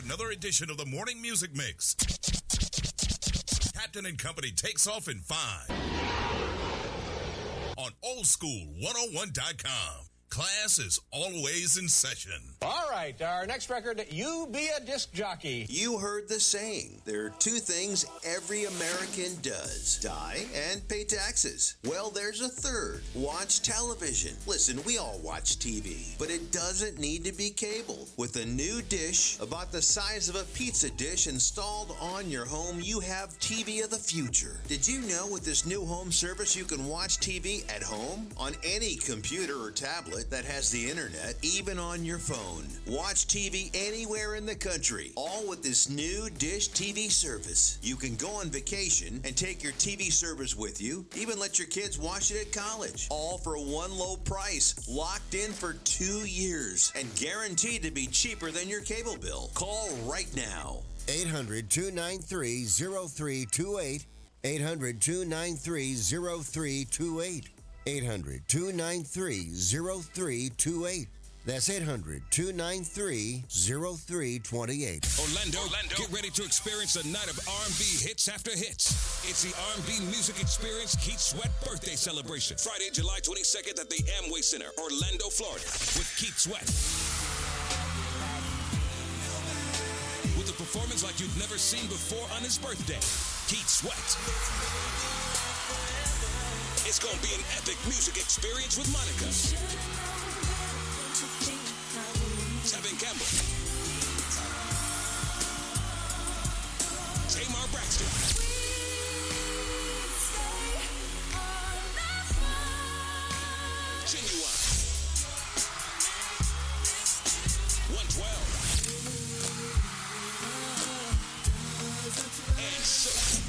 Another edition of the Morning Music Mix. Captain and Company takes off in 5 on oldschool101.com. Class is always in session. All right, our next record, You Be a Disc Jockey. You heard the saying. There are two things every American does: die and pay taxes. Well, there's a third: watch television. Listen, we all watch TV, but it doesn't need to be cable. With a new dish about the size of a pizza dish installed on your home, you have TV of the future. Did you know with this new home service you can watch TV at home on any computer or tablet that has the internet, even on your phone? Watch TV anywhere in the country, all with this new Dish TV service. You can go on vacation and take your TV service with you, even let your kids watch it at college, all for one low price, locked in for 2 years, and guaranteed to be cheaper than your cable bill. Call right now. 800-293-0328. 800-293-0328. 800-293-0328. That's 800-293-0328. Orlando, get ready to experience a night of R&B hits after hits. It's the R&B Music Experience Keith Sweat Birthday Celebration. Friday, July 22nd at the Amway Center, Orlando, Florida, with Keith Sweat. With a performance like you've never seen before on his birthday, Keith Sweat. It's going to be an epic music experience with Monica, Tevin Campbell, Tamar Braxton, Genuine, 112, and Silk.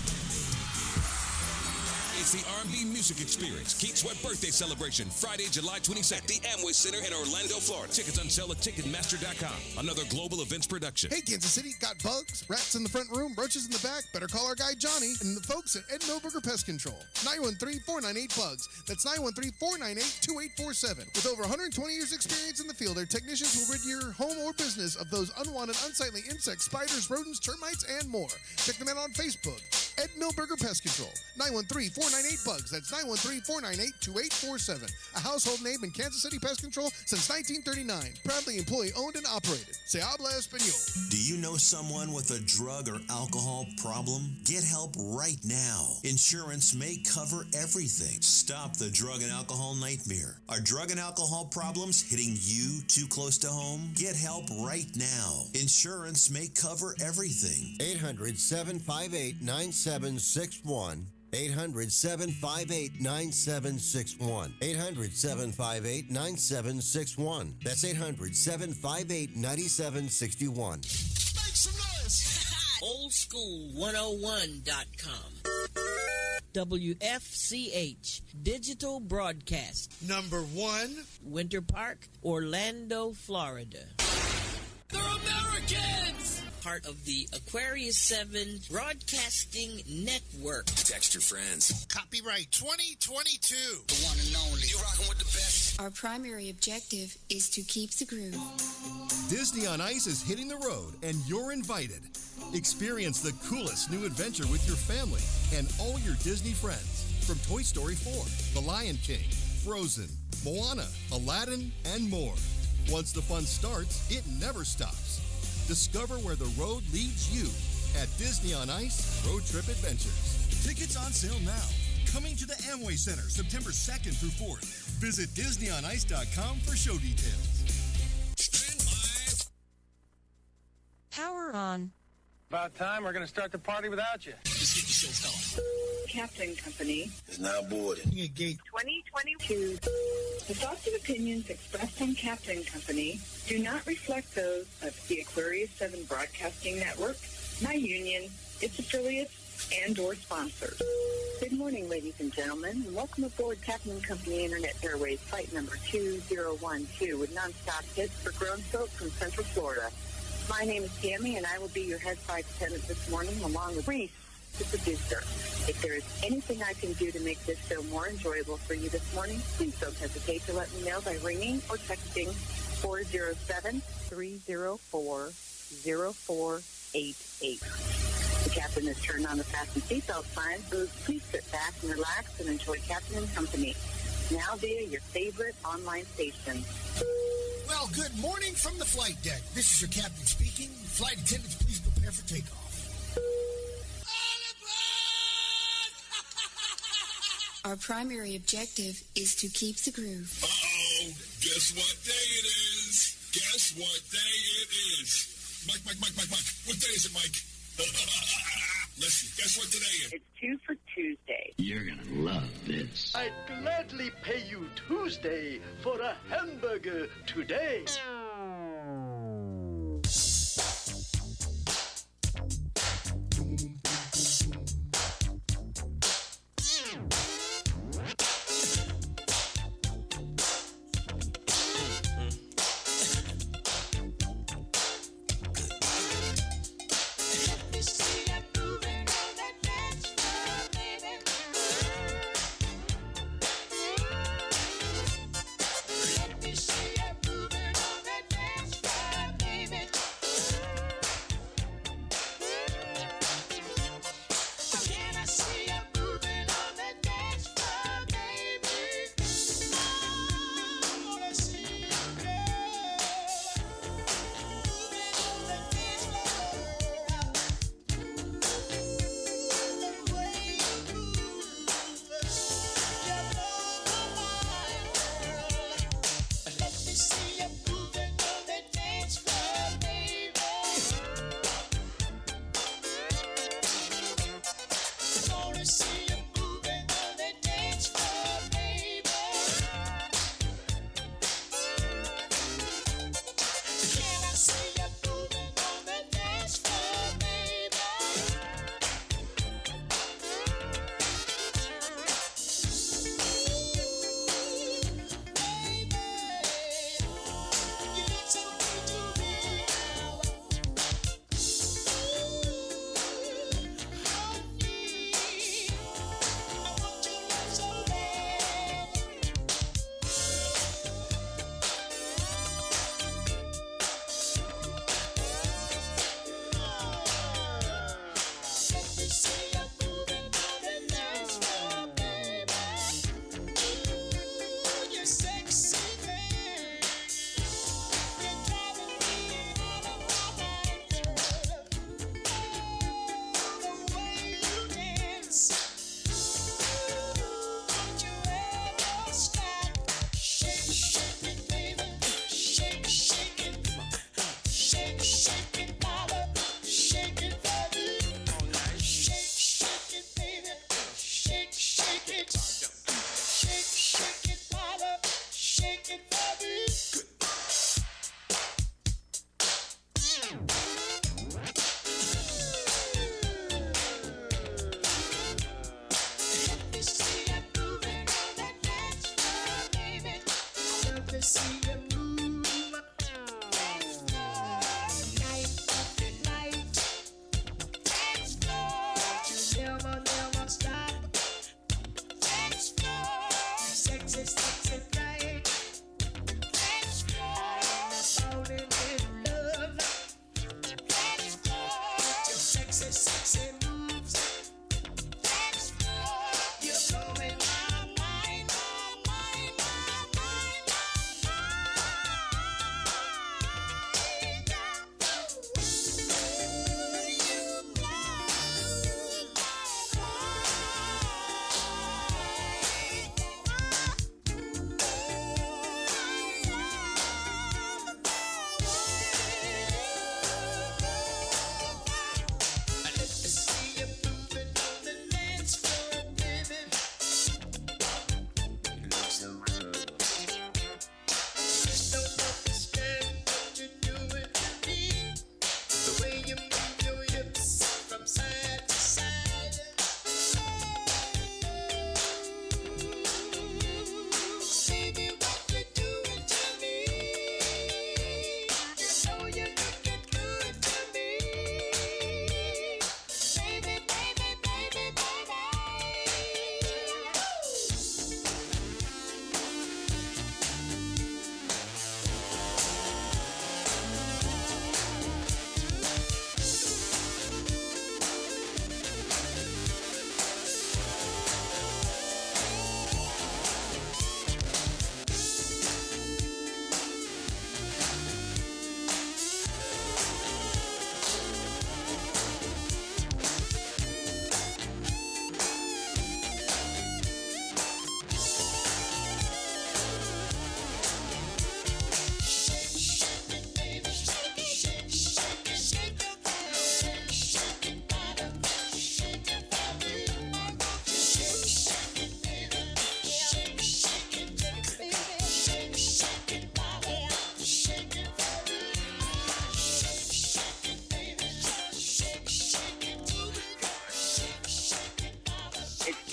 It's the R&B Music Experience Keith Sweat Birthday Celebration, Friday, July 22nd at the Amway Center in Orlando, Florida. Tickets on sale at Ticketmaster.com. Another global events production. Hey, Kansas City, got bugs, rats in the front room, roaches in the back? Better call our guy Johnny and the folks at Ed Milberger Pest Control. 913-498-BUGS. That's 913-498-2847. With over 120 years experience in the field, their technicians will rid your home or business of those unwanted, unsightly insects, spiders, rodents, termites, and more. Check them out on Facebook. Ed Milberger Pest Control. 913-498-BUGS. That's 913-498-2847. A household name in Kansas City Pest Control since 1939. Proudly employee-owned and operated. Se habla español. Do you know someone with a drug or alcohol problem? Get help right now. Insurance may cover everything. Stop the drug and alcohol nightmare. Are drug and alcohol problems hitting you too close to home? Get help right now. Insurance may cover everything. 800-758-9761. 800-758-9761. 800-758-9761. That's 800-758-9761. Make some noise! oldschool101.com. WFCH Digital Broadcast. Number 1. Winter Park, Orlando, Florida. They're Americans! Part of the Aquarius 7 Broadcasting Network. Text your friends. Copyright 2022. The one and only. You're rocking with the best. Our primary objective is to keep the groove. Disney on Ice is hitting the road, and you're invited. Experience the coolest new adventure with your family and all your Disney friends. From Toy Story 4, The Lion King, Frozen, Moana, Aladdin, and more. Once the fun starts, it never stops. Discover where the road leads you at Disney on Ice Road Trip Adventures. Tickets on sale now. Coming to the Amway Center September 2nd through 4th. Visit DisneyOnIce.com for show details. Stand by. Power on. About time. We're going to start the party without you. Let's get the show started. Captain Company Is now boarded. 2022. The thoughts and opinions expressed on Captain Company do not reflect those of the Aquarius 7 Broadcasting Network, my union, its affiliates, and or sponsors. Good morning, ladies and gentlemen, and welcome aboard Captain Company Internet Airways flight number 2012 with nonstop hits for grown folk from Central Florida. My name is Tammy, and I will be your head flight attendant this morning, along with Reese, the producer. If there is anything I can do to make this show more enjoyable for you this morning, please don't hesitate to let me know by ringing or texting 407-304 0488. The captain has turned on the fasten seatbelt sign, so please sit back and relax and enjoy Captain and Company. Now via your favorite online station. Well, good morning from the flight deck. This is your captain speaking. Flight attendants, please prepare for takeoff. Our primary objective is to keep the groove. Uh-oh. Guess what day it is? Guess what day it is? Mike. What day is it, Mike? Let's see. Guess what today is? It's 2 for Tuesday. You're gonna love this. I'd gladly pay you Tuesday for a hamburger today.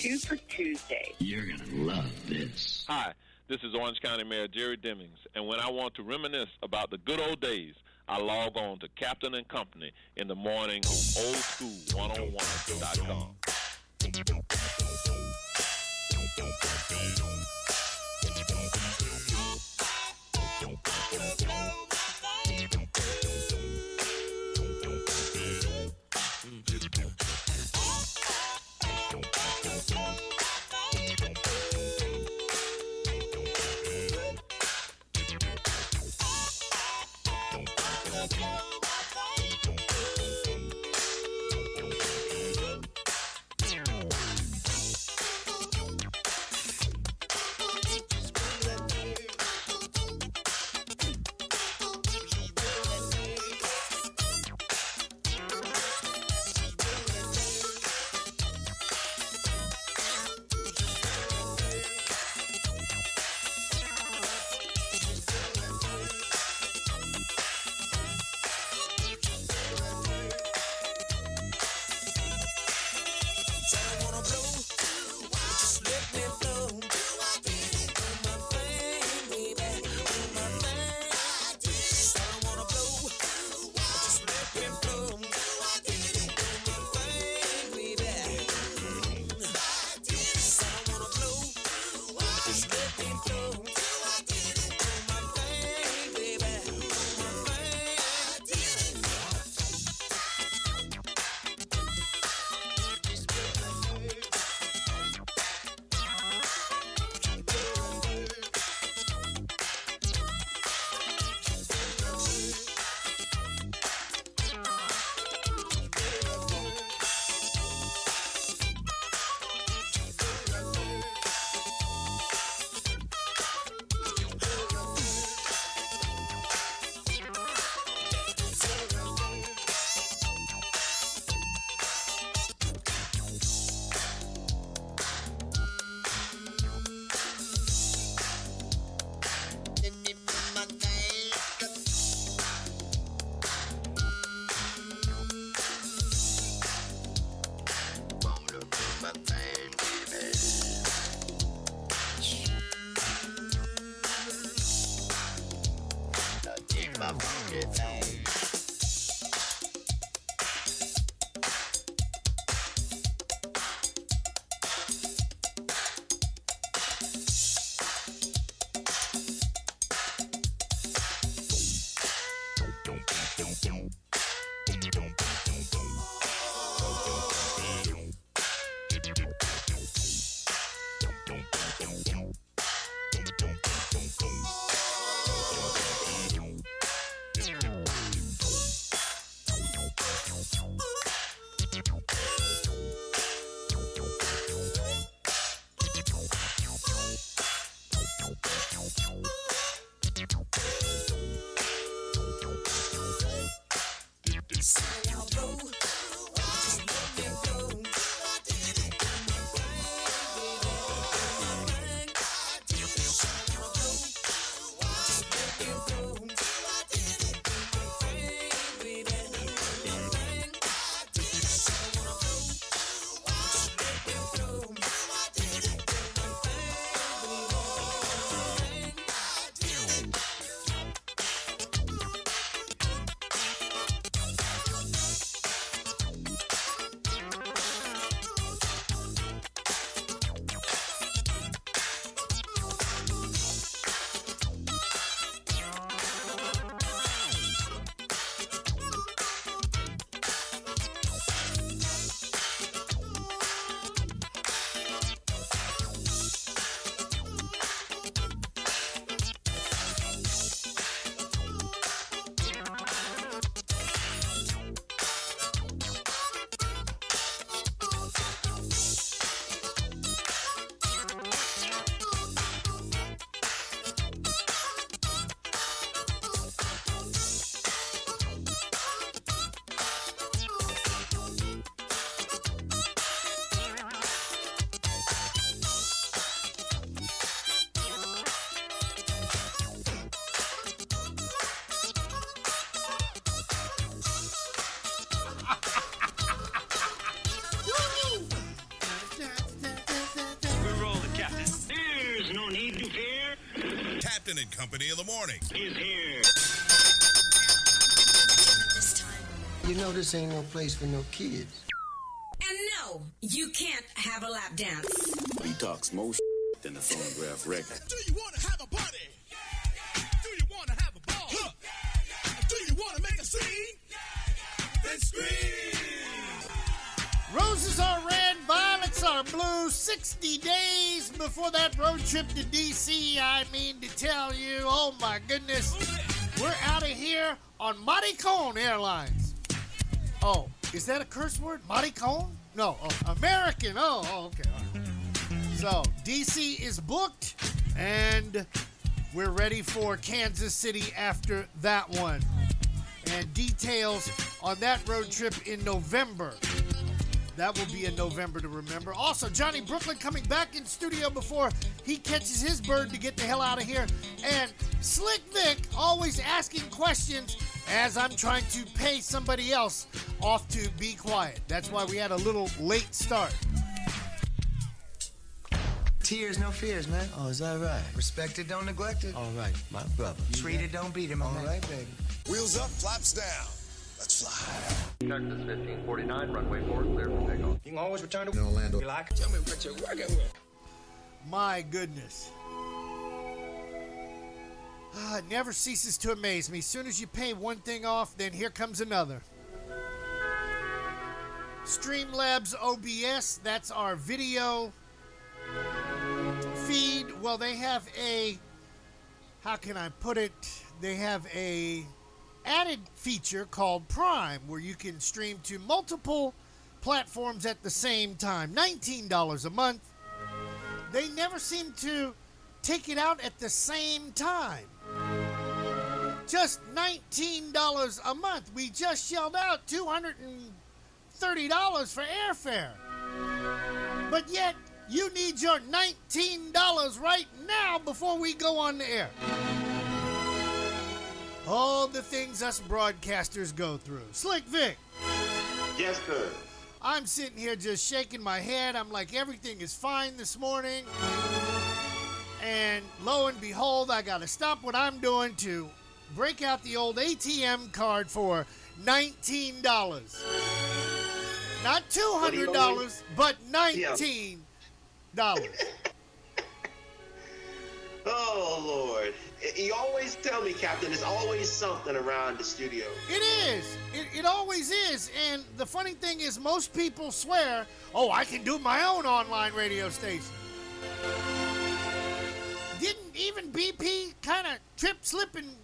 2 for Tuesday. You're gonna love this. Hi, this is Orange County Mayor Jerry Demings, and when I want to reminisce about the good old days, I log on to Captain and Company in the morning on oldschool101.com. Captain and Company in the morning. He's here. You know this ain't no place for no kids. And no, you can't have a lap dance. He talks more than the phonograph record. Do you want to have a party? Do you want to have a ball? Do you want to make a scene? Then scream! Roses are red, violets are blue. 60 days before that road trip to D.C., I mean to tell you, oh my goodness, we're out of here on Maricon Airlines. Oh, is that a curse word? Maricon? No, American. Oh, okay. All right. So, D.C. is booked, and we're ready for Kansas City after that one. And details on that road trip in November. That will be in November to remember. Also, Johnny Brooklyn coming back in studio before he catches his bird to get the hell out of here. And Slick Vic always asking questions as I'm trying to pay somebody else off to be quiet. That's why we had a little late start. Tears, no fears, man. Oh, is that right? Respect it, don't neglect it. All right, my brother. Treat it, don't beat him. All right, baby. Wheels up, flaps down. Let's fly. Texas 1549, runway 4, clear for takeoff. You can always return to Orlando. You like? Tell me what you're working with. My goodness. It never ceases to amaze me. As soon as you pay one thing off, then here comes another. Streamlabs OBS, that's our video feed. Well, they have a, how can I put it? They have a added feature called Prime, where you can stream to multiple platforms at the same time. $19 a month. They never seem to take it out at the same time. Just $19 a month. We just shelled out $230 for airfare. But yet, you need your $19 right now before we go on the air. All the things us broadcasters go through. Slick Vic. Yes, sir. I'm sitting here just shaking my head. I'm like, everything is fine this morning. And lo and behold, I got to stop what I'm doing to break out the old ATM card for $19. Not $200, but $19. Oh, Lord. You always tell me, Captain, there's always something around the studio. It is. It always is. And the funny thing is, most people swear, oh, I can do my own online radio station. Didn't even BP kind of trip, slip, and...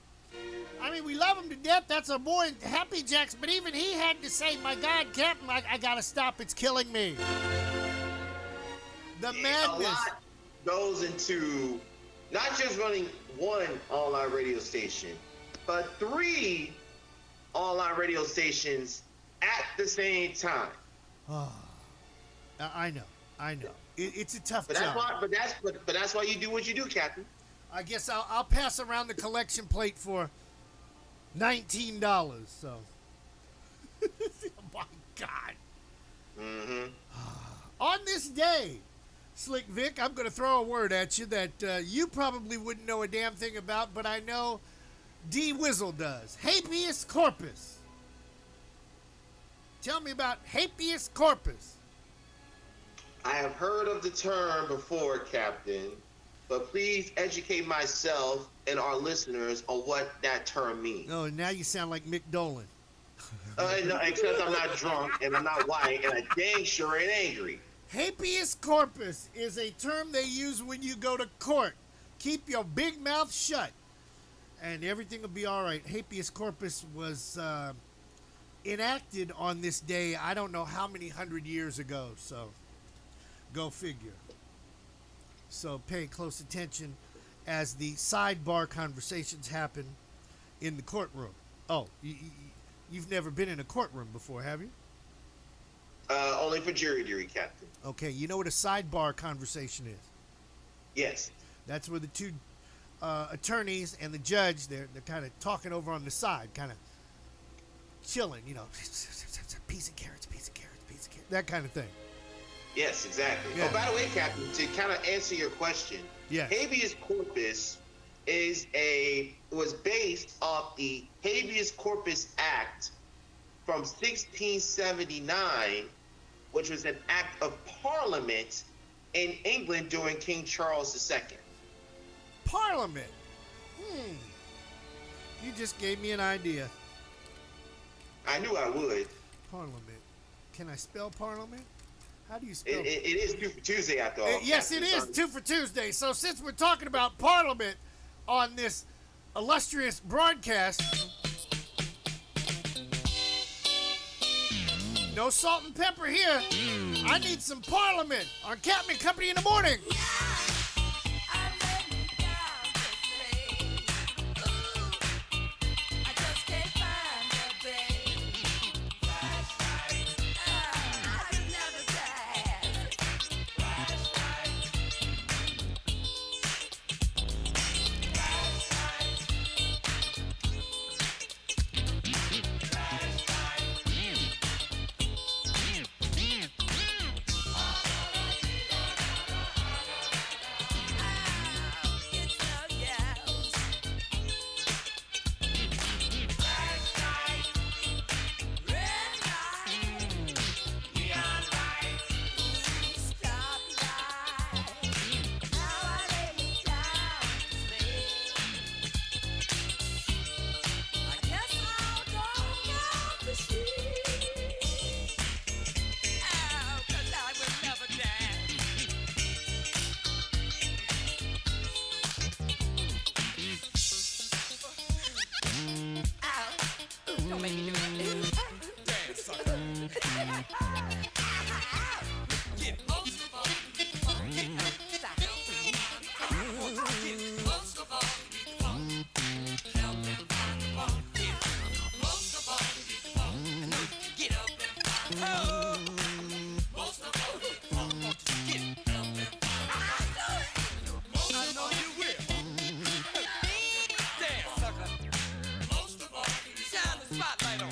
I mean, we love him to death. That's our boy, Happy Jacks. But even he had to say, my God, Captain, I got to stop. It's killing me. The madness. A lot goes into not just running one online radio station, but 3 online radio stations at the same time. Oh, I know. It's a tough job. But that's why you do what you do, Captain. I guess I'll pass around the collection plate for $19. So, oh my God. Mm-hmm. On this day, Slick Vic, I'm going to throw a word at you that you probably wouldn't know a damn thing about, but I know D. Wizzle does. Habeas corpus. Tell me about habeas corpus. I have heard of the term before, Captain, but please educate myself and our listeners on what that term means. Oh, now you sound like Mick Dolan. No, except I'm not drunk and I'm not white and I dang sure ain't angry. Habeas corpus is a term they use when you go to court. Keep your big mouth shut and everything will be all right. Habeas corpus was enacted on this day, I don't know how many 100 years ago, so go figure. So pay close attention as the sidebar conversations happen in the courtroom. Oh, you've never been in a courtroom before, have you? Only for jury duty, Captain. Okay, you know what a sidebar conversation is? Yes. That's where the two attorneys and the judge, they're kind of talking over on the side, kind of chilling, you know, piece of carrots, that kind of thing. Yes, exactly. Yeah. Oh, by the way, Captain, to kind of answer your question, yes. Habeas corpus was based off the Habeas Corpus Act from 1679, which was an act of Parliament in England during King Charles II. Parliament. You just gave me an idea. I knew I would. Parliament. Can I spell Parliament? How do you spell it? It is 2 for Tuesday after all. Yes, it is 2 for Tuesday. So since we're talking about Parliament on this illustrious broadcast, no salt and pepper here. I need some Parliament on Captain Company in the morning. Don't make me do that. Damn, sucker. Get most of all. Get stop. Get most of all. Help them find the ball. Get most of all. Get up and find the ball. Most of all. Get help them find the ball. I know you will. Damn, sucker. Most of all. Shine the spotlight on.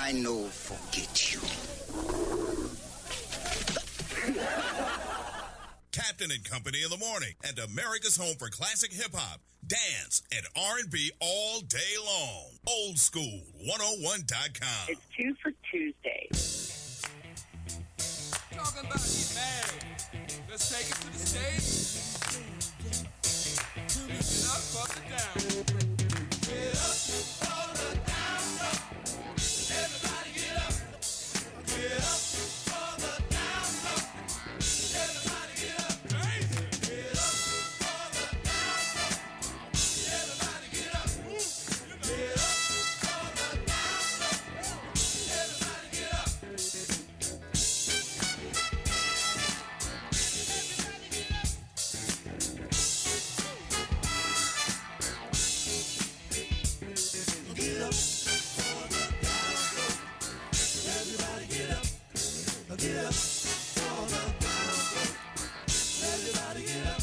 I no forget you. Captain and Company in the morning, and America's home for classic hip-hop, dance, and R&B all day long. Old School 101.com. It's 2 for Tuesday. Talking about you married. Let's take it to the stage. Get up for the down. Get up for the down low. Everybody get up. Get up for the down low. Everybody get up. Crazy. Get up for the down low. Everybody get up. Get up for the down low. Everybody get up. Get up for the down low. Everybody get up. Get up for the down low. Everybody get up.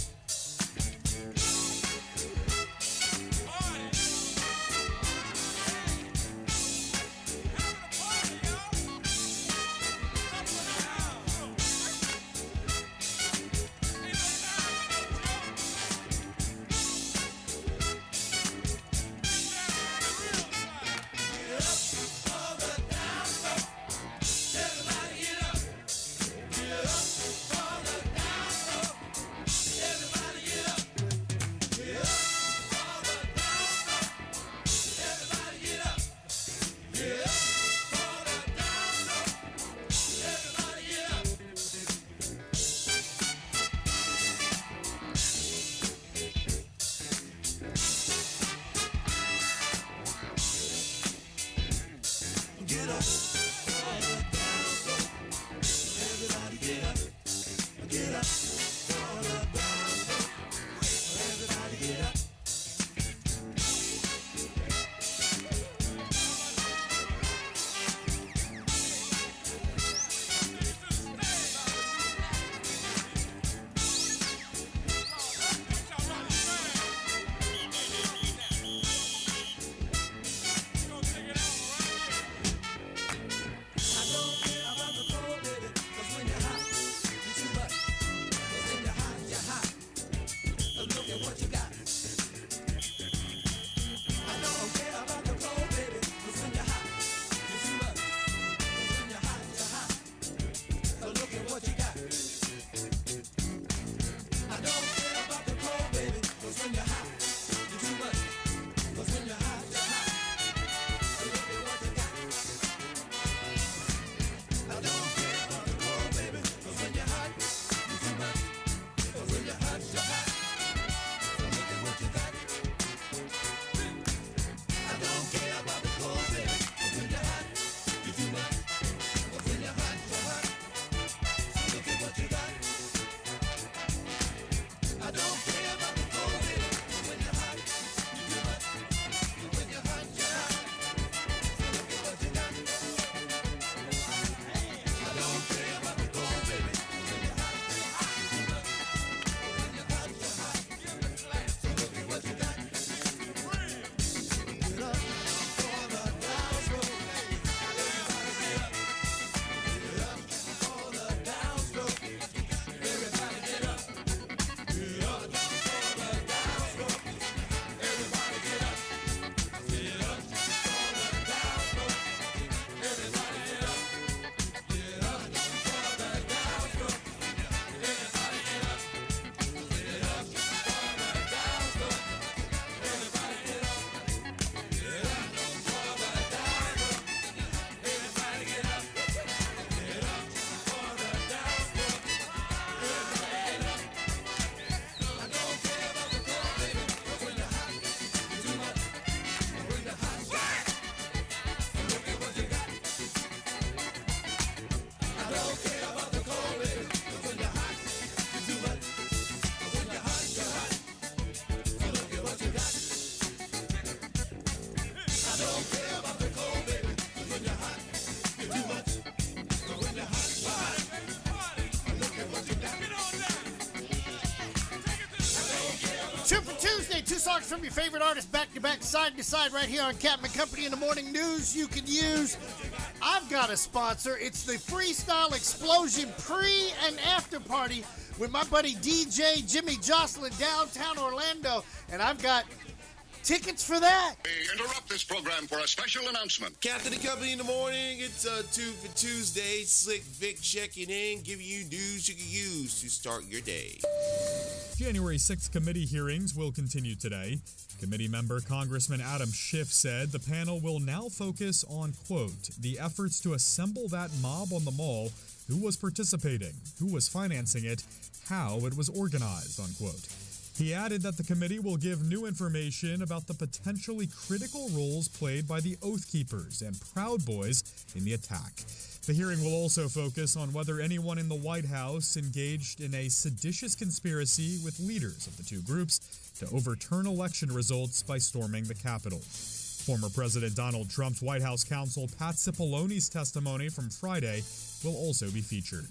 Two songs from your favorite artists back to back, side to side, right here on Captain and Company in the Morning News. You can use I've got a sponsor. It's the Freestyle Explosion pre- and after party with my buddy DJ Jimmy Jocelyn downtown Orlando. And I've got tickets for that. We interrupt this program for a special announcement. Captain and Company in the morning. It's 2 for Tuesday. Slick Vic checking in, giving you news you can use to start your day. January 6th committee hearings will continue today. Committee member Congressman Adam Schiff said the panel will now focus on, quote, the efforts to assemble that mob on the mall, who was participating, who was financing it, how it was organized, unquote. He added that the committee will give new information about the potentially critical roles played by the Oath Keepers and Proud Boys in the attack. The hearing will also focus on whether anyone in the White House engaged in a seditious conspiracy with leaders of the two groups to overturn election results by storming the Capitol. Former President Donald Trump's White House counsel Pat Cipollone's testimony from Friday will also be featured.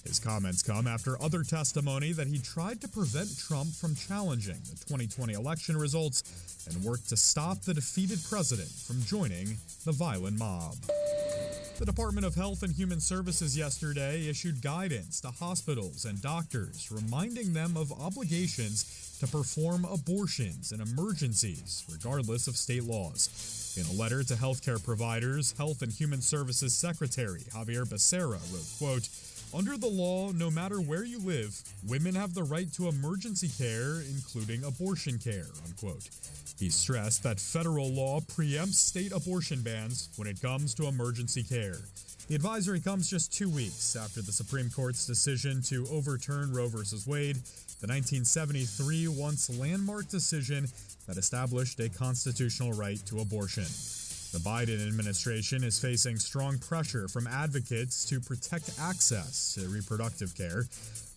His comments come after other testimony that he tried to prevent Trump from challenging the 2020 election results and worked to stop the defeated president from joining the violent mob. The Department of Health and Human Services yesterday issued guidance to hospitals and doctors, reminding them of obligations to perform abortions in emergencies, regardless of state laws. In a letter to healthcare providers, Health and Human Services Secretary Javier Becerra wrote, quote, under the law, no matter where you live, women have the right to emergency care, including abortion care, unquote. He stressed that federal law preempts state abortion bans when it comes to emergency care. The advisory comes just 2 weeks after the Supreme Court's decision to overturn Roe v. Wade, the 1973 once landmark decision that established a constitutional right to abortion. The Biden administration is facing strong pressure from advocates to protect access to reproductive care.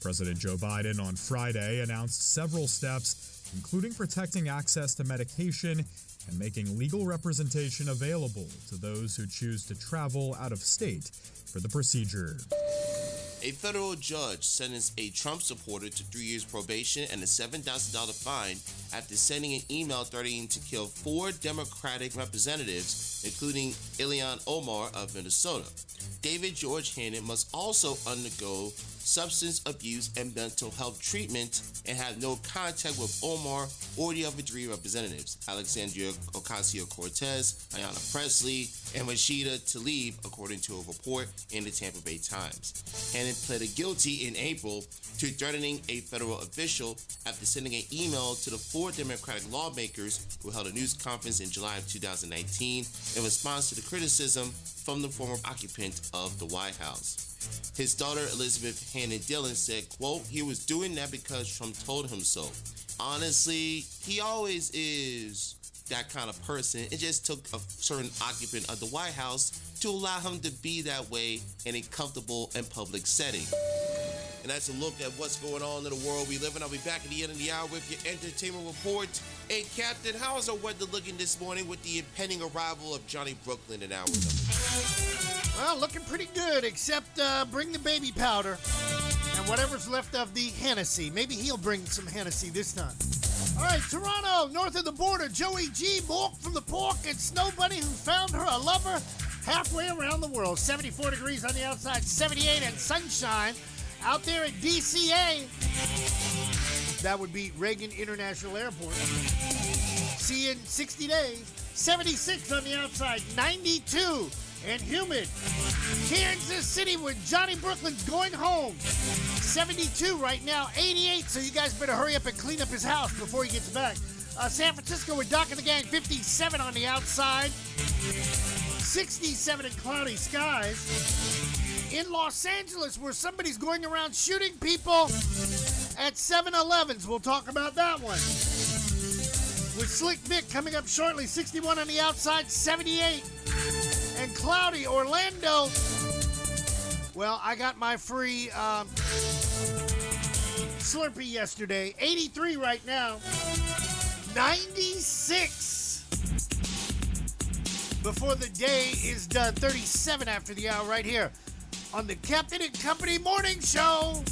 President Joe Biden on Friday announced several steps, including protecting access to medication and making legal representation available to those who choose to travel out of state for the procedure. A federal judge sentenced a Trump supporter to 3 years probation and a $7,000 fine after sending an email threatening to kill 4 Democratic representatives, including Ilhan Omar of Minnesota. David George Hannon must also undergo substance abuse and mental health treatment and have no contact with Omar or the other 3 representatives, Alexandria Ocasio-Cortez, Ayanna Pressley, and Rashida Tlaib, according to a report in the Tampa Bay Times. Hannon pleaded guilty in April to threatening a federal official after sending an email to the 4 Democratic lawmakers who held a news conference in July of 2019 in response to the criticism from the former occupant of the White House. His daughter, Elizabeth Hannon Dillon, said, quote, he was doing that because Trump told him so. Honestly, he always is that kind of person. It just took a certain occupant of the White House to allow him to be that way in a comfortable and public setting. And that's a look at what's going on in the world we live in. I'll be back at the end of the hour with your entertainment report. Hey, Captain, how's our weather looking this morning with the impending arrival of Johnny Brooklyn in hour number 2? Well, looking pretty good, except bring the baby powder and whatever's left of the Hennessy. Maybe he'll bring some Hennessy this time. All right, Toronto, north of the border, Joey G. Mork from the Pork and Snow Bunny who found her a lover halfway around the world. 74 degrees on the outside, 78 and sunshine. Out there at DCA, that would be Reagan International Airport. See you in 60 days. 76 on the outside, 92 and humid. Kansas City with Johnny Brooklyn's going home. 72 right now, 88, so you guys better hurry up and clean up his house before he gets back. San Francisco with Doc and the Gang, 57 on the outside. 67 and cloudy skies. In Los Angeles, where somebody's going around shooting people at 7-Elevens. We'll talk about that one. With Slick Vic coming up shortly, 61 on the outside, 78 and cloudy. Orlando, well, I got my free Slurpee yesterday. 83 right now, 96 before the day is done. 37 after the hour right here on the Captain and Company Morning Show.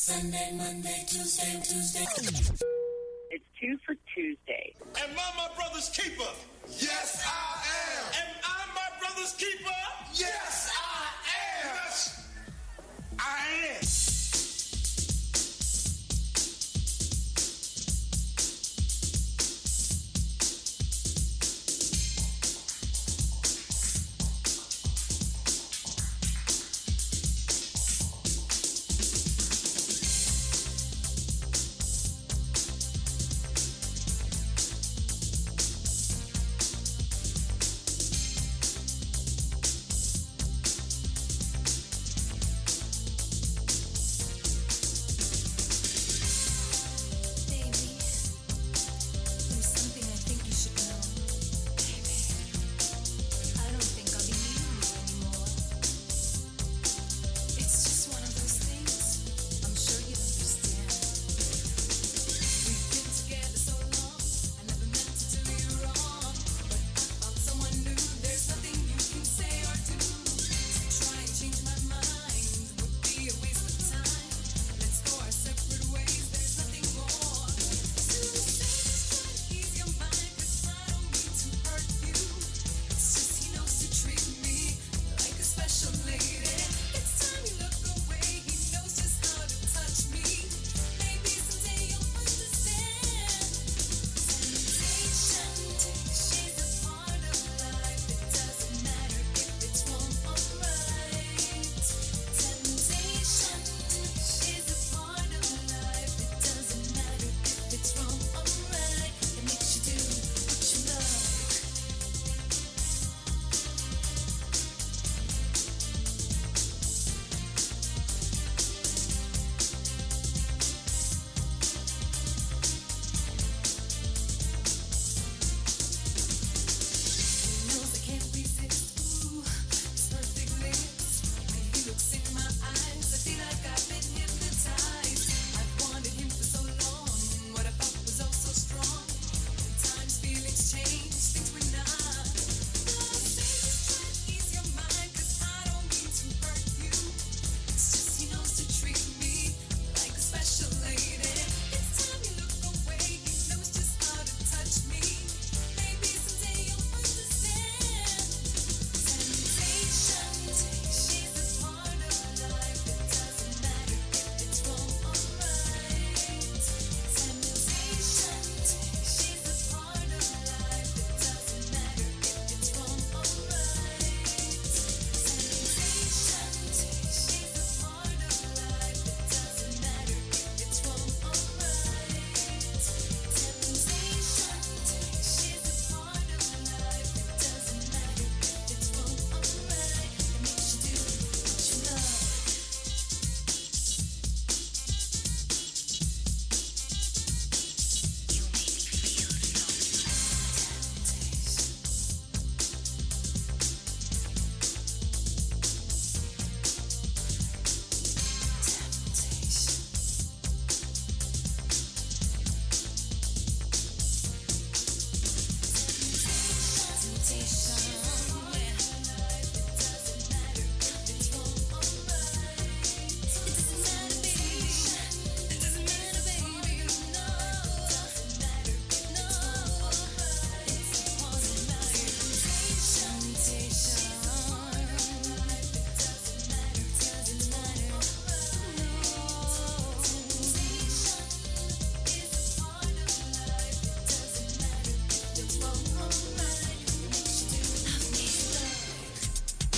Sunday, Monday, Tuesday. It's 2 for Tuesday. Am I my brother's keeper? Yes, I am. Am I my brother's keeper? Yes, I am. Yes, I am.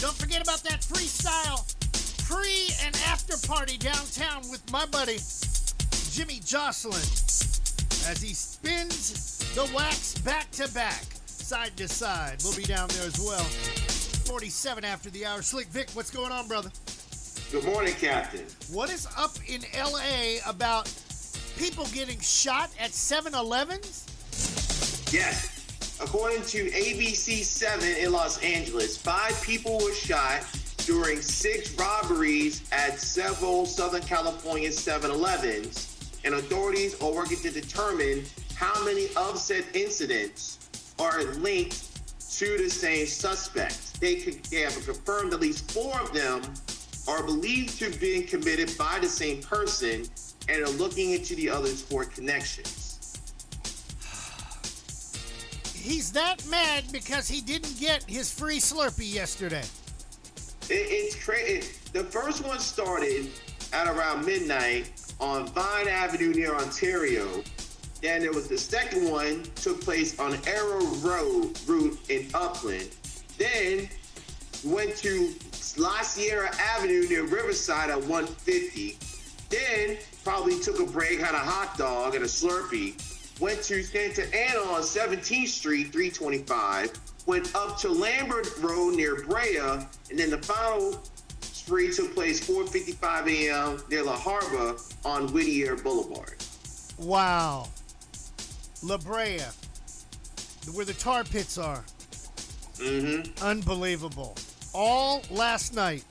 Don't forget about that freestyle pre and after party downtown with my buddy Jimmy Jocelyn as he spins the wax back to back, side to side. We'll be down there as well. 47 after the hour. Slick Vic, what's going on, brother? Good morning, Captain. What is up in LA about people getting shot at 7-Elevens? Yes. According to ABC7 in Los Angeles, 5 people were shot during 6 robberies at several Southern California 7-Elevens, and authorities are working to determine how many of said incidents are linked to the same suspect. They have confirmed at least 4 of them are believed to have been committed by the same person and are looking into the others for connections. He's that mad because he didn't get his free Slurpee yesterday. It's crazy. The first one started at around midnight on Vine Avenue near Ontario. Then there was the second one took place on Arrow Route in Upland. Then went to La Sierra Avenue near Riverside at 150. Then probably took a break, had a hot dog and a Slurpee. Went to Santa Ana on 17th Street, 325. Went up to Lambert Road near Brea. And then the final spree took place 4:55 a.m. near La Harbor on Whittier Boulevard. Wow. La Brea, where the tar pits are. Mm-hmm. Unbelievable. All last night.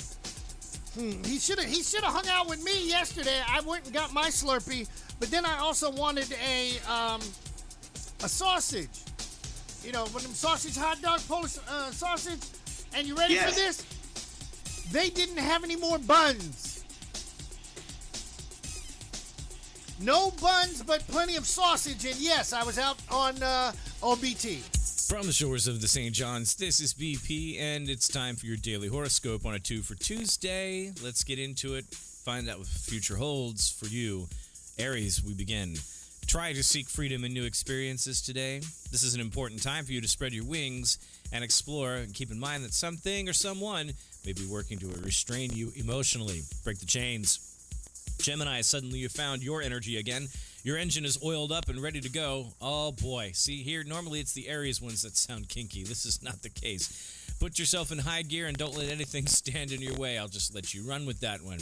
He should have hung out with me yesterday. I went and got my Slurpee, but then I also wanted a sausage. You know, one of them sausage hot dog Polish sausage. And you ready for this? They didn't have any more buns. No buns, but plenty of sausage. And yes, I was out on OBT. From the shores of the St. John's, this is BP, and it's time for your daily horoscope on a 2 for Tuesday. Let's get into it. Find out what the future holds for you. Aries, we begin. Try to seek freedom in new experiences today. This is an important time for you to spread your wings and explore. And keep in mind that something or someone may be working to restrain you emotionally. Break the chains. Gemini, suddenly you found your energy again. Your engine is oiled up and ready to go. Oh boy. See here, normally it's the Aries ones that sound kinky. This is not the case. Put yourself in high gear and don't let anything stand in your way. I'll just let you run with that one.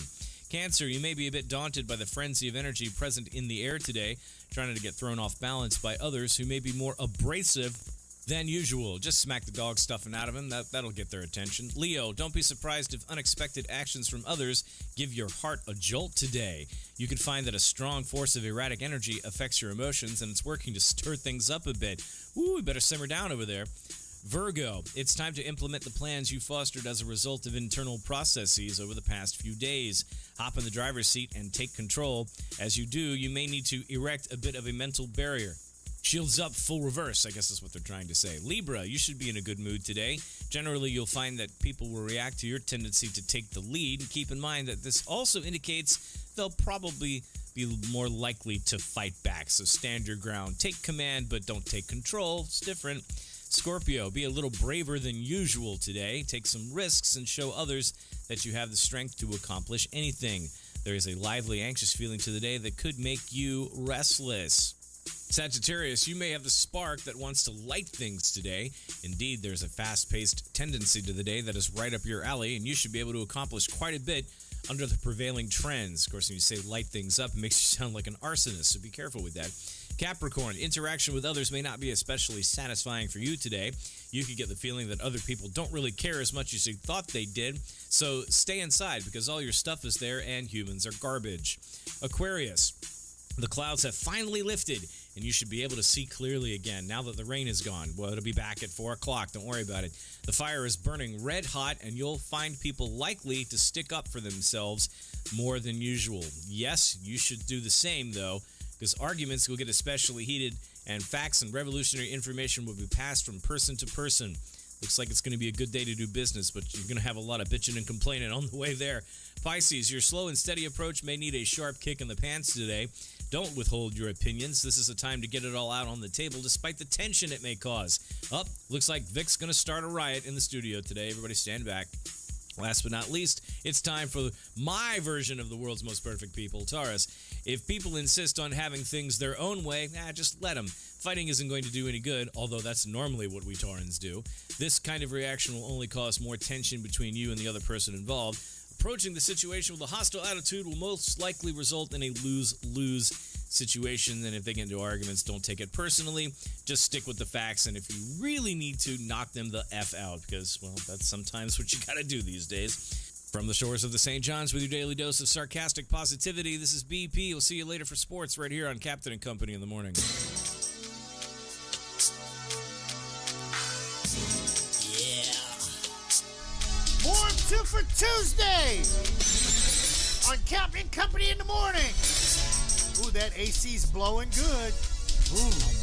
Cancer, you may be a bit daunted by the frenzy of energy present in the air today, trying to get thrown off balance by others who may be more abrasive than usual. Just smack the dog stuffing out of them. That'll get their attention. Leo, don't be surprised if unexpected actions from others give your heart a jolt today. You could find that a strong force of erratic energy affects your emotions, and it's working to stir things up a bit. Ooh, we better simmer down over there. Virgo, it's time to implement the plans you fostered as a result of internal processes over the past few days. Hop in the driver's seat and take control. As you do, you may need to erect a bit of a mental barrier. Shields up, full reverse, I guess is what they're trying to say. Libra, you should be in a good mood today. Generally, you'll find that people will react to your tendency to take the lead. And keep in mind that this also indicates they'll probably be more likely to fight back. So stand your ground. Take command, but don't take control. It's different. Scorpio, be a little braver than usual today. Take some risks and show others that you have the strength to accomplish anything. There is a lively, anxious feeling to the day that could make you restless. Sagittarius, you may have the spark that wants to light things today. Indeed, there's a fast-paced tendency to the day that is right up your alley, and you should be able to accomplish quite a bit under the prevailing trends. Of course, when you say light things up, it makes you sound like an arsonist, so be careful with that. Capricorn, interaction with others may not be especially satisfying for you today. You could get the feeling that other people don't really care as much as you thought they did, so stay inside because all your stuff is there and humans are garbage. Aquarius, the clouds have finally lifted, and you should be able to see clearly again now that the rain is gone. Well, it'll be back at 4 o'clock. Don't worry about it. The fire is burning red hot, and you'll find people likely to stick up for themselves more than usual. Yes, you should do the same, though, because arguments will get especially heated, and facts and revolutionary information will be passed from person to person. Looks like it's going to be a good day to do business, but you're going to have a lot of bitching and complaining on the way there. Pisces, your slow and steady approach may need a sharp kick in the pants today. Don't withhold your opinions. This is a time to get it all out on the table, despite the tension it may cause. Looks like Vic's going to start a riot in the studio today. Everybody stand back. Last but not least, it's time for my version of the world's most perfect people, Taurus. If people insist on having things their own way, just let them. Fighting isn't going to do any good, although that's normally what we Taurans do. This kind of reaction will only cause more tension between you and the other person involved. Approaching the situation with a hostile attitude will most likely result in a lose-lose situation, and if they get into arguments, don't take it personally. Just stick with the facts, and if you really need to, knock them the F out, because, well, that's sometimes what you gotta do these days. From the shores of the St. John's with your daily dose of sarcastic positivity, this is BP. We'll see you later for sports right here on Captain and Company in the morning. More 2 for Tuesday on Captain Company in the morning. Ooh, that AC's blowing good. Ooh.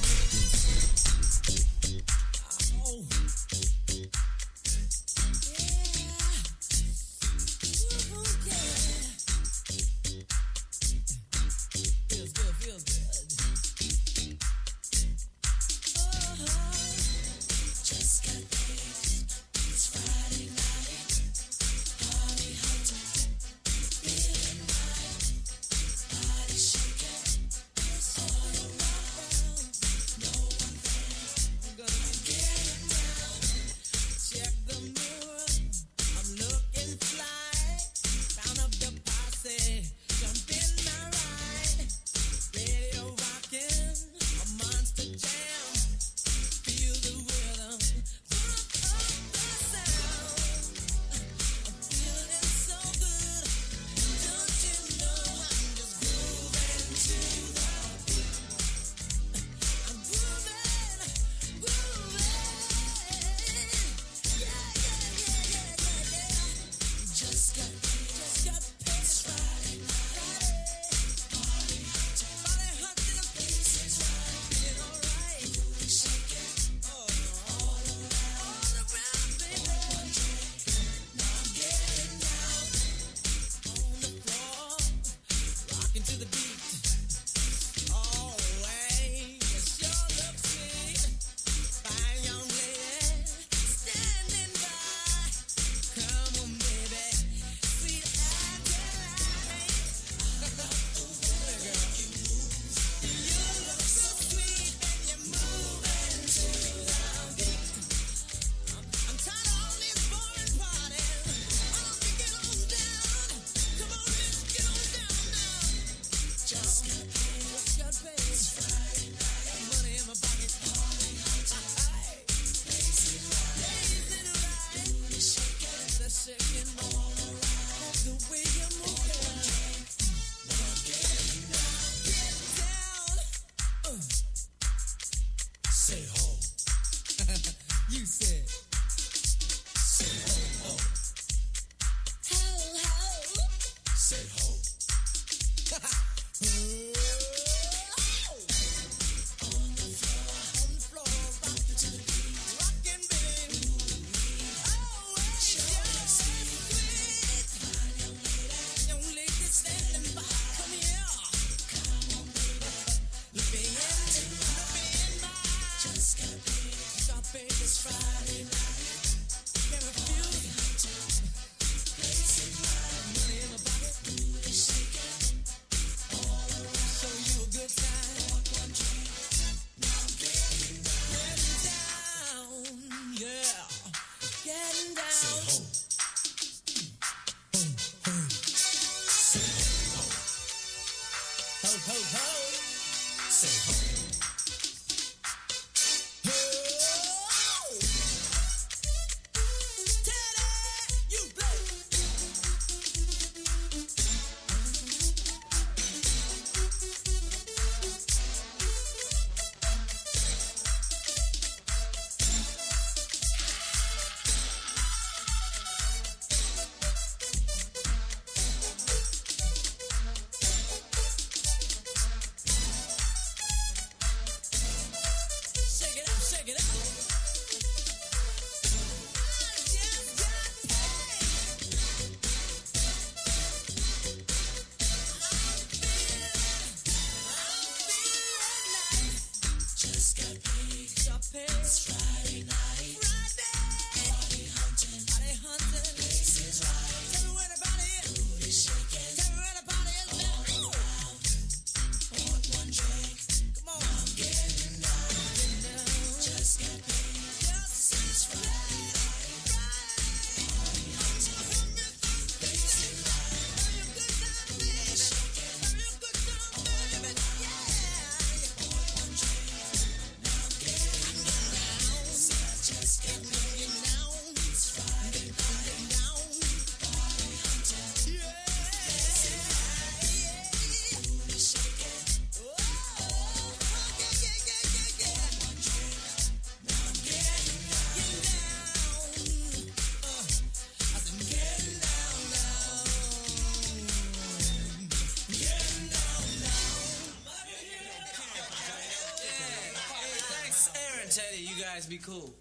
tell you, you guys be cool.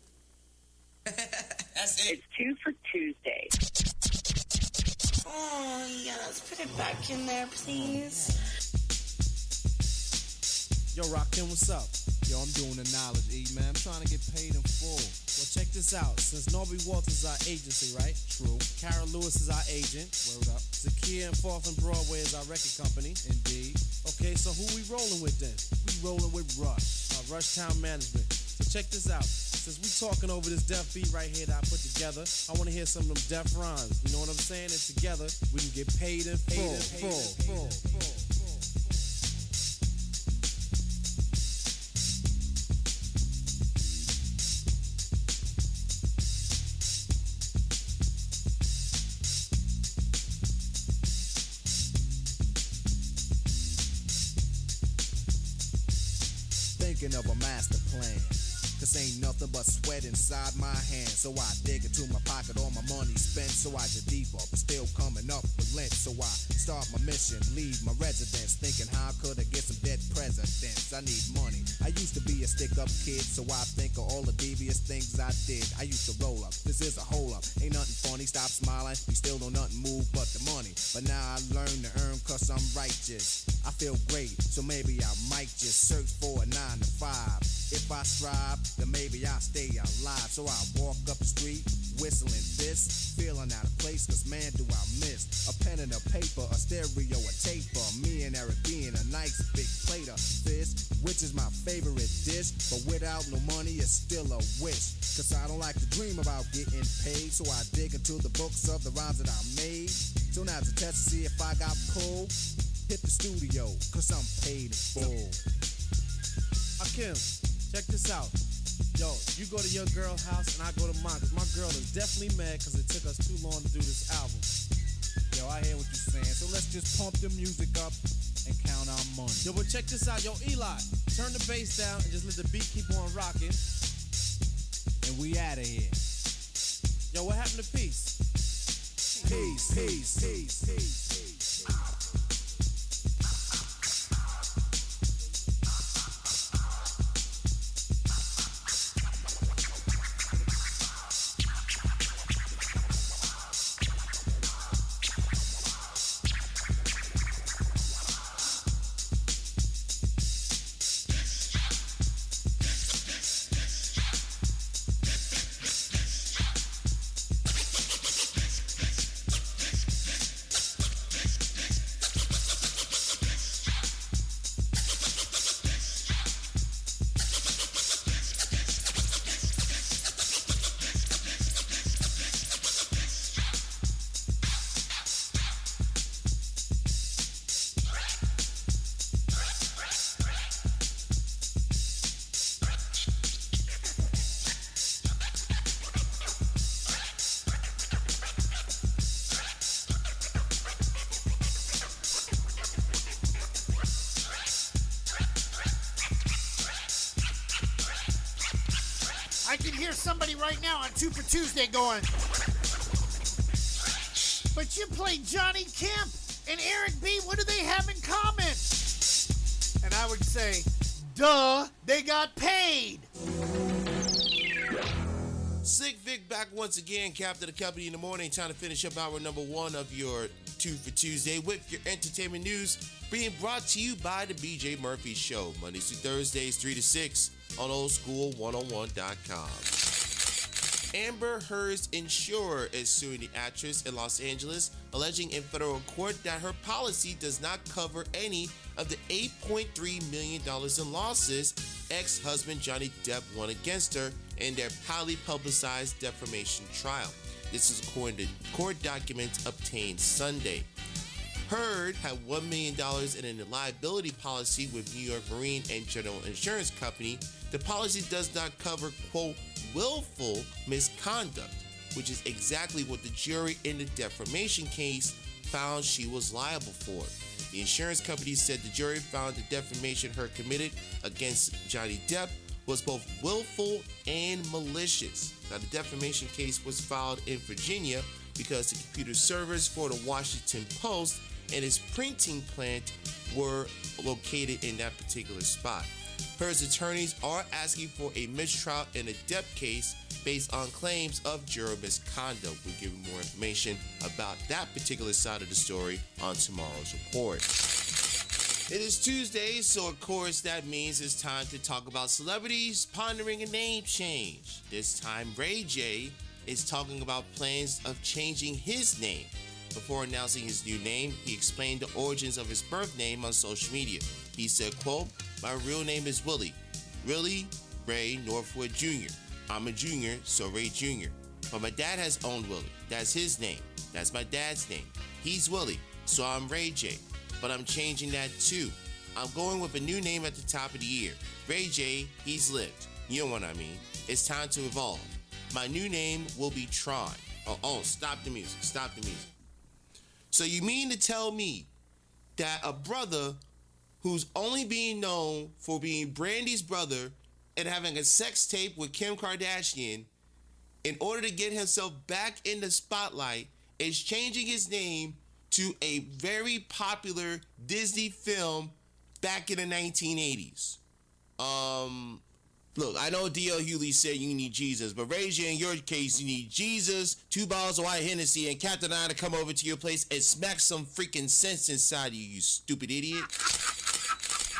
That's it. It's 2 for Tuesday. Oh, yes. Put it back in there, please. Yo, Rakim, what's up? Yo, I'm doing the knowledge, E, man. I'm trying to get paid in full. Well, check this out. Since Norby Walters is our agency, right? True. Kara Lewis is our agent. Word up. Zakia and 4th and Broadway is our record company. Indeed. Okay, so who we rolling with then? We rolling with Rush, Rush Town Management. So check this out. Since we talking over this deaf beat right here that I put together, I want to hear some of them deaf rhymes. You know what I'm saying? And together, we can get paid in full. Thinking of a master plan. This ain't nothing but sweat inside my hands. So I dig into my pocket, all my money spent. So I get deeper, but still coming up with lint. So I start my mission, leave my residence, thinking how could I get some dead presidents? I need money. I used to be a stick-up kid, so I think of all the devious things I did. I used to roll up, this is a hole-up. Ain't nothing funny, stop smiling. You still don't nothing move but the money. But now I learn to earn cause I'm righteous. I feel great, so maybe I might just search for a 9 to 5. If I strive, then maybe I'll stay alive. So I walk up the street, whistling this, feeling out of place, cause man do I miss a pen and a paper, a stereo, a taper. Me and Eric being a nice big plate of fish, which is my favorite dish. But without no money, it's still a wish. Cause I don't like to dream about getting paid. So I dig into the books of the rhymes that I made. So now to test to see if I got pulled, hit the studio, cause I'm paid in full. Hakim, check this out. Yo, you go to your girl's house and I go to mine, cause my girl is definitely mad cause it took us too long to do this album. Yo, I hear what you're saying, so let's just pump the music up and count our money. Yo, but check this out. Yo, Eli, turn the bass down and just let the beat keep on rocking. And we out of here. Yo, what happened to peace? Peace. I can hear somebody right now on 2 for Tuesday going, but you play Johnny Kemp and Eric B. What do they have in common? And I would say, duh, they got paid. Sick Vic back once again, Captain of the Company in the morning, trying to finish up hour number 1 of your 2 for Tuesday with your entertainment news being brought to you by the BJ Murphy Show, Mondays through Thursdays, 3 to 6 on oldschool101.com. Amber Heard's insurer is suing the actress in Los Angeles, alleging in federal court that her policy does not cover any of the $8.3 million in losses ex-husband Johnny Depp won against her in their highly publicized defamation trial. This is according to court documents obtained Sunday. Heard had $1 million in a liability policy with New York Marine and General Insurance Company. The policy does not cover, quote, willful misconduct, which is exactly what the jury in the defamation case found she was liable for. The insurance company said the jury found the defamation Heard committed against Johnny Depp was both willful and malicious. Now, the defamation case was filed in Virginia because the computer servers for the Washington Post and its printing plant were located in that particular spot. Heard's attorneys are asking for a mistrial in a debt case based on claims of juror misconduct. We'll give you more information about that particular side of the story on tomorrow's report. It is Tuesday, so of course that means it's time to talk about celebrities pondering a name change. This time, Ray J is talking about plans of changing his name. Before announcing his new name, he explained the origins of his birth name on social media. He said, quote, "My real name is Willie. Really, Ray Northwood Jr. I'm a junior, so Ray Jr. But my dad has owned Willie. That's his name. That's my dad's name. He's Willie, so I'm Ray J. But I'm changing that too. I'm going with a new name at the top of the year. Ray J, he's lived. You know what I mean. It's time to evolve. My new name will be Tron." Oh, stop the music. Stop the music. So you mean to tell me that a brother who's only being known for being Brandy's brother and having a sex tape with Kim Kardashian, in order to get himself back in the spotlight, is changing his name to a very popular Disney film back in the 1980s? Look, I know D.L. Hewley said you need Jesus, but Ray J, in your case, you need Jesus, 2 bottles of white Hennessy, and Captain I to come over to your place and smack some freaking sense inside you stupid idiot.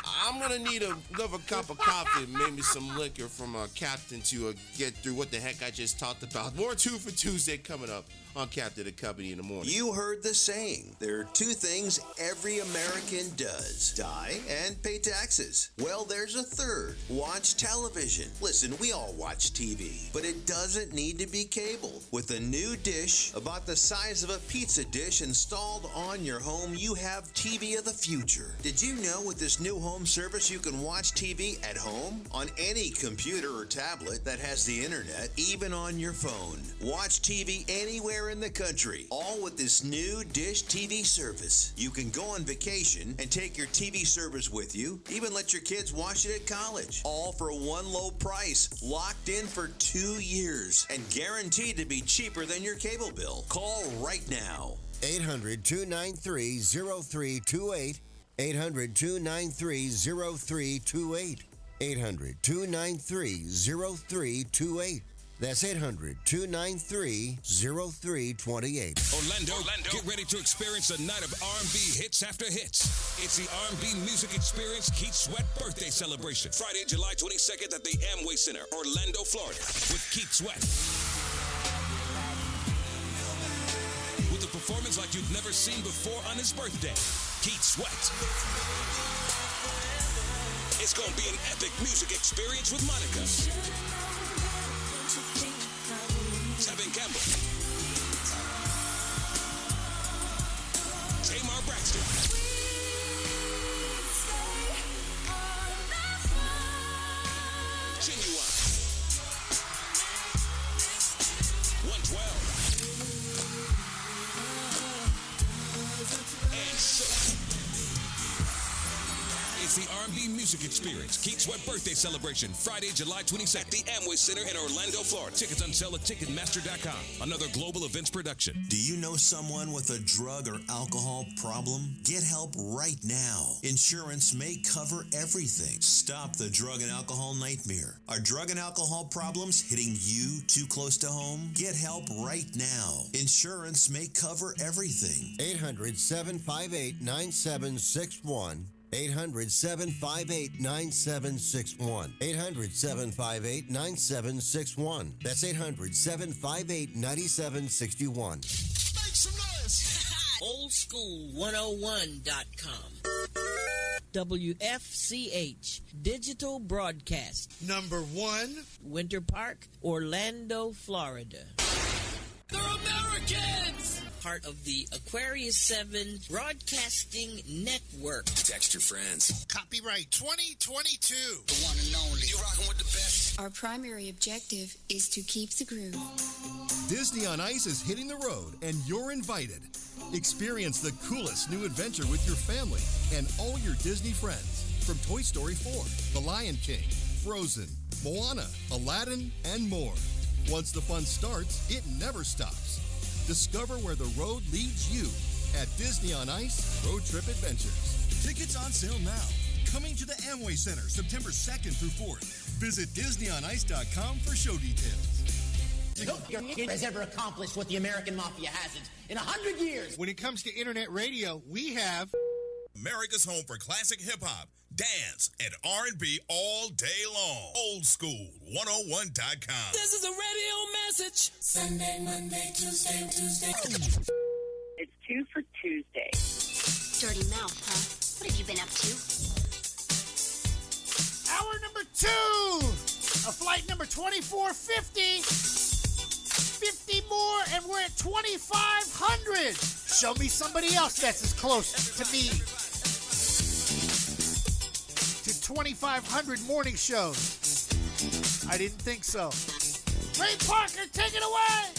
I'm gonna need another cup of coffee and maybe some liquor from Captain to get through what the heck I just talked about. More 2 for Tuesday coming up on Captain and Company in the morning. You heard the saying. There are 2 things every American does: die and pay taxes. Well, there's a third: watch television. Listen, we all watch TV, but it doesn't need to be cable. With a new dish about the size of a pizza dish installed on your home, you have TV of the future. Did you know with this new home service you can watch TV at home on any computer or tablet that has the internet, even on your phone? Watch TV anywhere in the country, all with this new Dish TV service. You can go on vacation and take your TV service with you, even let your kids watch it at college, all for one low price, locked in for 2 years, and guaranteed to be cheaper than your cable bill. Call right now. 800-293-0328. 800-293-0328. 800-293-0328. That's 800-293-0328. Orlando, get ready to experience a night of R&B hits after hits. It's the R&B Music Experience Keith Sweat birthday celebration. Friday, July 22nd at the Amway Center, Orlando, Florida, with Keith Sweat. With a performance like you've never seen before on his birthday, Keith Sweat. It's going to be an epic music experience with Monica, Tevin Campbell, Tamar Braxton, Genuine, 112, and so. It's the R&B Music Experience Keith Sweat birthday celebration, Friday, July 22nd at the Amway Center in Orlando, Florida. Tickets on sale at Ticketmaster.com. Another global events production. Do you know someone with a drug or alcohol problem? Get help right now. Insurance may cover everything. Stop the drug and alcohol nightmare. Are drug and alcohol problems hitting you too close to home? Get help right now. Insurance may cover everything. 800-758-9761. 800-758-9761. 800-758-9761. That's 800-758-9761. Make some noise! Oldschool101.com. WFCH Digital Broadcast. Number 1, Winter Park, Orlando, Florida. They're Americans! Part of the Aquarius 7 Broadcasting Network. Text your friends. copyright 2022. The one and only. You rockin' with the best. Our primary objective is to keep the groove. Disney on Ice is hitting the road, and you're invited. Experience the coolest new adventure with your family and all your Disney friends. From Toy Story 4, The Lion King, Frozen, Moana, Aladdin, and more. Once the fun starts, it never stops. Discover where the road leads you at Disney on Ice Road Trip Adventures. Tickets on sale now. Coming to the Amway Center September 2nd through 4th. Visit DisneyOnIce.com for show details. No kid has ever accomplished what the American Mafia hasn't in 100 years. When it comes to internet radio, we have America's home for classic hip-hop, dance, and R&B all day long. Oldschool101.com. This is a radio message. Sunday, Monday, Tuesday. It's 2 for Tuesday. Dirty mouth, huh? What have you been up to? hour number 2 of flight number 2450. 50 more, and we're at 2,500. Show me somebody else that's as close to me. To 2,500 morning shows. I didn't think so. Ray Parker, take it away.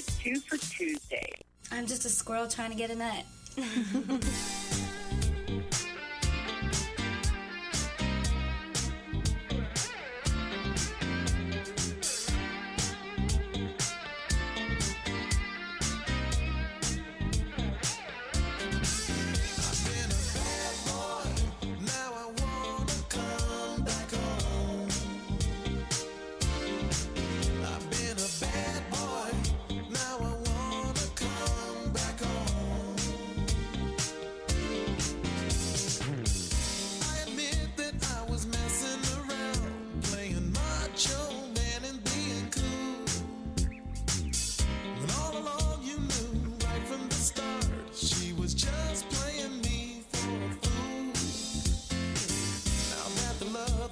It's 2 for Tuesday. I'm just a squirrel trying to get a nut.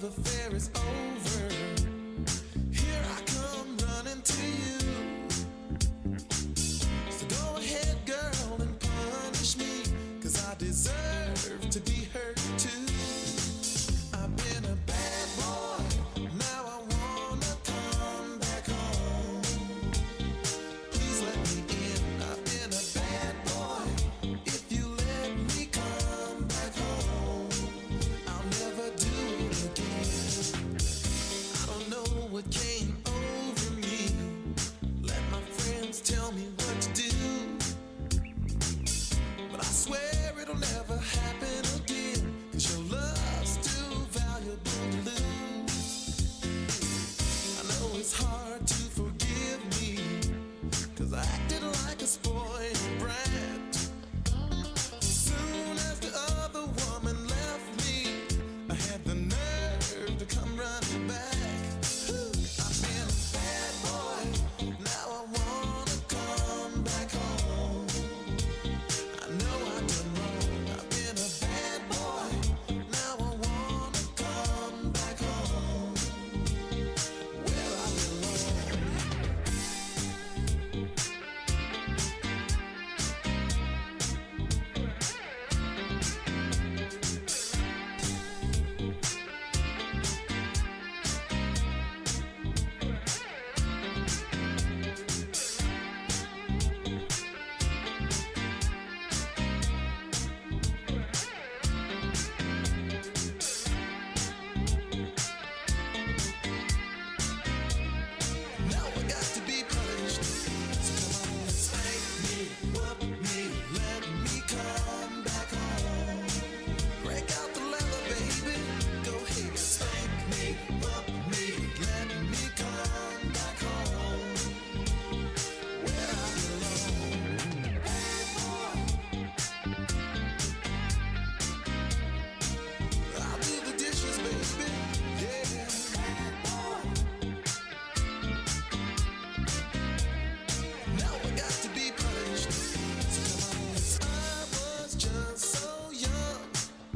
Affair is over. Here I come running to you. So go ahead, girl, and punish me, 'cause I deserve to be hurt too. I've been a bad boy, now I wanna come back home. Please let me in, I've been a bad boy. If you let me come back home, I'll never do it again. I don't know what came over me. Let my friends tell me what to do, but I swear it'll never happen again, 'cause your love's too valuable to lose. I know it's hard to forgive me, 'cause I acted like a spoiled brat. Soon as the other woman left me, I had the nerve to come running back. I've been a bad boy, now I wanna come back home. I know I've done wrong, I've been a bad boy, now I wanna come back home, where I belong. Now I got to be punished. So come on and spank me, whoop me, let me come back home. Break out the leather, baby. Go ahead, spank me, whoop me, let me come back home, where I belong. I'll do the dishes, baby. Yeah. Now I got to be punished. So come on, I was just so young,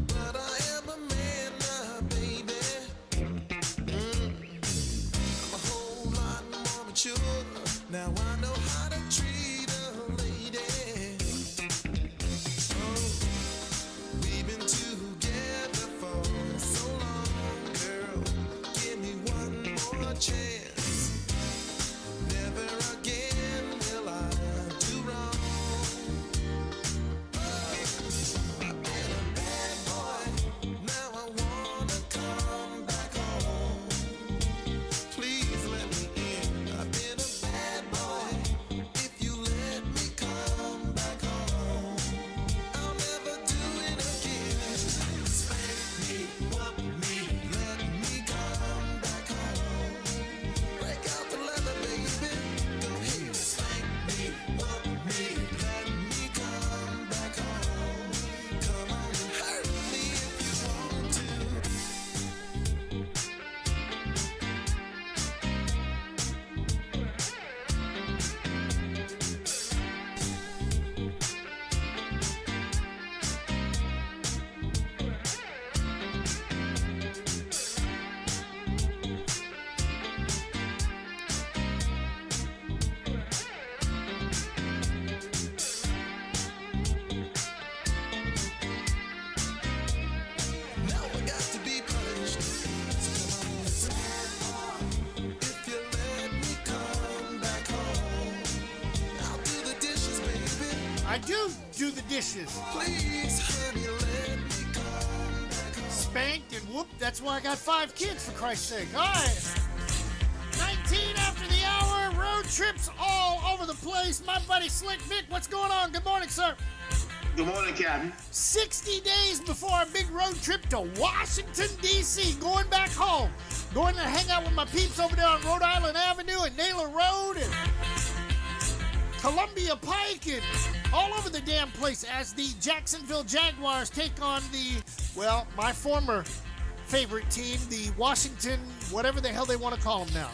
but I am a man now, baby. I'm a whole lot more mature. Now I know how to treat a lady. Oh, we've been together for so long, girl. Give me one more chance. Never again will I do wrong. I've been a bad boy, now I wanna come back home. Please let me in. I've been a bad boy. If you let me come back home, I'll never do it again. Spank me, whoop me, let me come back home. I do the dishes. Spanked and whooped. That's why I got 5 kids, for Christ's sake. All right. 19 after the hour. Road trips all over the place. My buddy Slick Vic, what's going on? Good morning, sir. Good morning, Captain. 60 days before our big road trip to Washington, D.C. Going back home. Going to hang out with my peeps over there on Rhode Island Avenue and Naylor Road and Columbia Pike and all over the damn place as the Jacksonville Jaguars take on my former favorite team, the Washington, whatever the hell they want to call them now.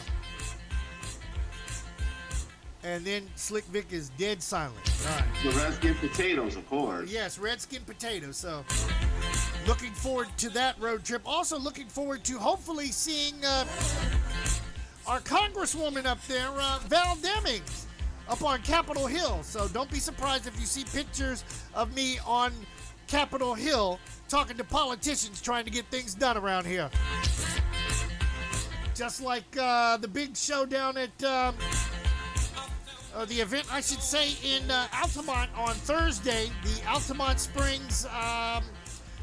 And then Slick Vic is dead silent. All right. The Redskin potatoes, of course. Yes, Redskin potatoes. So, looking forward to that road trip. Also looking forward to hopefully seeing our Congresswoman up there, Val Demings, up on Capitol Hill. So don't be surprised if you see pictures of me on Capitol Hill talking to politicians trying to get things done around here. Just like the big showdown at... the event, I should say, in Altamont on Thursday. The Altamont Springs,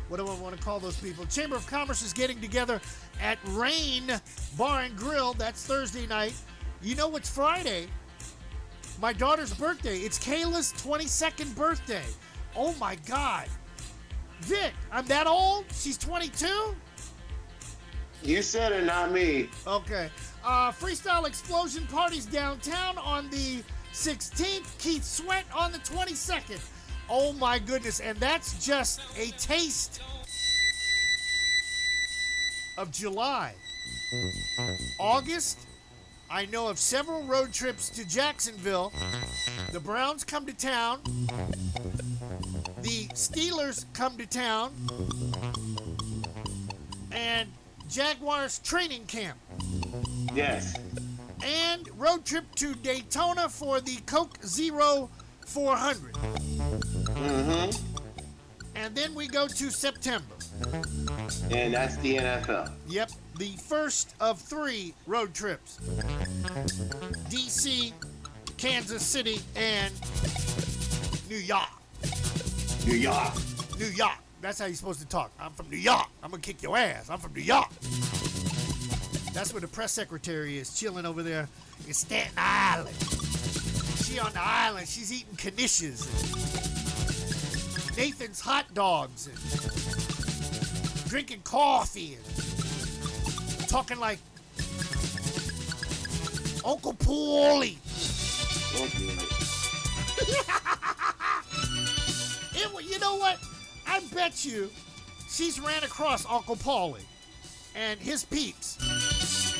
what do I want to call those people? Chamber of Commerce is getting together at Rain Bar and Grill. That's Thursday night. You know what's Friday? My daughter's birthday. It's Kayla's 22nd birthday. Oh, my God. Vic, I'm that old? She's 22? You said it, not me. Okay. Freestyle Explosion parties downtown on the 16th. Keith Sweat on the 22nd. Oh my goodness. And that's just a taste of July. August, I know of several road trips to Jacksonville. The Browns come to town. The Steelers come to town. And Jaguars training camp. Yes. And road trip to Daytona for the Coke Zero 400. Mm-hmm. And then we go to September. And that's the NFL. Yep, the first of 3 road trips. D.C., Kansas City, and New York. New York. New York. That's how you're supposed to talk. I'm from New York. I'm going to kick your ass. I'm from New York. That's where the press secretary is, chilling over there in Staten Island. She on the island. She's eating knishes and Nathan's hot dogs and drinking coffee and talking like Uncle Paulie. You know what? I bet you she's ran across Uncle Paulie and his peeps.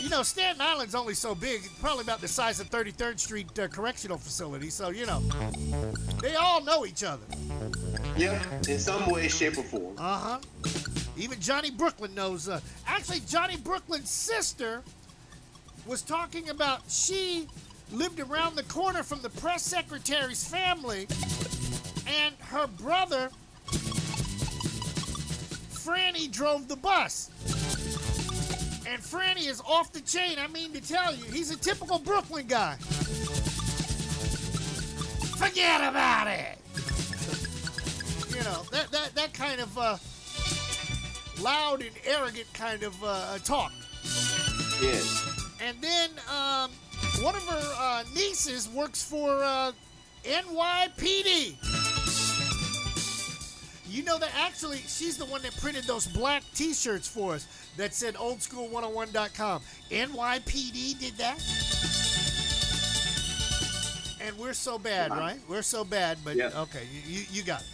You know, Staten Island's only so big, probably about the size of 33rd Street Correctional Facility. So, you know, they all know each other. Yeah, in some way, shape, or form. Uh-huh. Even Johnny Brooklyn knows. Actually, Johnny Brooklyn's sister was talking about she lived around the corner from the press secretary's family, and her brother, Franny, drove the bus. And Franny is off the chain, I mean to tell you. He's a typical Brooklyn guy. Forget about it. You know, that kind of loud and arrogant kind of talk. Yes. And then one of her nieces works for NYPD. You know that actually she's the one that printed those black t-shirts for us that said oldschool101.com. NYPD did that? And we're so bad, right? We're so bad, but yeah. Okay, you got it.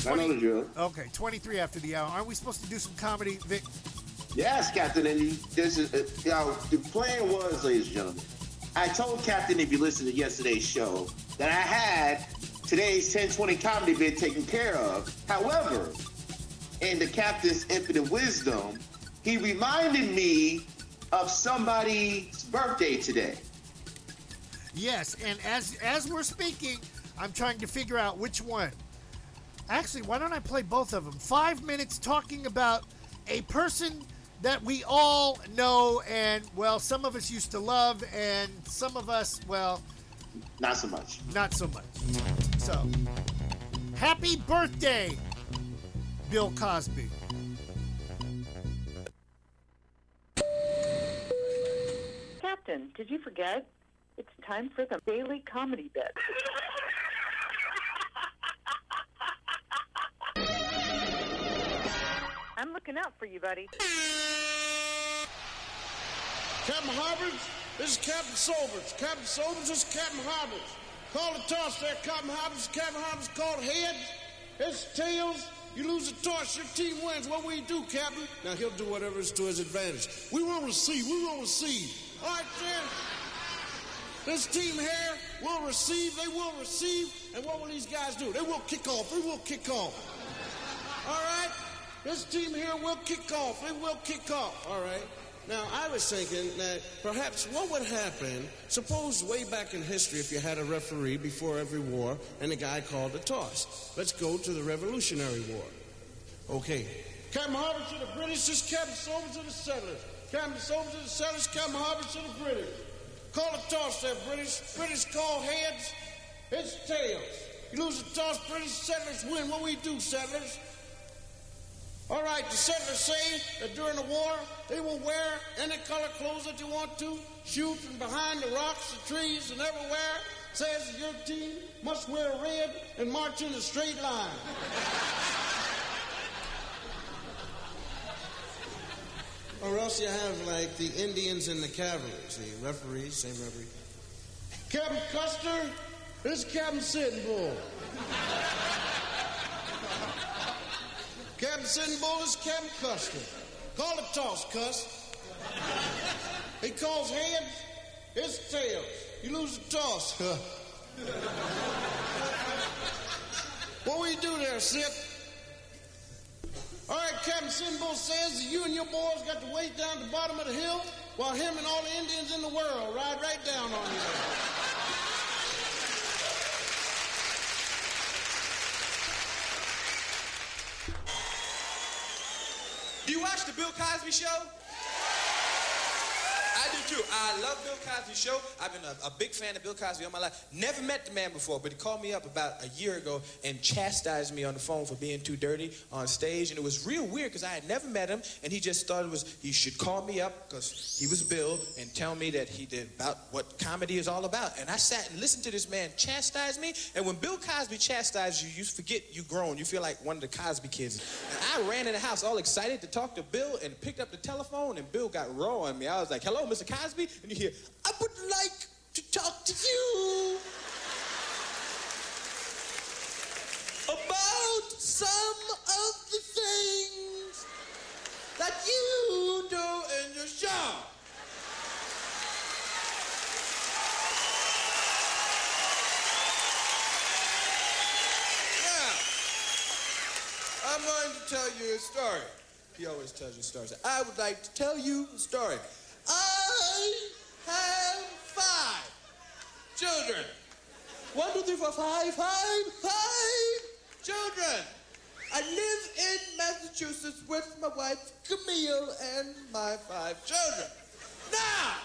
I know the drill. Okay, 23 after the hour. Aren't we supposed to do some comedy, Vic? Yes, Captain. And this is, the plan was, ladies and gentlemen, I told Captain, if you listen to yesterday's show, that I had today's 1020 comedy bit taken care of. However, in the Captain's infinite wisdom, he reminded me of somebody's birthday today. Yes, and as we're speaking, I'm trying to figure out which one. Actually, why don't I play both of them? 5 minutes talking about a person that we all know and, well, some of us used to love and some of us, well, Not so much. Not so much. So, happy birthday, Bill Cosby. Captain, did you forget? It's time for the daily comedy bit. I'm looking out for you, buddy. Captain Harbers, this is Captain Sobers. Captain Sobers, this is Captain Harbers. Call the toss there, Captain Harbers. Captain Harbers called heads. It's tails. You lose the toss, your team wins. What will you do, Captain? Now, he'll do whatever is to his advantage. We will receive. We will receive. All right, then. This team here will receive. They will receive. And what will these guys do? They will kick off. They will kick off. All right? This team here will kick off. They will kick off. All right? Now, I was thinking that perhaps what would happen, suppose way back in history if you had a referee before every war and a guy called a toss. Let's go to the Revolutionary War. Okay. Captain Harbor to the British, this Captain Sobers to the settlers. Captain Sobers to the settlers, Captain Harbor to the British. Call a toss there, British. British call heads, it's tails. You lose the toss, British settlers win. What we do, settlers? All right, the settlers say that during the war, they will wear any color clothes that you want to, shoot from behind the rocks, the trees, and everywhere. Says your team must wear red and march in a straight line. Or else you have, like, the Indians and the cavalry. See, referees, same referee. Captain Custer, this is Captain Sitting Bull. Captain Sitting Bull, this is Captain Custer. Call the toss, Cuss. He calls heads, it's tails. You lose the toss. What will you do there, Sit? All right, Captain Sitting Bull says that you and your boys got to wait down at the bottom of the hill while him and all the Indians in the world ride right down on you. Do you watch the Bill Cosby Show? I do too. I love Bill Cosby Show. I've been a big fan of Bill Cosby all my life. Never met the man before, but he called me up about a year ago and chastised me on the phone for being too dirty on stage. And it was real weird because I had never met him, and he just thought he should call me up because he was Bill and tell me that he did about what comedy is all about. And I sat and listened to this man chastise me. And when Bill Cosby chastises you, you forget you grown. You feel like one of the Cosby kids. And I ran in the house all excited to talk to Bill and picked up the telephone, and Bill got raw on me. I was like, "Hello, Mr. Cosby?" And you hear, "I would like to talk to you about some of the things that you do in your show." Now, I'm going to tell you a story. He always tells you stories. I would like to tell you a story. I have 5 children. 1, 2, 3, 4, 5 children. I live in Massachusetts with my wife, Camille, and my 5 children. Now,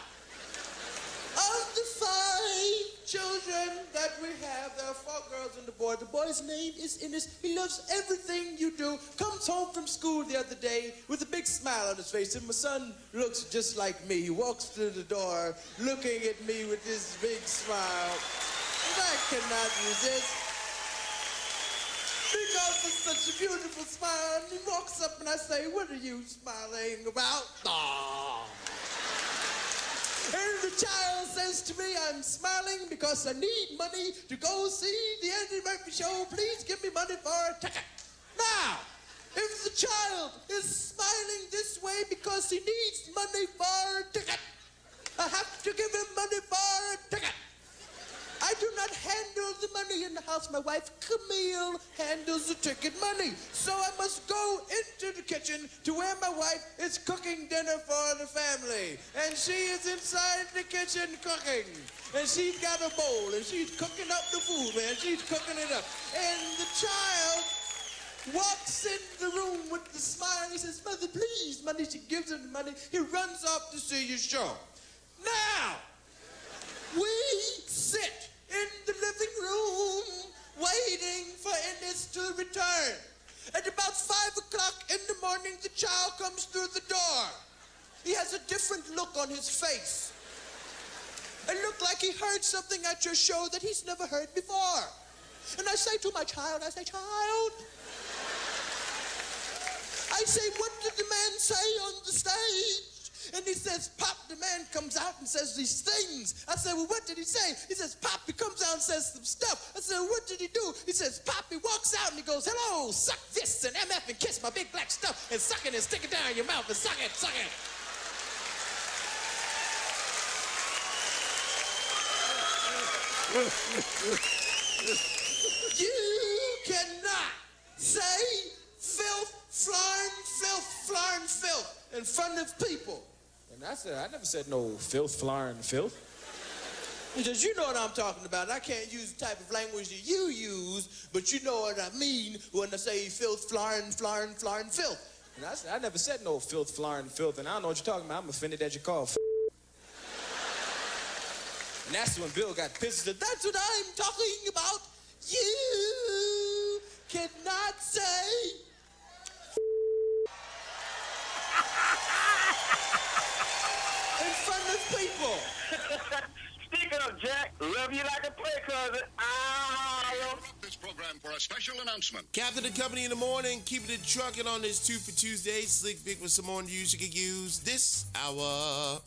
of the 5 children that we have, there are 4 girls and a boy. The boy's name is Innes. He loves everything you do. Comes home from school the other day with a big smile on his face, and my son looks just like me. He walks through the door looking at me with this big smile, and I cannot resist. Because it's such a beautiful smile, and he walks up and I say, "What are you smiling about?" Aww. And the child says to me, "I'm smiling because I need money to go see the Eddie Murphy show. Please give me money for a ticket." Now, if the child is smiling this way because he needs money for a ticket, I have to give him money for a ticket. I do not handle the money in the house. My wife, Camille, handles the ticket money. So I must go into the kitchen to where my wife is cooking dinner for the family. And she is inside the kitchen cooking. And she's got a bowl, and she's cooking up the food, man. She's cooking it up. And the child walks in the room with the smile. He says, "Mother, please, money." She gives him the money. He runs off to see your show. Now, we sit in the living room waiting for Ennis to return. At about 5 o'clock in the morning, the child comes through the door. He has a different look on his face. It looked like he heard something at your show that he's never heard before. And I say to my child, child, I say, what did the man say on the stage? And he says, Pop. The man comes out and says these things. I said, well, what did he say? He says, Pop. He comes out and says some stuff. I said, what did he do? He says, Pop. He walks out and he goes, hello, suck this and MF and kiss my big black stuff and suck it and stick it down your mouth and suck it, suck it. You cannot say filth, filth in front of people. And I never said no filth. Because you know what I'm talking about. I can't use the type of language that you use, but you know what I mean when I say filth, filth. And I never said no filth, and I don't know what you're talking about. I'm offended that you call And that's when Bill got pissed. That's what I'm talking about. You cannot say in front of people. Speaking of Jack, love you like a play cousin. This program for a special announcement. Captain and Company in the morning, keeping it trucking on this 2 for Tuesday. Slick Vic with some more news you can use this hour.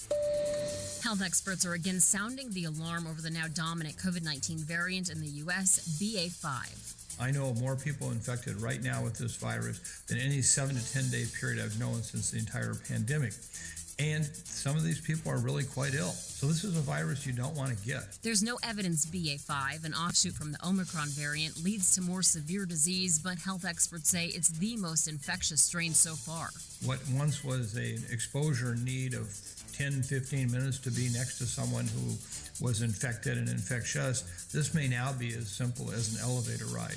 Health experts are again sounding the alarm over the now dominant COVID-19 variant in the U.S., BA.5. I know more people infected right now with this virus than any 7 to 10 day period I've known since the entire pandemic. And some of these people are really quite ill. So this is a virus you don't want to get. There's no evidence BA.5, an offshoot from the Omicron variant, leads to more severe disease, but health experts say it's the most infectious strain so far. What once was an exposure need of 10, 15 minutes to be next to someone who was infected and infectious, this may now be as simple as an elevator ride.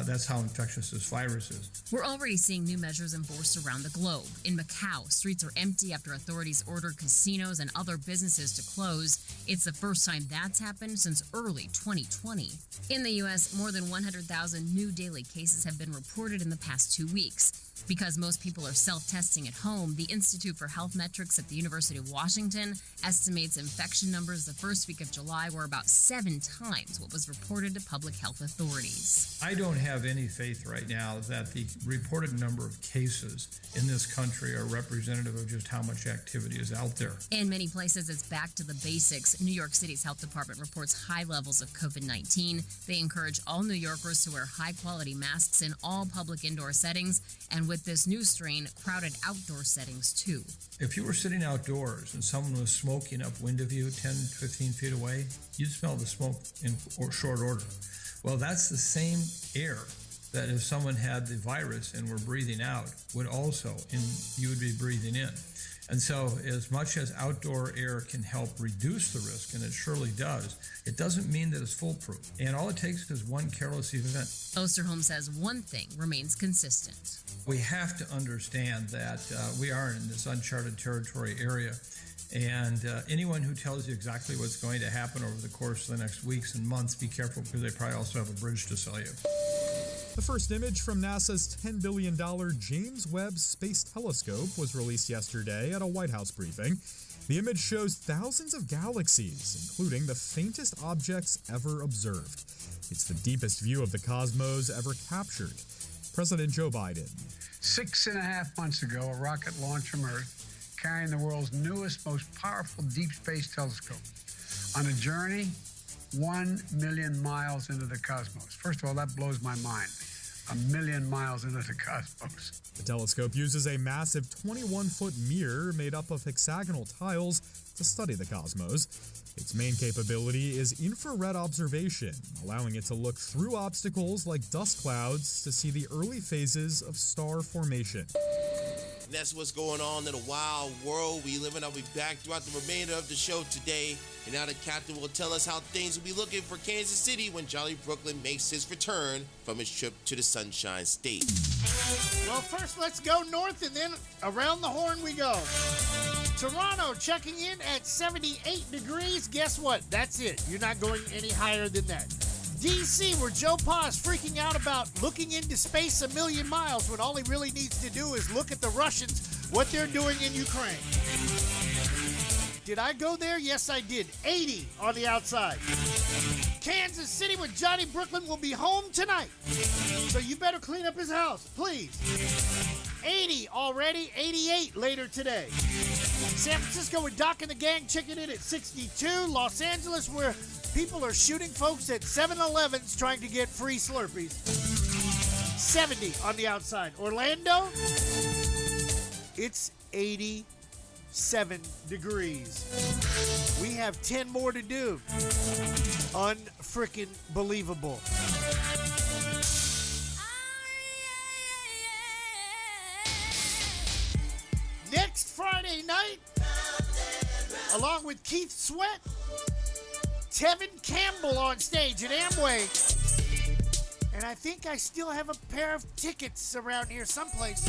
That's how infectious this virus is. We're already seeing new measures enforced around the globe. In Macau, streets are empty after authorities ordered casinos and other businesses to close. It's the first time that's happened since early 2020. In the U.S., more than 100,000 new daily cases have been reported in the past 2 weeks. Because most people are self-testing at home, the Institute for Health Metrics at the University of Washington estimates infection numbers the first week of July were about 7 times what was reported to public health authorities. I don't have any faith right now that the reported number of cases in this country are representative of just how much activity is out there. In many places, it's back to the basics. New York City's health department reports high levels of COVID-19. They encourage all New Yorkers to wear high-quality masks in all public indoor settings, and with this new strain, crowded outdoor settings too. If you were sitting outdoors and someone was smoking upwind of you 10, 15 feet away, you'd smell the smoke in short order. Well, that's the same air that if someone had the virus and were breathing out would also, and you would be breathing in. And so as much as outdoor air can help reduce the risk, and it surely does, it doesn't mean that it's foolproof. And all it takes is one careless event. Osterholm says one thing remains consistent. We have to understand that we are in this uncharted territory area. And anyone who tells you exactly what's going to happen over the course of the next weeks and months, be careful because they probably also have a bridge to sell you. The first image from NASA's $10 billion James Webb Space Telescope was released yesterday at a White House briefing. The image shows thousands of galaxies, including the faintest objects ever observed. It's the deepest view of the cosmos ever captured. President Joe Biden. 6.5 months ago, a rocket launched from Earth, carrying the world's newest, most powerful deep space telescope on a journey 1 million miles into the cosmos. First of all, that blows my mind. 1 million miles into the cosmos. The telescope uses a massive 21-foot mirror made up of hexagonal tiles to study the cosmos. Its main capability is infrared observation, allowing it to look through obstacles like dust clouds to see the early phases of star formation. And that's what's going on in the wild world we live in. I'll be back throughout the remainder of the show today. And now the captain will tell us how things will be looking for Kansas City when Jolly Brooklyn makes his return from his trip to the Sunshine State. Well, first let's go north and then around the horn we go. Toronto checking in at 78 degrees. Guess what? That's it. You're not going any higher than that. DC, where Joe Pa is freaking out about looking into space a million miles when all he really needs to do is look at the Russians, what they're doing in Ukraine. Did I go there? Yes, I did. 80 on the outside. Kansas City, where Johnny Brooklyn will be home tonight. So you better clean up his house, please. 80 already, 88 later today. San Francisco, where Doc and the gang checking in at 62. Los Angeles, where people are shooting folks at 7-Elevens trying to get free Slurpees. 70 on the outside. Orlando, it's 87 degrees. We have 10 more to do. Unfreaking believable. Next Friday night, along with Keith Sweat, Tevin Campbell on stage at Amway. And I think I still have a pair of tickets around here someplace.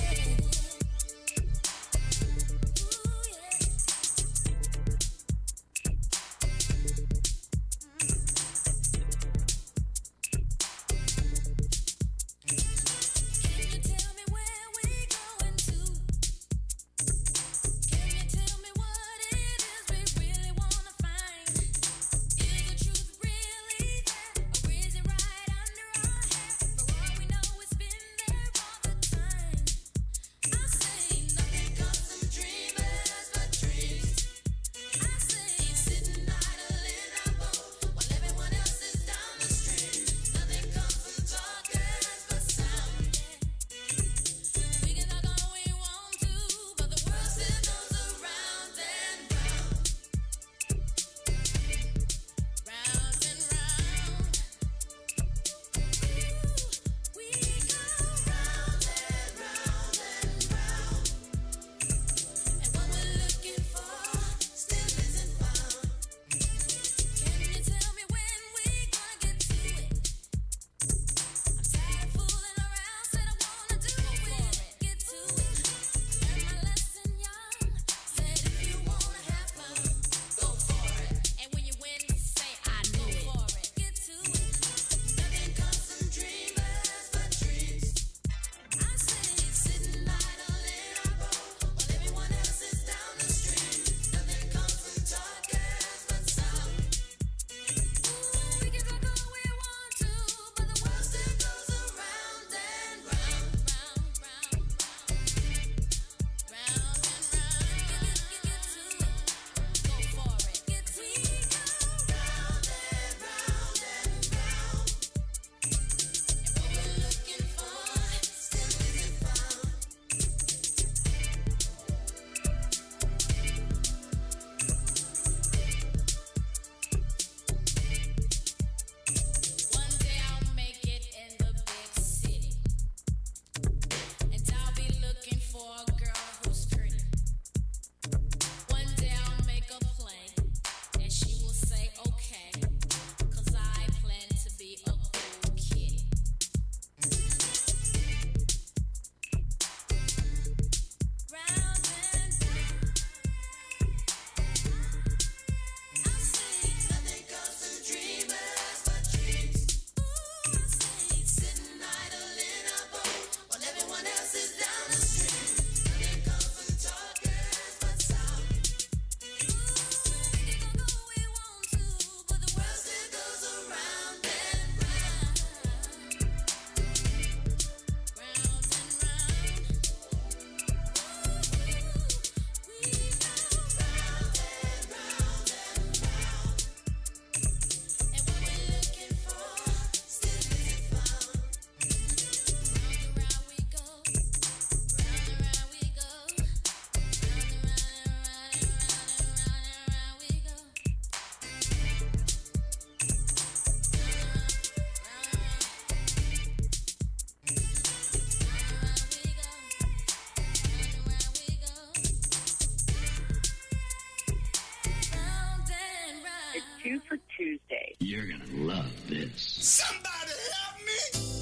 Two for Tuesday. You're gonna love this. Somebody help me!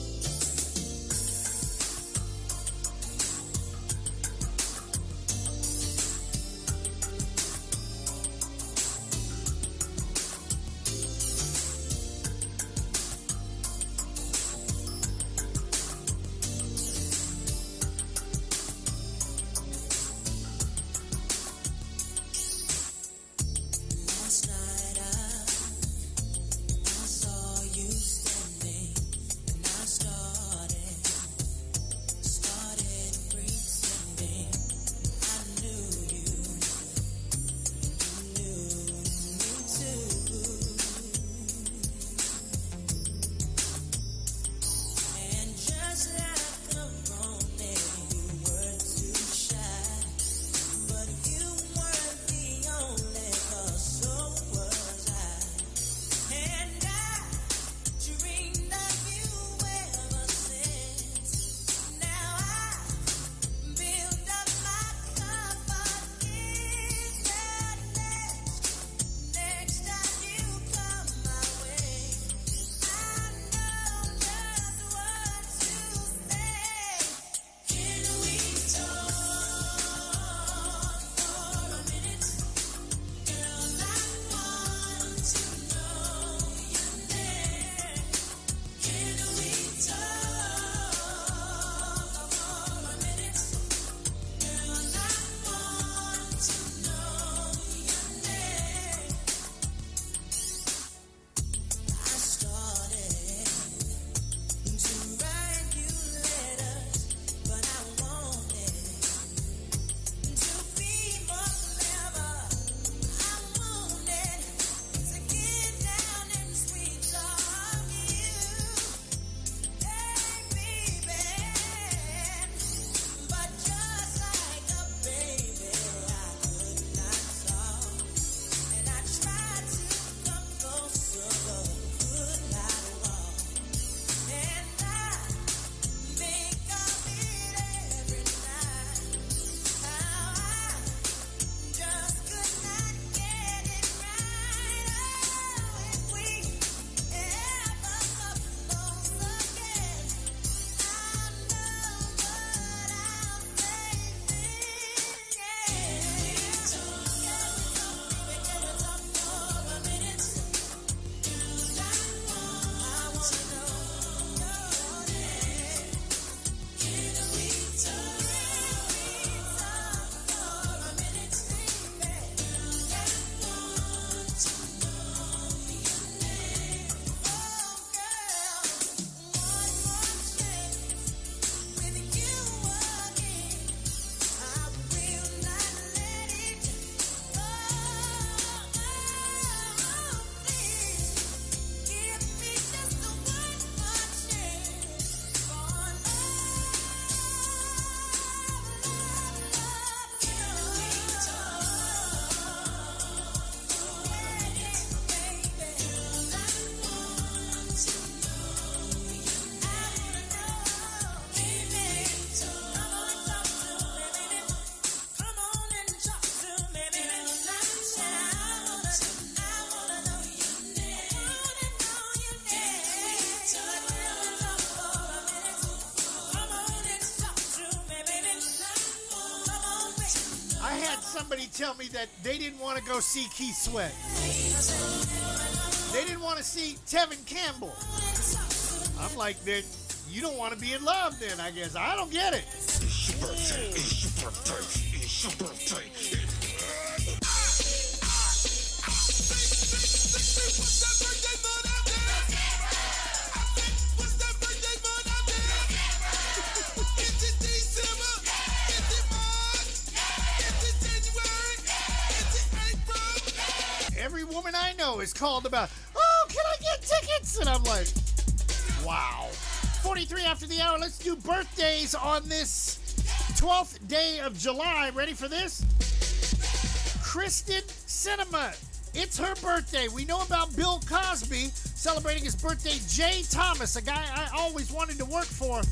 tell me that they didn't want to go see Keith Sweat. They didn't want to see Tevin Campbell. I'm like, then you don't want to be in love then, I guess. I don't get it. It's your birthday. It's your birthday. It's your birthday. Every woman I know is called about, oh, can I get tickets? And I'm like, wow. 43 after the hour. Let's do birthdays on this 12th day of July. Ready for this? Kristen Cinema. It's her birthday. We know about Bill Cosby celebrating his birthday. Jay Thomas, a guy I always wanted to work for.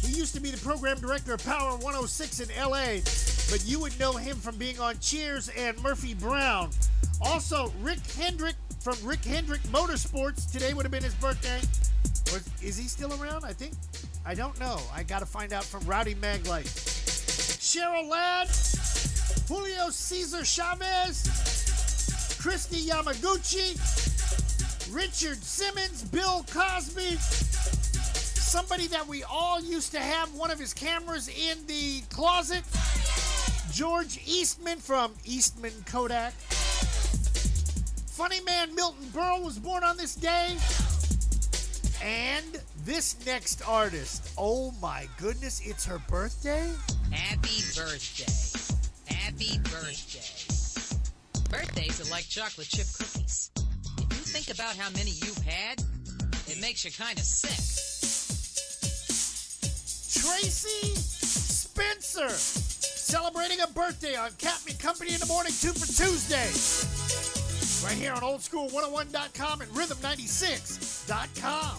He used to be the program director of Power 106 in L.A., but you would know him from being on Cheers and Murphy Brown. Also, Rick Hendrick from Rick Hendrick Motorsports. Today would have been his birthday. Or is he still around? I don't know. I got to find out from Rowdy Maglite. Cheryl Ladd, Julio Cesar Chavez, Christy Yamaguchi, Richard Simmons, Bill Cosby, somebody that we all used to have one of his cameras in the closet, George Eastman from Eastman Kodak. Funny man Milton Berle was born on this day. And this next artist, oh my goodness, it's her birthday? Happy birthday. Happy birthday. Birthdays are like chocolate chip cookies. If you think about how many you've had, it makes you kind of sick. Tracy Spencer, celebrating a birthday on Captain Company in the Morning 2 for Tuesday. Right here on oldschool101.com and rhythm96.com.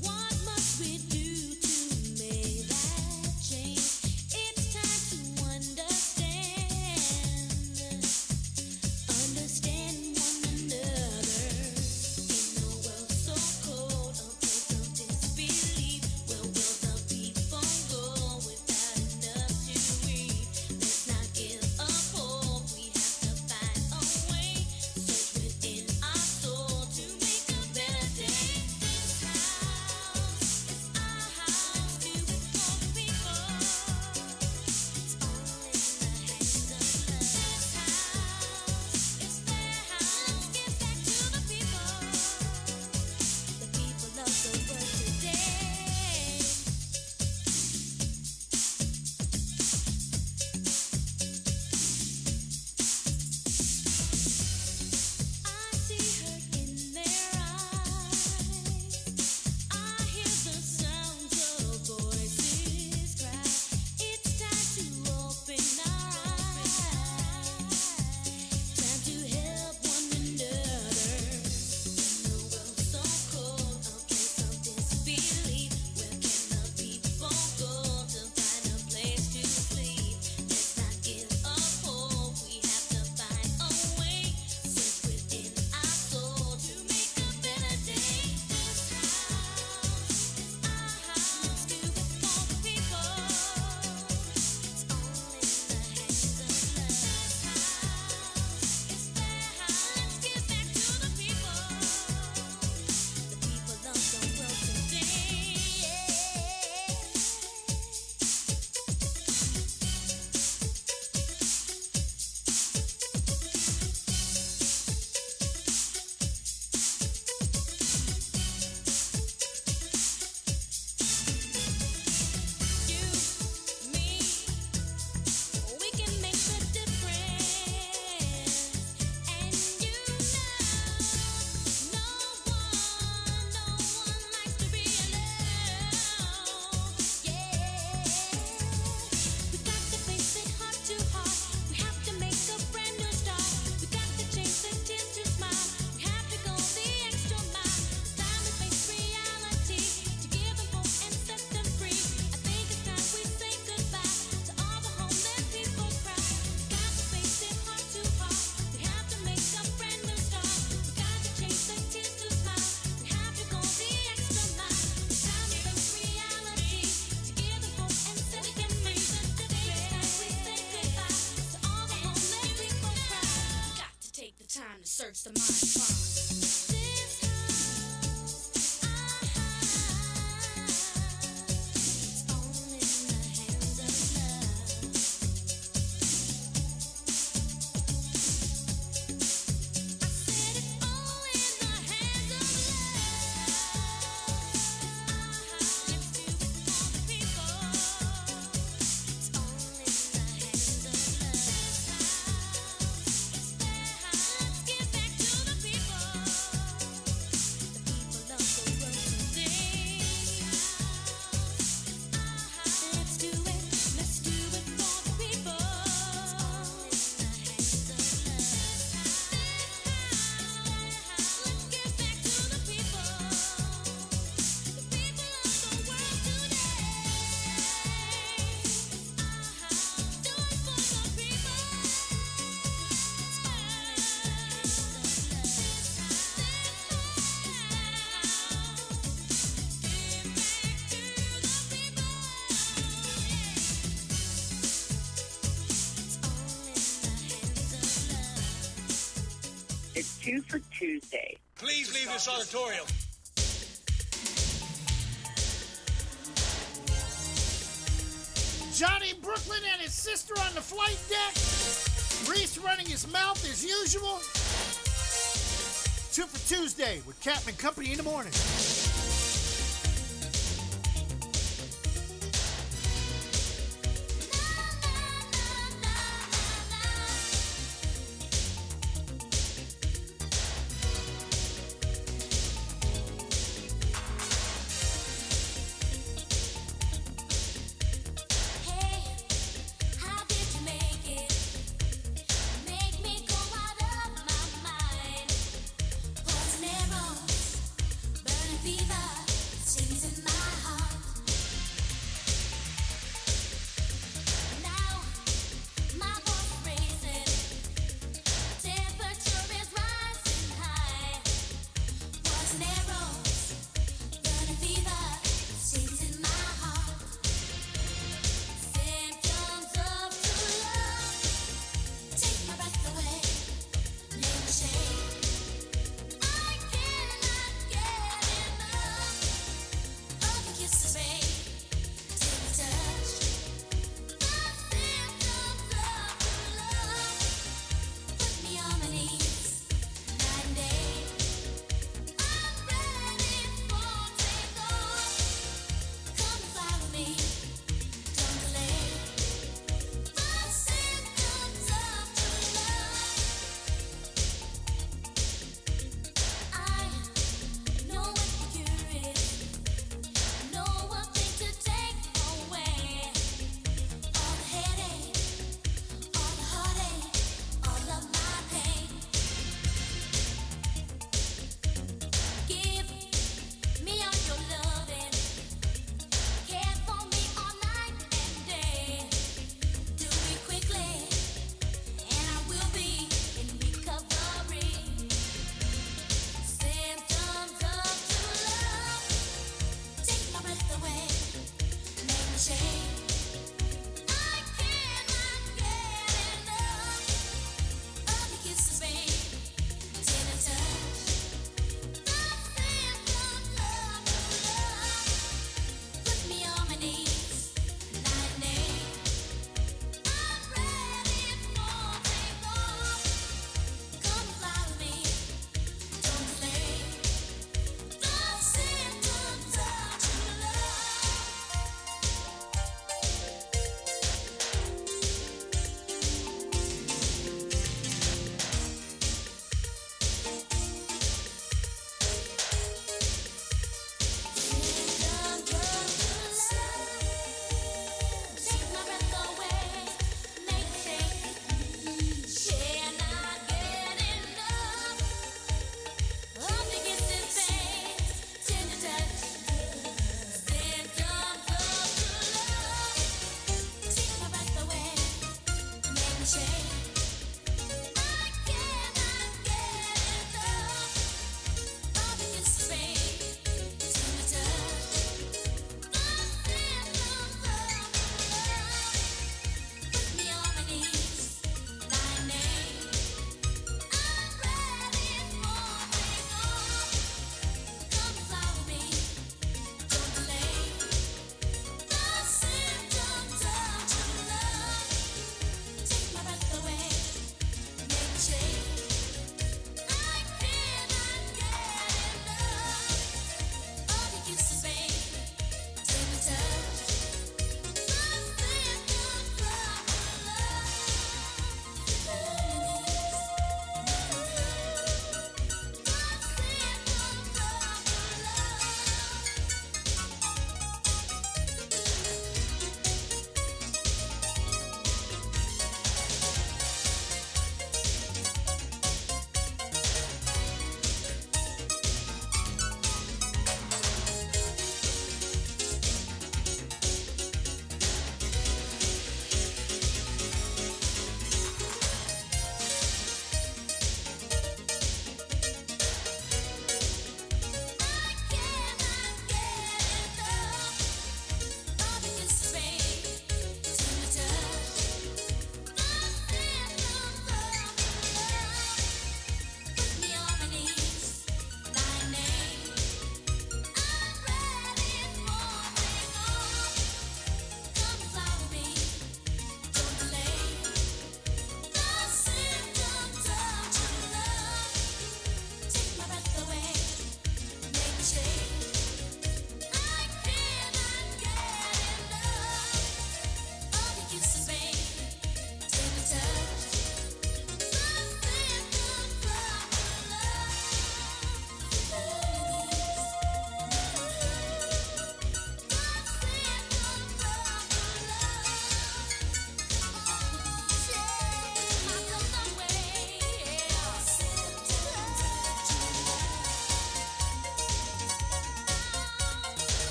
What must we do to make that change? It's time search the mind farm. It's 2 for Tuesday. Please leave this auditorium. Johnny Brooklyn and his sister on the flight deck. Reese running his mouth as usual. 2 for Tuesday with Captain Company in the morning.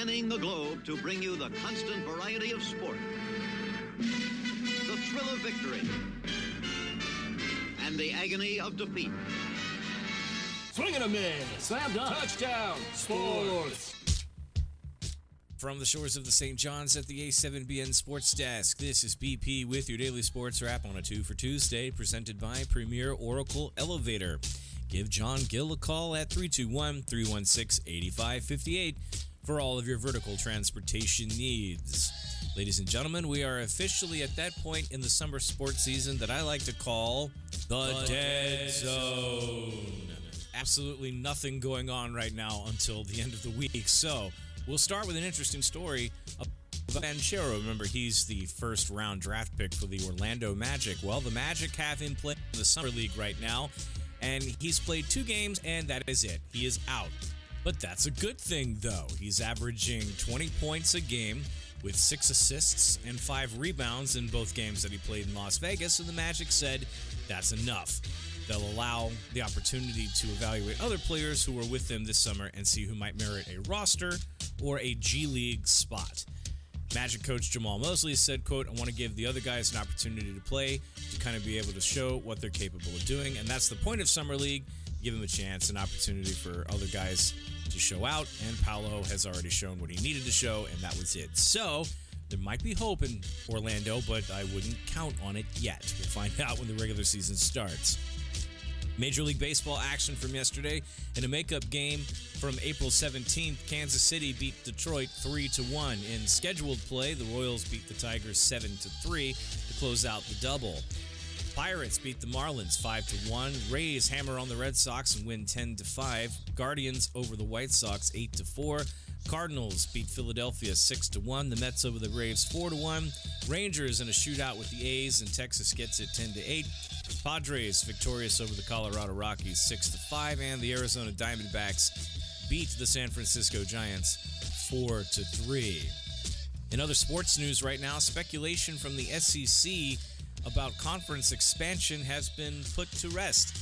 spanning the globe to bring you the constant variety of sport, the thrill of victory, and the agony of defeat. Swing and a miss. Slam dunk. Touchdown. Sports. From the shores of the St. John's at the A7BN Sports Desk, this is BP with your daily sports wrap on a 2 for Tuesday, presented by Premier Oracle Elevator. Give John Gill a call at 321-316-8558 for all of your vertical transportation needs. Ladies and gentlemen, we are officially at that point in the summer sports season that I like to call the Dead Zone. Absolutely nothing going on right now until the end of the week, so we'll start with an interesting story about Banchero. Remember, he's the first-round draft pick for the Orlando Magic. Well, the Magic have him playing in the Summer League right now, and he's played 2 games, and that is it. He is out. But that's a good thing, though. He's averaging 20 points a game with 6 assists and 5 rebounds in both games that he played in Las Vegas, and the Magic said that's enough. They'll allow the opportunity to evaluate other players who are with them this summer and see who might merit a roster or a G League spot. Magic coach Jamal Mosley said, quote, I want to give the other guys an opportunity to play, to kind of be able to show what they're capable of doing. And that's the point of Summer League. Give them a chance, an opportunity for other guys to show out. And Paolo has already shown what he needed to show, and that was it. So there might be hope in Orlando, but I wouldn't count on it yet. We'll find out when the regular season starts. Major League Baseball action from yesterday. In a makeup game from April 17th, Kansas City beat Detroit 3-1. In scheduled play, the Royals beat the Tigers 7-3 to close out the double. Pirates beat the Marlins 5-1. Rays hammer on the Red Sox and win 10-5. Guardians over the White Sox 8-4. Cardinals beat Philadelphia 6-1. The Mets over the Braves 4-1. Rangers in a shootout with the A's, and Texas gets it 10-8. Padres victorious over the Colorado Rockies 6-5, and the Arizona Diamondbacks beat the San Francisco Giants 4-3. In other sports news right now, speculation from the SEC about conference expansion has been put to rest.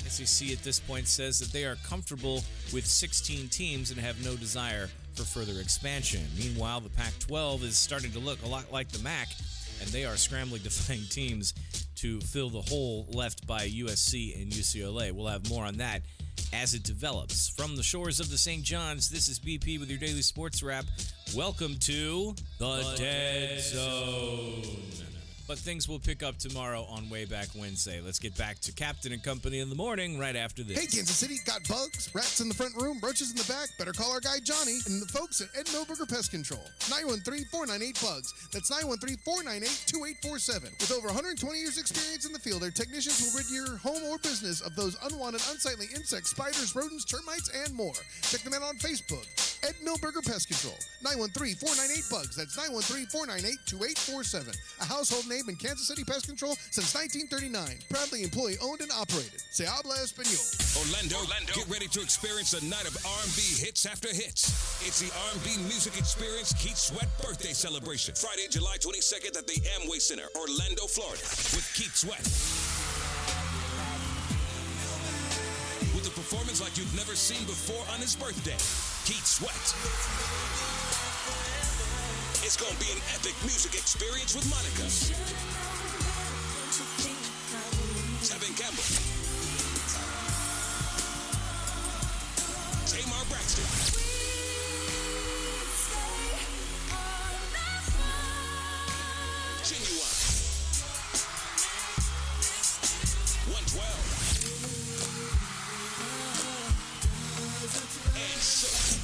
SEC at this point says that they are comfortable with 16 teams and have no desire for further expansion. Meanwhile, the Pac-12 is starting to look a lot like the MAC, and they are scrambling to find teams to fill the hole left by USC and UCLA. We'll have more on that as it develops. From the shores of the St. John's, this is BP with your daily sports wrap. Welcome to the Dead Zone. But things will pick up tomorrow on Way Back Wednesday. Let's get back to Captain and Company in the morning right after this. Hey, Kansas City, got bugs, rats in the front room, roaches in the back? Better call our guy Johnny and the folks at Ed Milberger Pest Control. 913-498-BUGS. That's 913-498-2847. With over 120 years experience in the field, their technicians will rid your home or business of those unwanted, unsightly insects, spiders, rodents, termites, and more. Check them out on Facebook. Ed Milberger Pest Control. 913-498-BUGS. That's 913-498-2847. A household name in Kansas City Pest Control since 1939. Proudly employee-owned and operated. Se habla español. Orlando, get ready to experience a night of R&B hits after hits. It's the R&B Music Experience Keith Sweat Birthday Celebration. Friday, July 22nd at the Amway Center, Orlando, Florida, with Keith Sweat. With a performance like you've never seen before on his birthday, Keith Sweat. It's going to be an epic music experience with Monica, Tevin Campbell, Tamar Braxton, Genuine, 112, and Silk.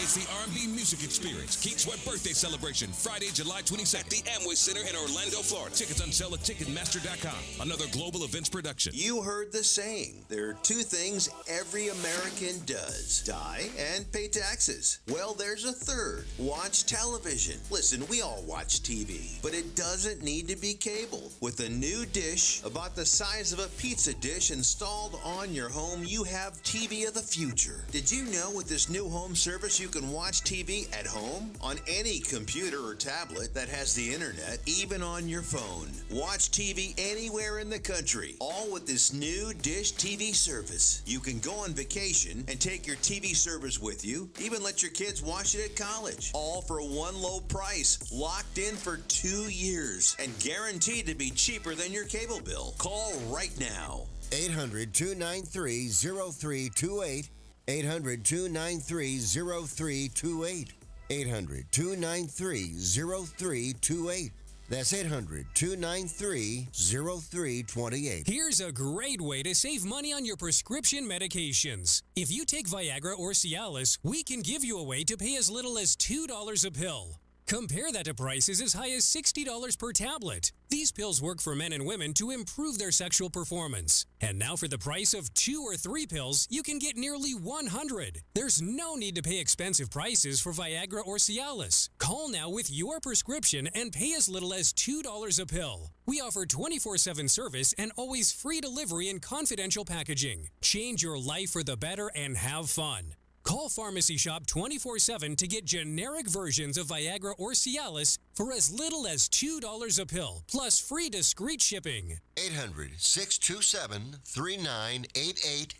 It's the R&B Music Experience Keith Sweat Birthday Celebration, Friday, July 22nd at the Amway Center in Orlando, Florida. Tickets on sale at Ticketmaster.com. Another global events production. You heard the saying. There are 2 things every American does: die and pay taxes. Well, there's a third: watch television. Listen, we all watch TV, but it doesn't need to be cable. With a new dish about the size of a pizza dish installed on your home, you have TV of the future. Did you know with this new home service you can can watch TV at home on any computer or tablet that has the internet, even on your phone. Watch TV anywhere in the country, all with this new Dish TV service. You can go on vacation and take your TV service with you, even let your kids watch it at college, all for one low price, locked in for 2 years, and guaranteed to be cheaper than your cable bill. Call right now. 800-293-0328. 800-293-0328. 800-293-0328. That's 800-293-0328. Here's a great way to save money on your prescription medications. If you take Viagra or Cialis, we can give you a way to pay as little as $2 a pill. Compare that to prices as high as $60 per tablet. These pills work for men and women to improve their sexual performance. And now for the price of 2 or 3 pills, you can get nearly 100. There's no need to pay expensive prices for Viagra or Cialis. Call now with your prescription and pay as little as $2 a pill. We offer 24/7 service and always free delivery and confidential packaging. Change your life for the better and have fun. Call Pharmacy Shop 24/7 to get generic versions of Viagra or Cialis for as little as $2 a pill, plus free discreet shipping. 800-627-3988.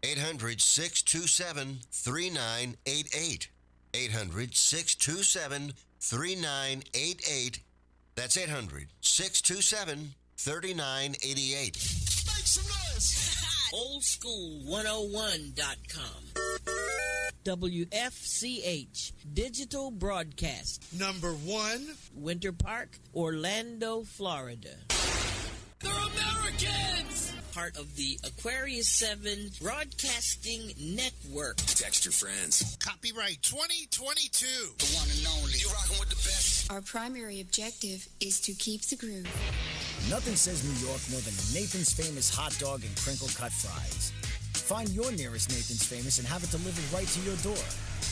800-627-3988. 800-627-3988. That's 800-627-3988. Make some noise! Oldschool101.com. WFCH Digital Broadcast. Number 1, Winter Park, Orlando, Florida. They're Americans! Part of the Aquarius 7 Broadcasting Network. Text your friends. Copyright 2022. The one and only. You're rocking with the best. Our primary objective is to keep the groove. Nothing says New York more than Nathan's Famous hot dog and crinkle cut fries. Find your nearest Nathan's Famous and have it delivered right to your door,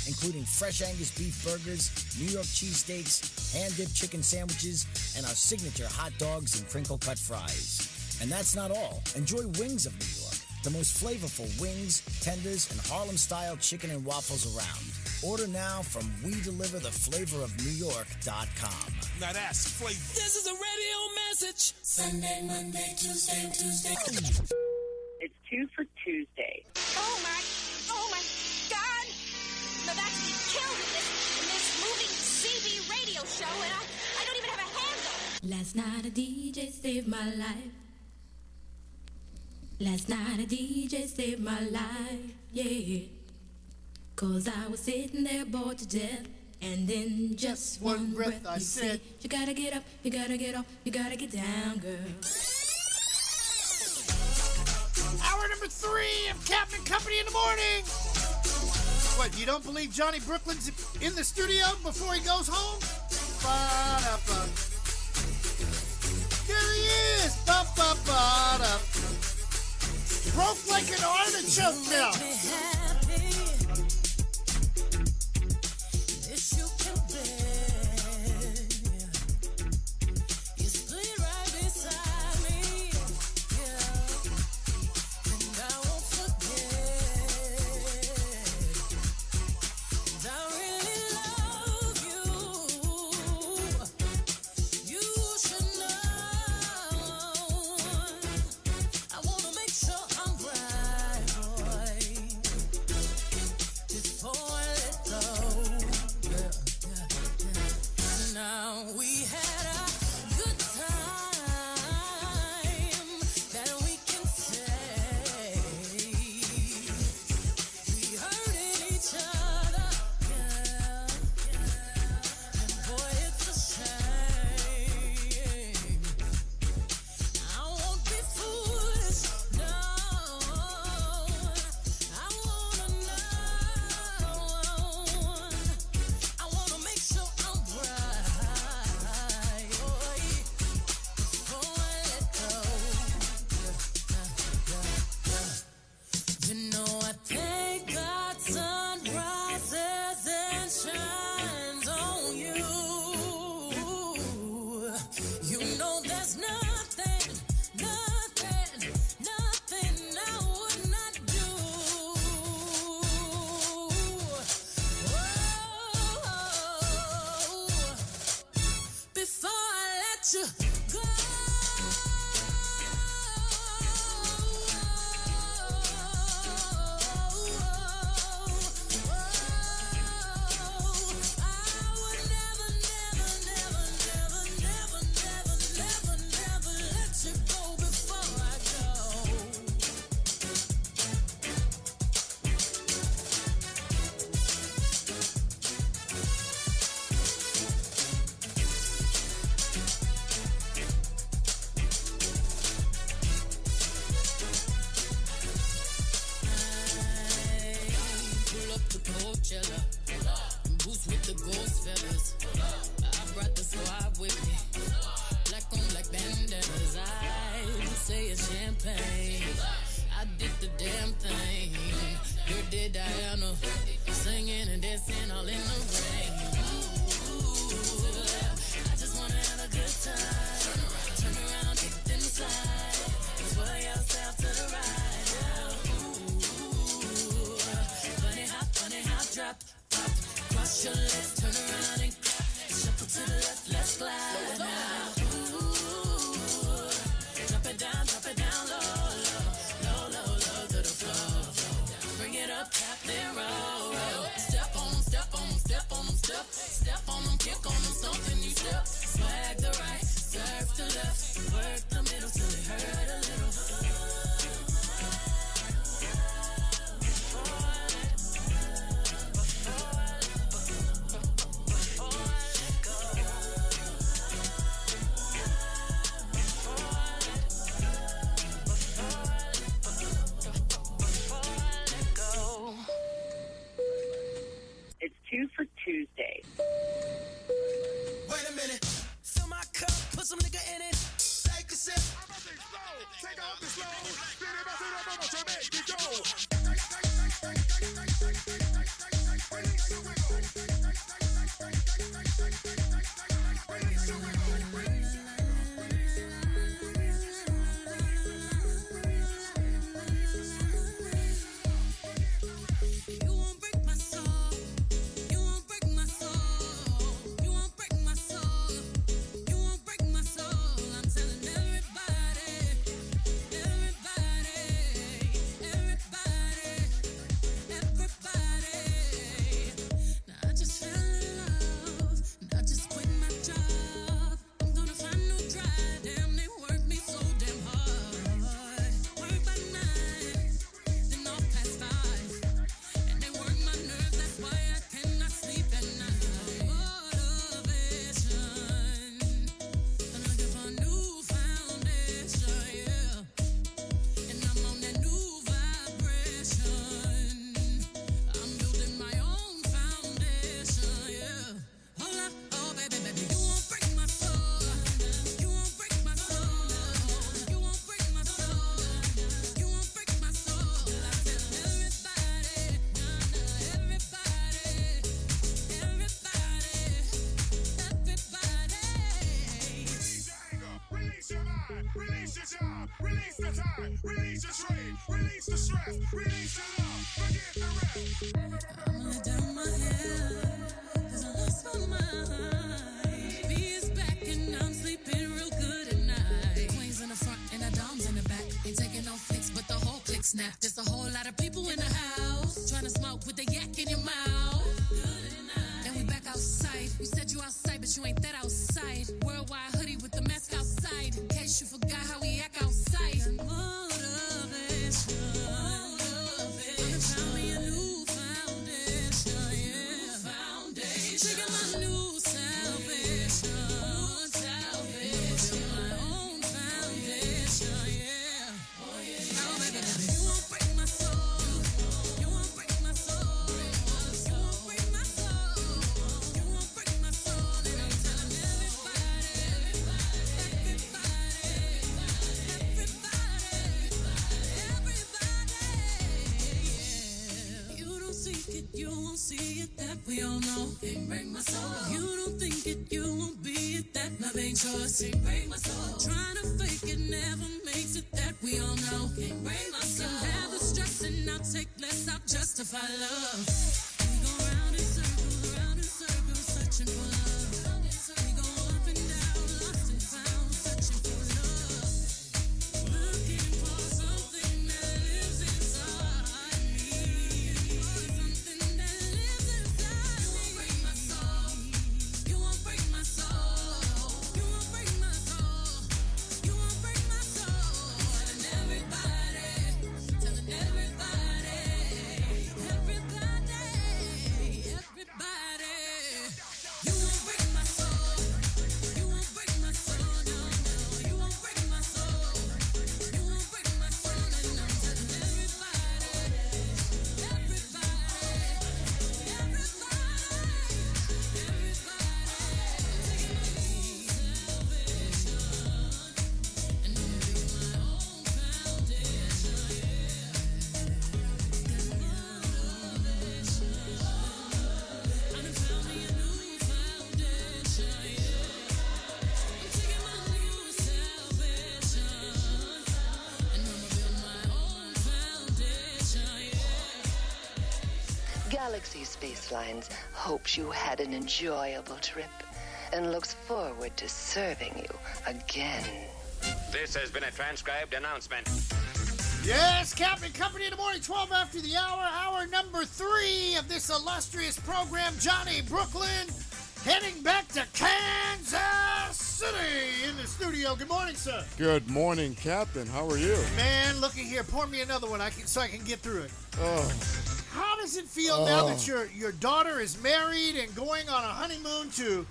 including fresh Angus beef burgers, New York cheesesteaks, hand-dipped chicken sandwiches, and our signature hot dogs and crinkle cut fries. And that's not all. Enjoy Wings of New York, the most flavorful wings, tenders, and Harlem-style chicken and waffles around. Order now from WeDeliverTheFlavorOfNewYork.com. Now that's flavor. This is a radio message. Sunday, Monday, Tuesday, Tuesday. It's 2 for Tuesday. Oh my God! No, that's me killed in this moving CB radio show, and I don't even have a handle. Last night a DJ saved my life. Last night a DJ saved my life, yeah. 'Cause I was sitting there bored to death, and in just one breath I said, you gotta get up, you gotta get off, you gotta get down, girl. Hour number 3 of Captain Company in the morning. What, you don't believe Johnny Brooklyn's in the studio before he goes home? Ba-da-ba. There he is. Ba-ba-ba-da. Broke like an artichoke now. let you go. Boots with the ghost feathers. I brought the squad with me. Black on black bandanas. I say it's champagne. I did the damn thing. You did Diana. Singing and dancing all in the rain. I just wanna have a good time. Turn around, kick them slide. Twirl yourself to the right. Funny hop, drop. Cross your legs, turn around and shuffle to the left, let's glide now. Ooh, drop it down low to the floor. Bring it up, tap then roll. Step on them, kick on them, something you step. Swag the right, serve the left, work the middle till it hurt a little. It's 2 for Tuesday. Wait a minute. Fill my cup, put some nigga in it. Take a sip. Take off the slow. Vamos to make it go. You won't break my soul. You won't break my soul. You won't break my soul. You won't break my soul. I'm telling everybody, everybody, everybody, everybody. Now I just fell in love. And I just quit my job. I'm gonna find no drive. Damn, they work me so damn hard. Work by 9, then off past 5. And they work my nerves, that's why I cannot sleep at night. Motivation. I'm looking for a new foundation, yeah. And I'm on that new vibration. I'm building my own foundation, yeah. Hold up, oh baby, you won't break my soul. You won't break my soul. You won't break my soul. You won't break my soul. I tell everybody, everybody, Release your anger, release your mind, release your job, release the time, release your trade, release the stress, release your love, forget the rest. I'ma let down my hair, 'cause I lost my mind. B is back and I'm sleeping real good at night. Queens in the front and the doms in the back. Ain't taking no flicks, but the whole click snap. Just a whole lot of people in the house, trying to smoke with the yak in your mouth. And we back outside. You said you outside, but you ain't that outside. Worldwide hoodie with the mask outside. In case you forgot how we act outside. Motivation. I'm found me a new foundation, yeah. Taking my new salvation. My own foundation, yeah. Oh, baby, you won't break my soul. You won't break my soul. You won't break my soul. You won't break my soul. And I'm telling everybody. You don't seek it, you won't see it, that we all know. Can't break my soul. You don't think it, you won't be it, that love ain't yours. Can't break my soul. Trying to fake it never makes it, that we all know. Can't break my soul. Can have the stress and I'll take less, I'll justify love. We go round in circles, searching for love. We go up and down, lost and found. Galaxy Space Lines hopes you had an enjoyable trip and looks forward to serving you again. This has been a transcribed announcement. Yes, Captain Company in the morning, 12 after the hour, hour number 3 of this illustrious program. Johnny Brooklyn heading back to Kansas City in the studio. Good morning, sir. Good morning, Captain. How are you? Man, looky here. Pour me another one so I can get through it. Oh. How does it feel now that your daughter is married and going on a honeymoon to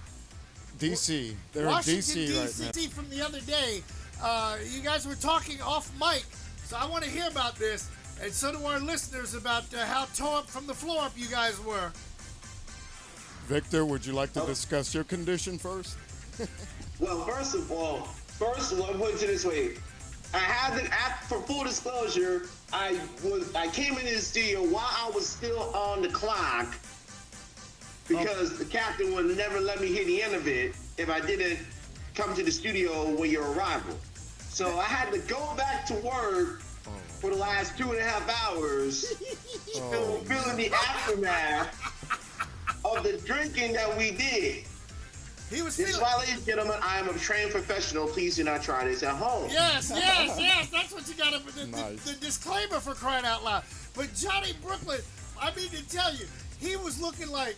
D.C.? They're Washington, in D.C. right now. From the other day. You guys were talking off mic, so I want to hear about this, and so do our listeners, about how toe up from the floor up you guys were. Victor, would you like to discuss your condition first? Well, first of all, I'll put it this way. I had the app for full disclosure. I came into the studio while I was still on the clock because the captain would never let me hear the end of it if I didn't come to the studio with your arrival. So I had to go back to work for the last 2.5 hours, feeling the aftermath of the drinking that we did. This is why, ladies and gentlemen, I am a trained professional. Please do not try this at home. Yes. That's what you got to put. The disclaimer, for crying out loud. But Johnny Brooklyn, I mean to tell you, he was looking like,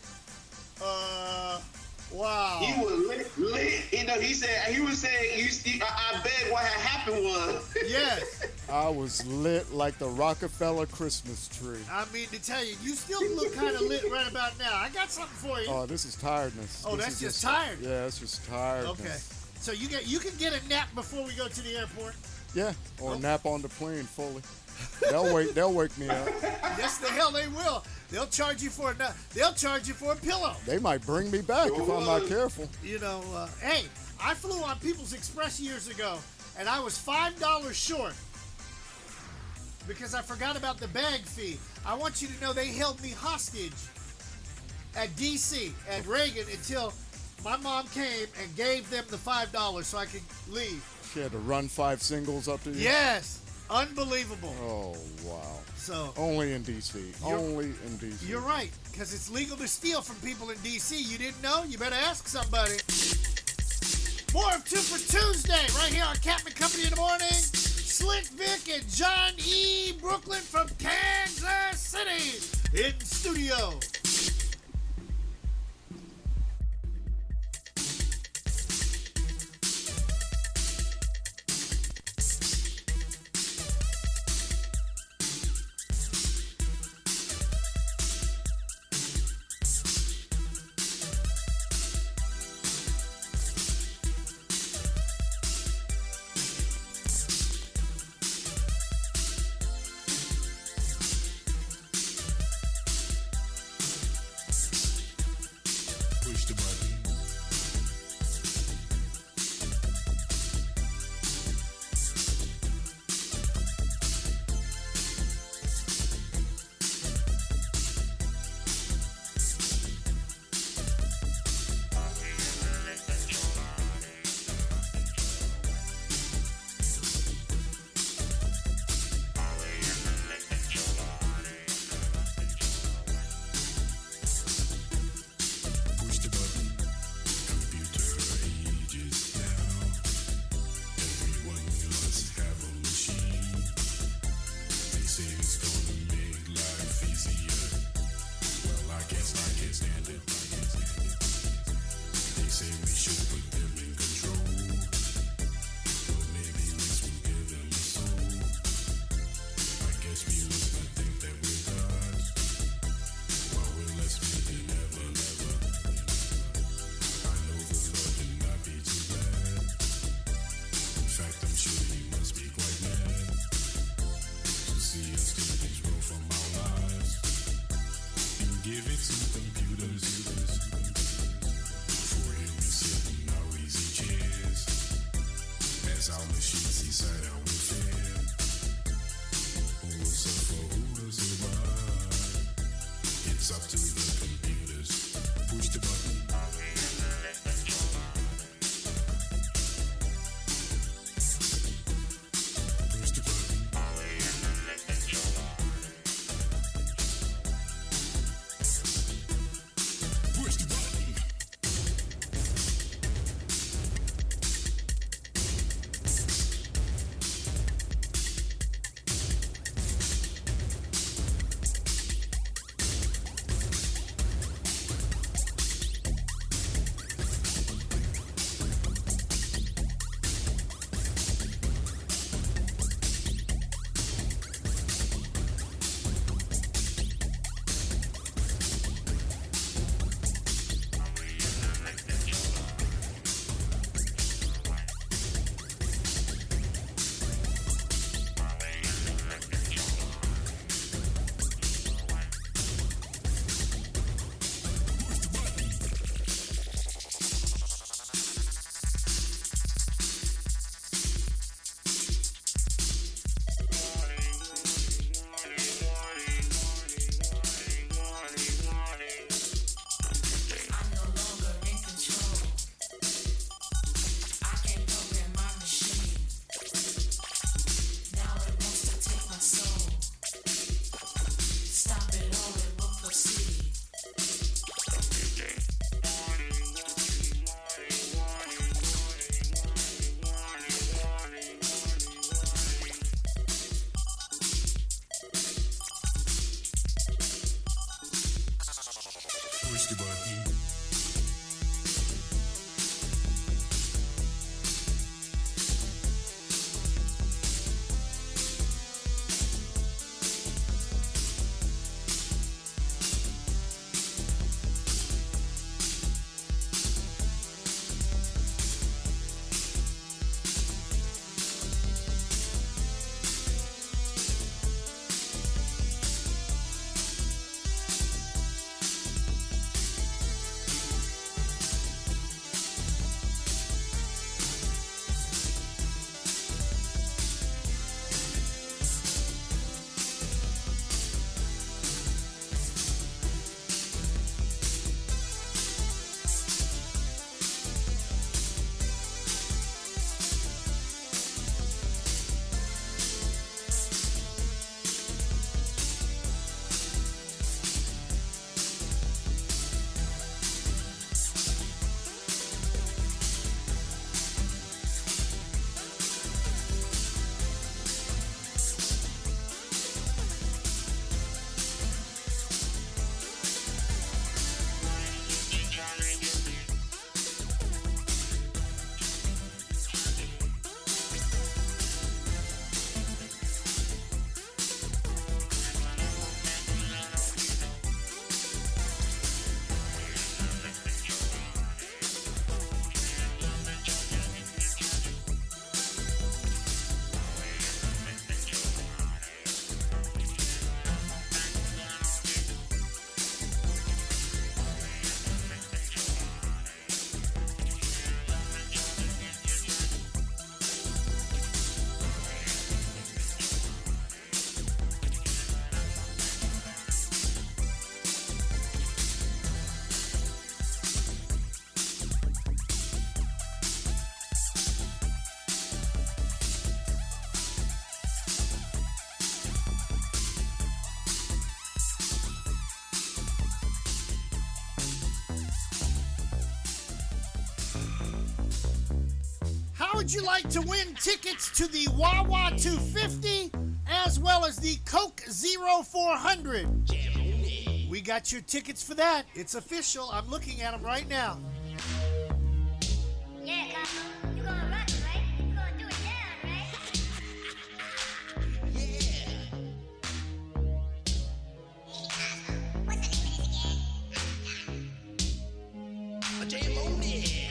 wow. He was lit. You know, he was saying, I bet what had happened was. Yes. I was lit like the Rockefeller Christmas tree. I mean to tell you, you still look kind of lit right about now. I got something for you. Oh, this is tiredness. Oh, that's just tired. Yeah, it's just tiredness. Okay. So you can get a nap before we go to the airport. Yeah, or nap on the plane fully. They'll wake me up. Yes, the hell they will. They'll charge you for a pillow. They might bring me back if I'm not careful. You know, hey, I flew on People's Express years ago, and I was $5 short because I forgot about the bag fee. I want you to know they held me hostage at D.C. at Reagan until my mom came and gave them the $5 so I could leave. She had to run 5 singles up to you? Yes. Unbelievable. Oh, wow. So only in D.C. Only in D.C. You're right, because it's legal to steal from people in D.C. You didn't know? You better ask somebody. More of 2 for Tuesday right here on Captain Company in the morning. Slick Vic and John E. Brooklyn from Kansas City in studio. Thirsty Bunny. How would you like to win tickets to the Wawa 250 as well as the Coke Zero 400? We got your tickets for that. It's official. I'm looking at them right now. Yeah, Cosmo, you gonna rock it, right? You gonna do it down, right? Jam on it.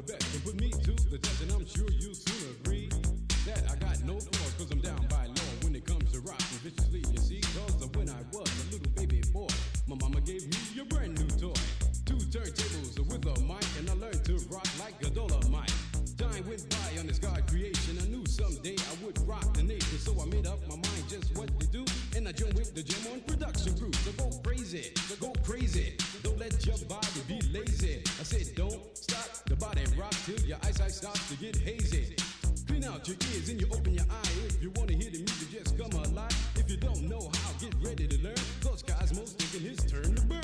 the best and put me to the test, and I'm sure you'll soon agree that I got no flaws, cause I'm down by law when it comes to rocking viciously, you see, cause of when I was a little baby boy, my mama gave me a brand new toy, 2 turntables with a mic, and I learned to rock like a Dolomite. the Jam On production crew. So go crazy, go crazy. Don't let your body be lazy. I said don't stop the body rock till your eyesight starts to get hazy. Clean out your ears and you open your eye. If you wanna hear the music, just come alive. If you don't know how, get ready to learn. Cause Cosmo's taking his turn to burn.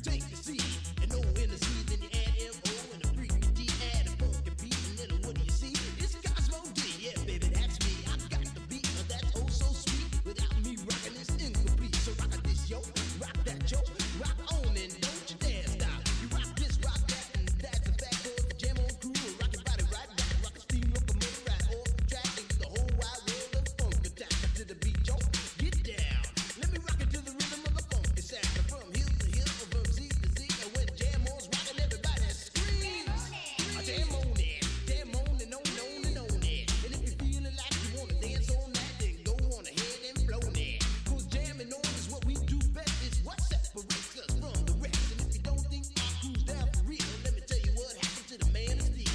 Take the C and O in the C, then you add M-O and a freaky D, add a funky beat, and then what do you see? It's Cosmo D, yeah, baby, that's me. I got the beat, that's oh so sweet. Without me rocking, it's incomplete. So rock this, yo, rock that, yo, rock on and don't you dare stop. You rock this, rock that, and that's a fact. Cause the Jam On crew will rock your body right, rock a steam locomotive right off the track into the whole wide world of funk attack. To the beat, yo, get down. Let me rock it to the rhythm of the funky sound. From hill to hill, from Z to Z, and when Jam On's rocking, everybody screams. I jam on it, jam on and on and on and on it. And if you're feeling like you wanna dance on that, then go on ahead and blow it. Cause jamming on is what we do best. It's what separates us from the rest. And if you don't think our crew's down for real, let me tell you what happened to the man of steel.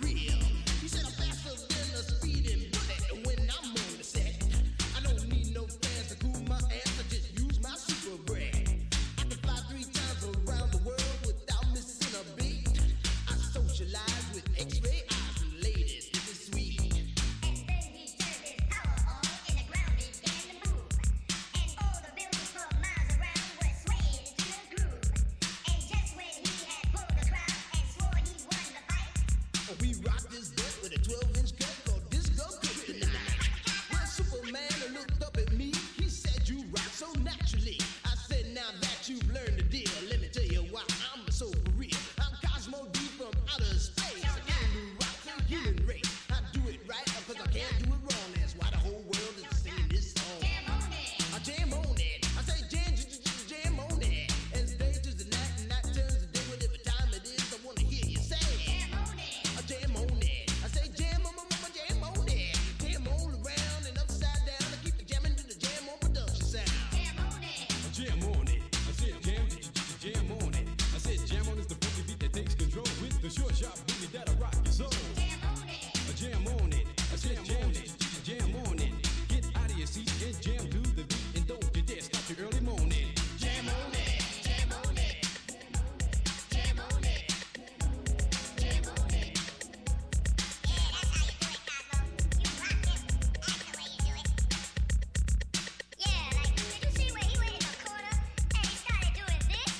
Real. He said I'm faster than a speeding bullet when I'm on the set. I don't need no fans to cool my ass. I just use my super brain. I can fly 3 times around the world without missing a beat. I socialize with X-ray eyes and ladies. This is sweet. And then he turned his power on and the ground began to move. And all the buildings for miles around were swaying to the groove. And just when he had pulled the crowd and swore he won the fight, we rocked this bit with a 12-inch cut called Disco Kryptonite. When Superman looked up at me, he said, you rock so naturally. I said, now that you've learned the deal, let me tell you why I'm so for real. I'm Cosmo D from outer space. I came to rock the human race. I do it right because I can't do it wrong. That's why the whole world is singing this song. Jam on it. I jam on it. I say jam on it. And day turns to night and night turns to day. Whatever time it is, I want to hear you say. Jam on it. I jam on it. I say jam on it. Jam all around and upside down. I keep it jamming to the Jam On production sound. Jam on it. Jam on it. I said jam on it. I said jam on is the funky beat that takes control with the short, sharp beat that'll rock your soul. Jam on it. Jam on it. I said jam on it. Get out of your seat and jam to the beat and don't you dare stop your early morning. Jam on it. Jam on it. Jam on it. Jam on it. Yeah, like, did you see where he went in the corner and he started doing this?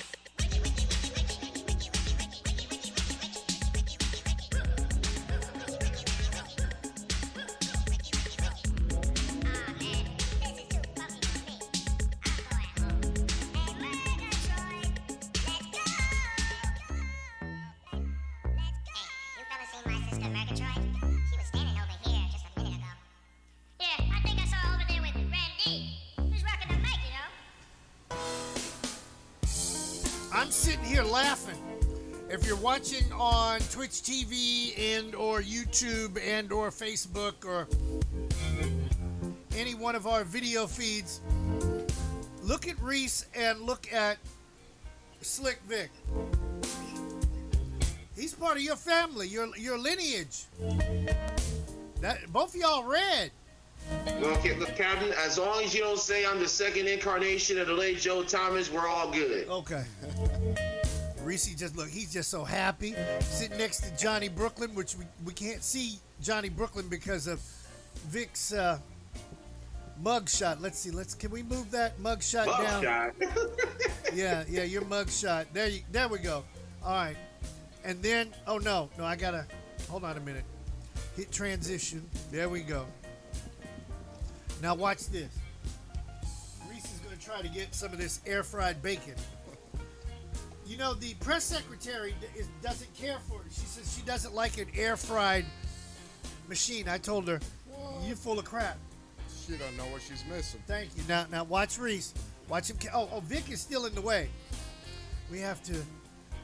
I'm sitting here laughing. If you're watching on Twitch TV and or YouTube and or Facebook or any one of our video feeds, look at Reese and look at Slick Vic. He's part of your family, your lineage. That both of y'all red. Okay, look, Captain, as long as you don't say I'm the second incarnation of the late Joe Thomas, we're all good. Okay. Reese he's just so happy. Sitting next to Johnny Brooklyn, which we can't see Johnny Brooklyn because of Vic's mug shot. Let's see. Can we move that mug shot down? Yeah, your mug shot. There we go. All right. And then, oh no, I gotta, hold on a minute. Hit transition. There we go. Now watch this. Reese is gonna try to get some of this air fried bacon. You know, the press secretary doesn't care for it. She says she doesn't like an air fried machine. I told her, you're full of crap. She don't know what she's missing. Thank you. Now watch Reese. Watch him. Oh, Vic is still in the way. We have to.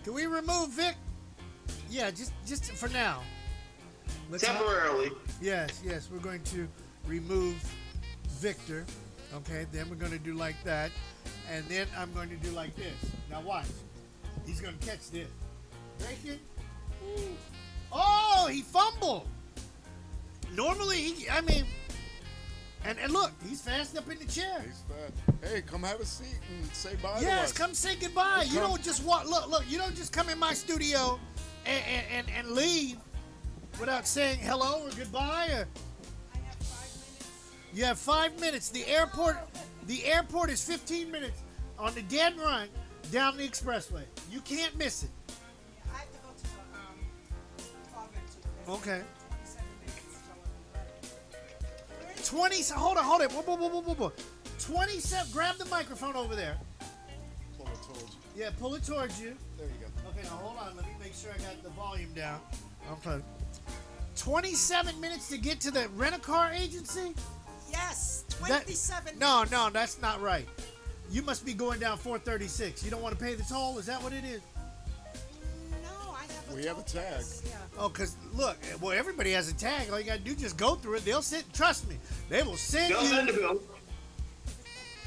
Can we remove Vic? Yeah, just for now. Temporarily. Yes. We're going to remove Victor. Okay, then we're going to do like that. And then I'm going to do like this. Now watch. He's going to catch this. Breaking. Oh, he fumbled. Normally, and look, he's fast up in the chair. He's fast. Hey, come have a seat and say bye to us. Yes, come say goodbye. You don't just walk. Look. You don't just come in my studio and leave without saying hello or goodbye. Or you have 5 minutes. The airport is 15 minutes on the dead run down the expressway. You can't miss it. I have to go to the Target. Okay. 20. Hold on. Whoa. 27. Grab the microphone over there. Pull it towards you. Yeah, pull it towards you. There you go. Okay, now hold on. Let me make sure I got the volume down. Okay. 27 minutes to get to the rent-a-car agency? Yes, 27 No, that's not right. You must be going down 436. You don't want to pay the toll? Is that what it is? No, I have a We have a tag. pass. Yeah. Oh, because, look, well, everybody has a tag. All you got to do is just go through it. They'll trust me. They will send They'll you. send the bill.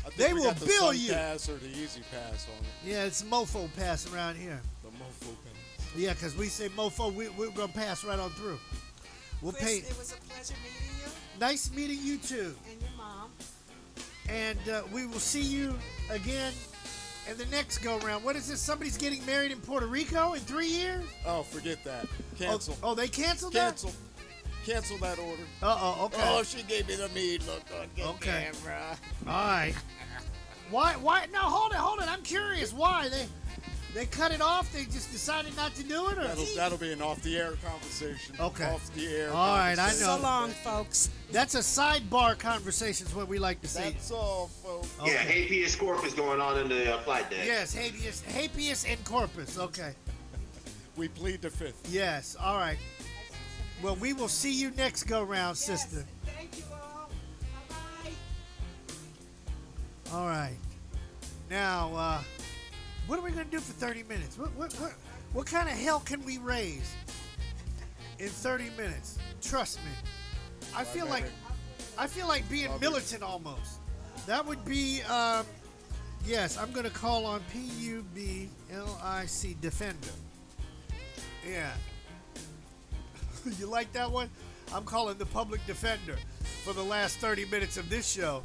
I think They we will got the bill Sun you. Pass or the Easy Pass on it. Yeah, it's mofo pass around here. The Mofo Pass. Yeah, because we say mofo, we're going to pass right on through. We'll Chris, pay. it was a pleasure meeting you Nice meeting you too. and your mom. And we will see you again in the next go round. What is this? Somebody's getting married in Puerto Rico in 3 years? Oh, forget that. Cancel. Oh, they canceled Cancel. Cancel that order. that? Uh-oh, okay. Oh, she gave me the mean look on the Okay. camera. All right. Why? No, hold it. I'm curious. Why? They cut it off? They just decided not to do it? Or? That'll be an off-the-air conversation. Okay. Off-the-air All right, I conversation. know. So long, folks. That's a sidebar conversation is what we like to see. That's all, folks. Okay. Yeah, habeas corpus going on in the flight deck. Yes, habeas and corpus. Okay. We plead the fifth. Yes, all right. Well, we will see you next go round, sister. Thank you all. Bye-bye. All right. Now, what are we going to do for 30 minutes? What kind of hell can we raise in 30 minutes? Trust me. I feel like being militant almost. That would be yes, I'm going to call on PUBLIC Defender. Yeah. You like that one? I'm calling the public defender for the last 30 minutes of this show.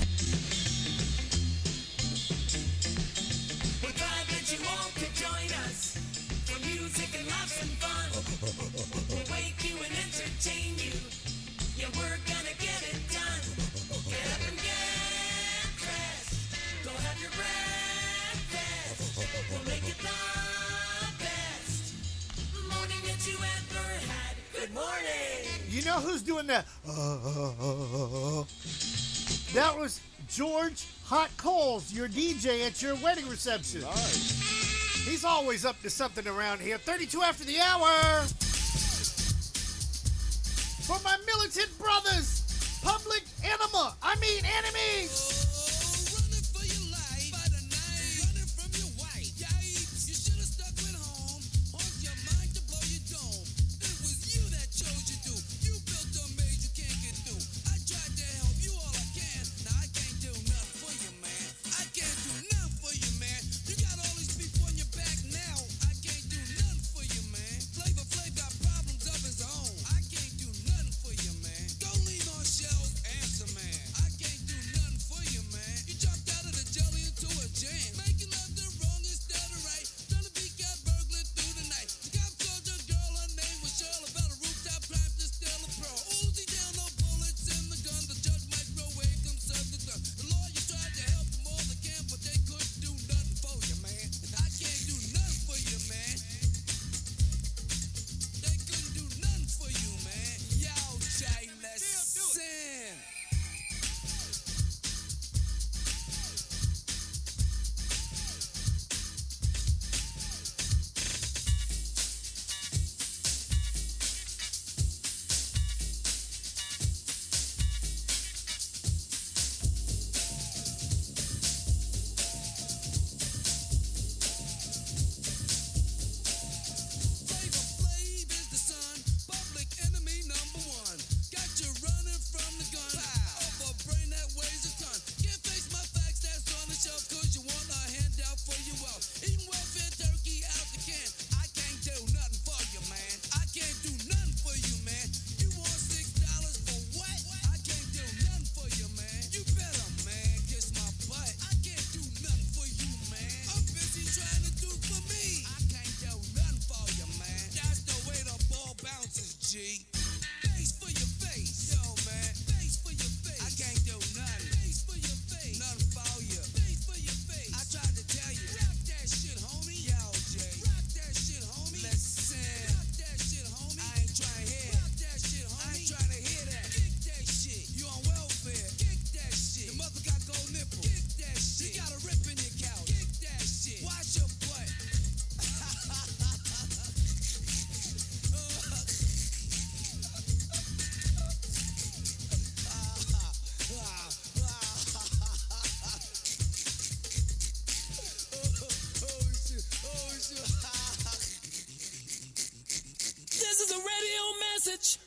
We're glad that you all could join us for music and laughs and fun. We'll wake you and entertain you. Yeah, we're gonna get it done. Get up and get dressed. Go have your breakfast. We'll make it the best morning that you ever had. Good morning. You know who's doing that? That was George Hot Coals, your DJ at your wedding reception. Nice. He's always up to something around here. 32 after the hour. For my militant brothers, public enemies.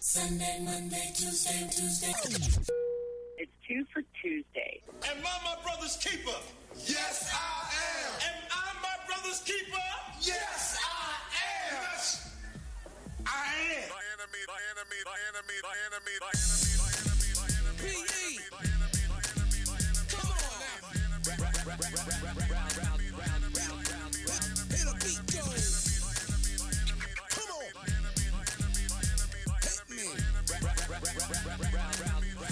Sunday, Monday, Tuesday. It's 2 for Tuesday. Am I my brother's keeper? Yes, I am. Am I my brother's keeper? Yes, I am. Yes, I am. P.E. Come on now. Hit a beat, go. Come on. Hit me.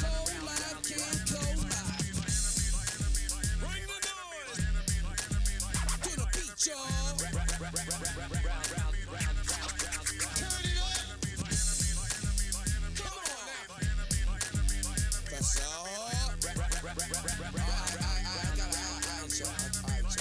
Cold live, King Cold live. Bring the noise. To the beat, y'all. Turn it up. Come on now. That's all.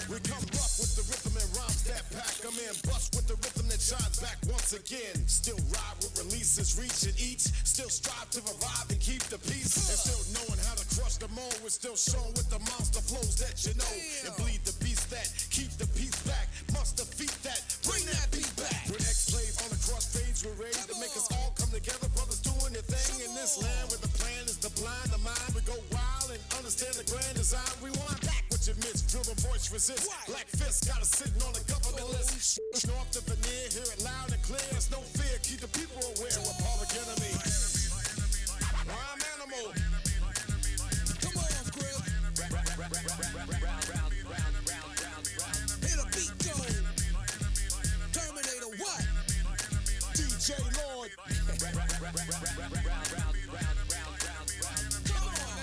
We come rough with the rhythm and rhymes that pack 'em in. Bust with the rhythm that shines back once again. Still ride with releases, reach and eat. Still strive to revive and keep the peace. And still knowing how to crush the mold. We're still showing with the monster flows that you know. And bleed the beast that keep the peace back. Must defeat that. Bring that beat back. We're ex-slaves on the crossfades. We're ready to make us all come together. Brothers doing their thing in this land where the plan is to blind the mind. We go wild and understand the grand design. Rewind back what you missed. Feel the voice resist. Black fist got us sitting on the government list. Off the veneer, hear it loud and clear. There's no fear. Keep the people aware. We're public enemy. I'm animal. Come on, Grill. Hit a beat, go. Terminator, what? DJ Lord. Come on.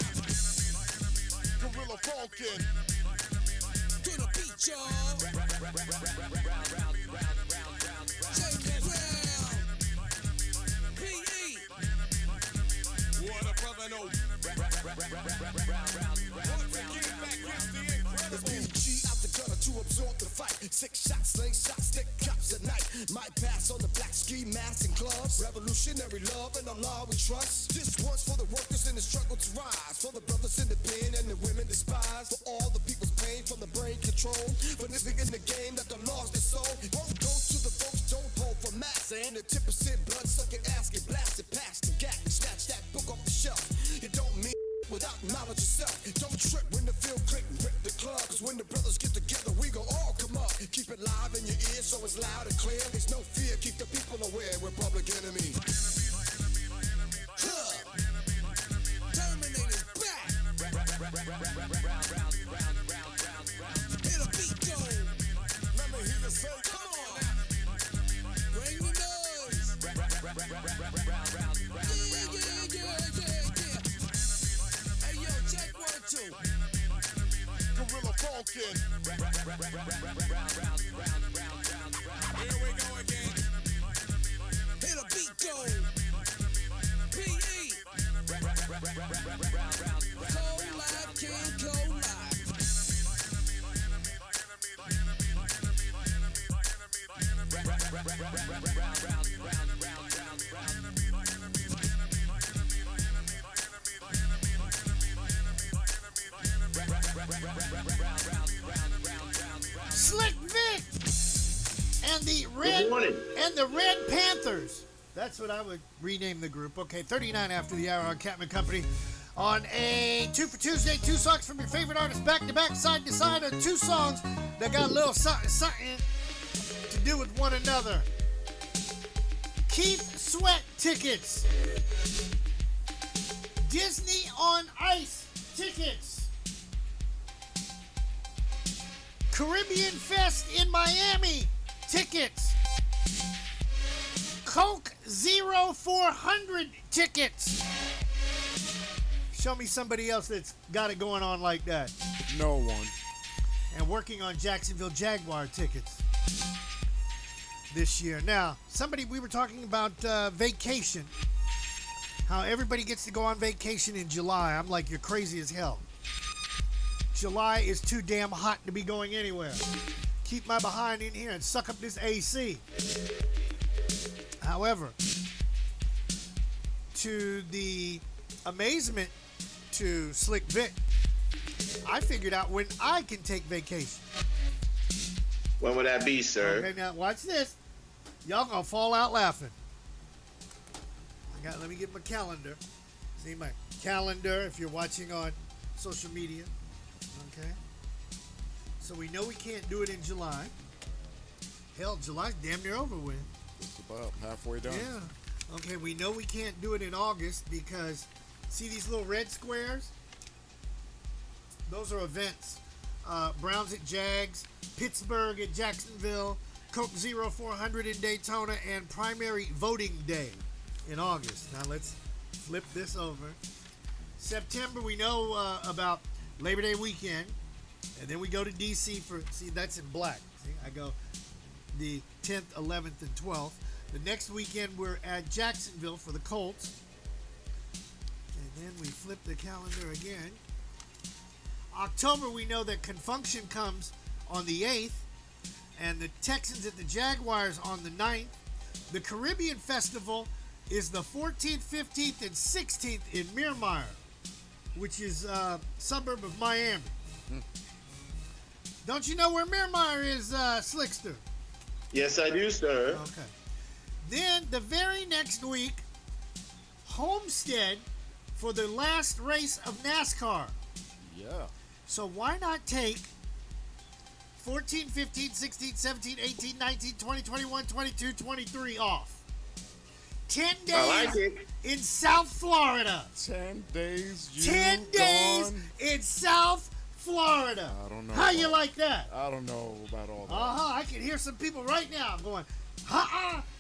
Gorilla Falcon. To the beat, y'all. James Brown. P.E. What a brother know. It's BG out the gutter to absorb the fight. 6 shots, slingshot, stick cops at night. Might pass on the black ski masks and gloves. Revolutionary love and Allah we trust. This one's for the workers in the struggle to rise. For the brothers in the pen and the women despise. For all the people's pain from the brain control. For living in the game that the lost their soul. Won't go to the folks, don't hold for mass. And the 10% blood sucking ass get blasted past the gap. Snatch that book off the shelf. It don't mean without knowledge yourself. Don't trip when the field click and rip the club. Cause when the brothers get together, we gon' all come up. Keep it live in your ears so it's loud and clear. There's no fear, keep the people aware. We're public enemy. Terminator's back. Hit a beat, go. Let me hear you say, come on now. Bring the noise. Yeah. Hey, yo, check 1, 2. Gorilla Falcon. Here we go again. Hit a beat, go. P.E. Cold live, King Cold live. Slick Vic and the Red Panthers. That's what I would rename the group. Okay, 39 after the hour on Catman Company. On a 2 for Tuesday, 2 songs from your favorite artists back to back, side to side, or 2 songs that got a little something to do with one another. Keith Sweat tickets. Disney on Ice tickets. Caribbean Fest in Miami tickets. Coke 0400 tickets. Show me somebody else that's got it going on like that. No one. And working on Jacksonville Jaguar tickets this year. Now, we were talking about vacation. How everybody gets to go on vacation in July. I'm like, you're crazy as hell. July is too damn hot to be going anywhere. Keep my behind in here and suck up this AC. However, to the amazement to Slick Vic, I figured out when I can take vacation. When would that be, sir? Okay, now watch this. Y'all gonna fall out laughing. I Let me get my calendar. See my calendar if you're watching on social media. Okay. So we know we can't do it in July. Hell, July's damn near over with. It's about halfway done. Yeah. Okay, we know we can't do it in August because, see these little red squares? Those are events. Browns at Jags, Pittsburgh at Jacksonville, Coke 0400 in Daytona, and primary voting day in August. Now let's flip this over. September, we know about Labor Day weekend, and then we go to D.C. for, see, that's in black. See, I go the 10th, 11th, and 12th. The next weekend, we're at Jacksonville for the Colts. And then we flip the calendar again. October, we know that Confunction comes on the 8th, and the Texans at the Jaguars on the 9th. The Caribbean Festival is the 14th, 15th, and 16th in Miramar, which is a suburb of Miami. Don't you know where Miramar is, Slickster? Yes, I do, sir. Okay. Then the very next week, Homestead for the last race of NASCAR. Yeah. So why not take 14, 15, 16, 17, 18, 19, 20, 21, 22, 23 off? 10 days I like it. in South Florida. 10 days. 10 days in South Florida. I don't know. How you like that? I don't know about all that. I can hear some people right now going,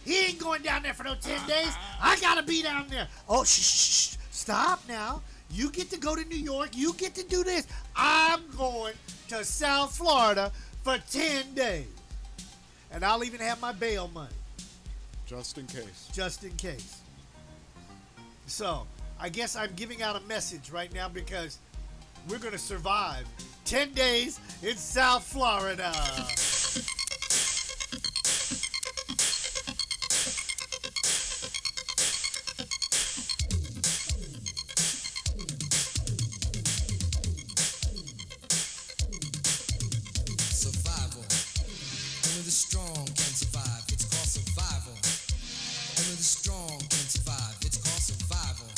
he ain't going down there for no 10 days. I gotta be down there. Oh, shh, stop now. You get to go to New York. You get to do this. I'm going to South Florida for 10 days. And I'll even have my bail money. Just in case. Just in case. So, I guess I'm giving out a message right now because we're going to survive 10 days in South Florida. Survival. Only the strong can survive. It's called survival. Only the strong can survive. It's called survival.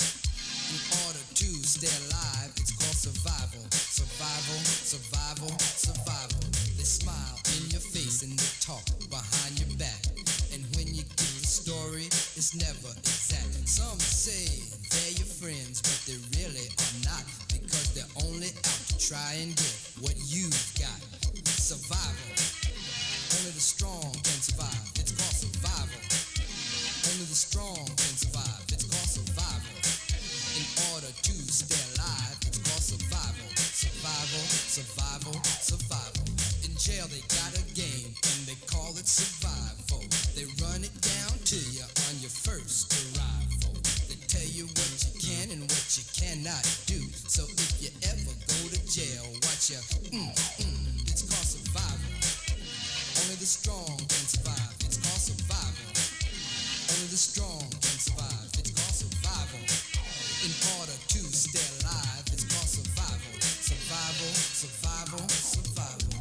In order to stay alive, it's called survival. Survival, survival, survival. They smile in your face and they talk behind your back. And when you get the story, it's never exact. Some say they're your friends, but they really are not, because they're only out to try and get what you've got. Survival. Only the strong can survive. It's called survival. Only the strong can survive. It's called survival. In order to stay alive, it's called survival. Survival, survival, survival. In jail they got a game and they call it survival. They run it down to you on your first arrival. They tell you what you can and what you cannot do. So if you ever go to jail, watch your it's called survival. Only the strong can survive. It's called survival. Only the strong can survive. It's called survival. In order to stay alive, it's called survival. Survival, survival, survival.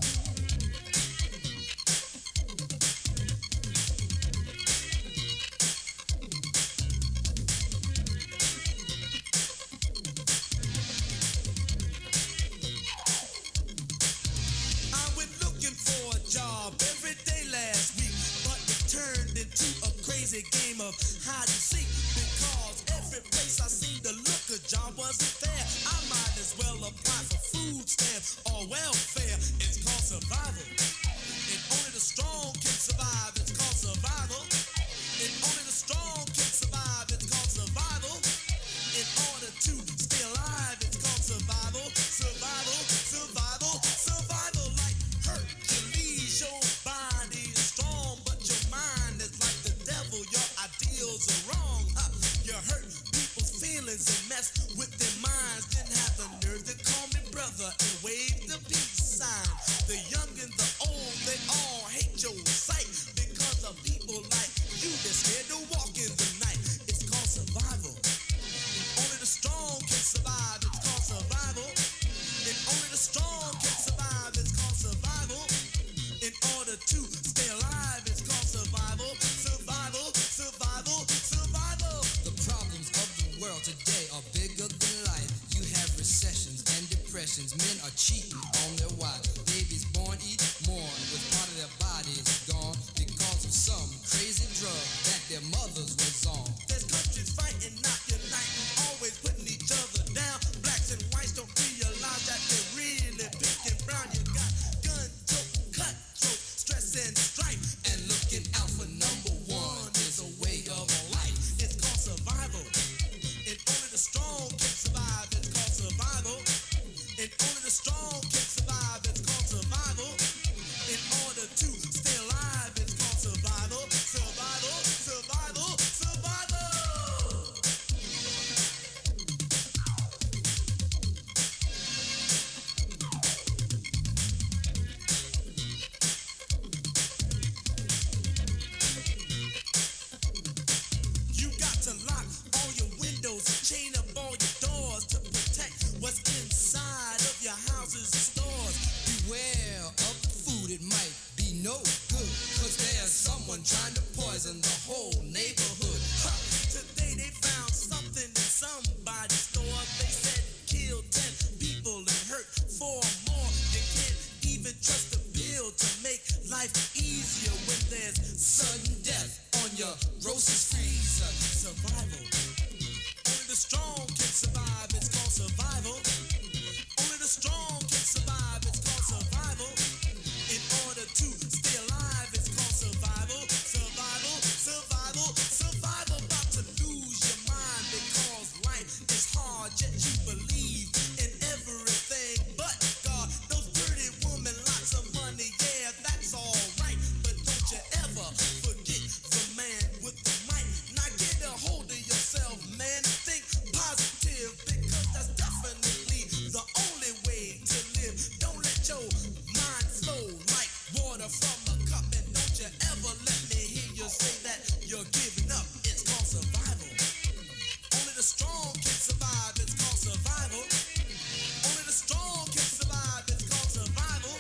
I went looking for a job every day last week, but it turned into a crazy game of hide and seek, because every place I seemed to look, a job wasn't there. I might as well apply for food stamps or welfare. It's called survival. And only the strong can survive. It's called survival. And only the strong can survive. It's called survival. In order to stay alive, it's called survival. Survival, survival, survival. Like Hercules, your body is strong, but your mind is like the devil. Your ideals are wrong. You hurt people's feelings and mess with their minds. Didn't have the nerve to call me brother and wave the peace sign. The young and the old, they all hate your sight, because of people like you that's scared to walk in the night. It's called survival. And only the strong can survive. It's called survival. And only the strong can survive. It's called survival. In order to stay alive, it's called survival. Survival, survival, survival. The problems world today are bigger than life. You have recessions and depressions. Men are cheating on their wives. Babies born each morn with part of their bodies gone because of some crazy drug that their mothers was on. There's countries fighting, not uniting, always putting each other down. Blacks and whites don't realize that they're really pink and brown. You got gun, joke, cutthroat, stress and strife. And looking out for number one is a way of life. It's called survival. And only the strong can survive. It's called survival. And only the strong can survive. It's called survival. In order to stay alive, it's called survival. Survival, survival, survival. You got to lock all your windows, chain up all your doors to protect what's inside of your houses and stores. Beware of the food, it might be no good, 'cause there's someone trying to poison the whole neighborhood. Today they found something in somebody's store. They said killed 10 people and hurt 4 more. You can't even trust the pill to make life easier when there's Sudden death on your groceries freezer. survival. Only the strong can survive. It's called survival. Only the strong can survive. It's called survival. In order to stay alive, it's called survival. Survival, survival, survival. About to lose your mind because life is hard, yet you believe in everything but God. Those dirty women, lots of money, yeah, that's all right. But don't you ever forget the man with the mic. Now get a hold of yourself, man. Think positive because that's definitely the only way to live. Don't let your mind flow like water from a cup. And don't you ever let me hear you say that you're giving up. It's called survival. Only the strong can survive. It's called survival. Only the strong can survive. It's called survival.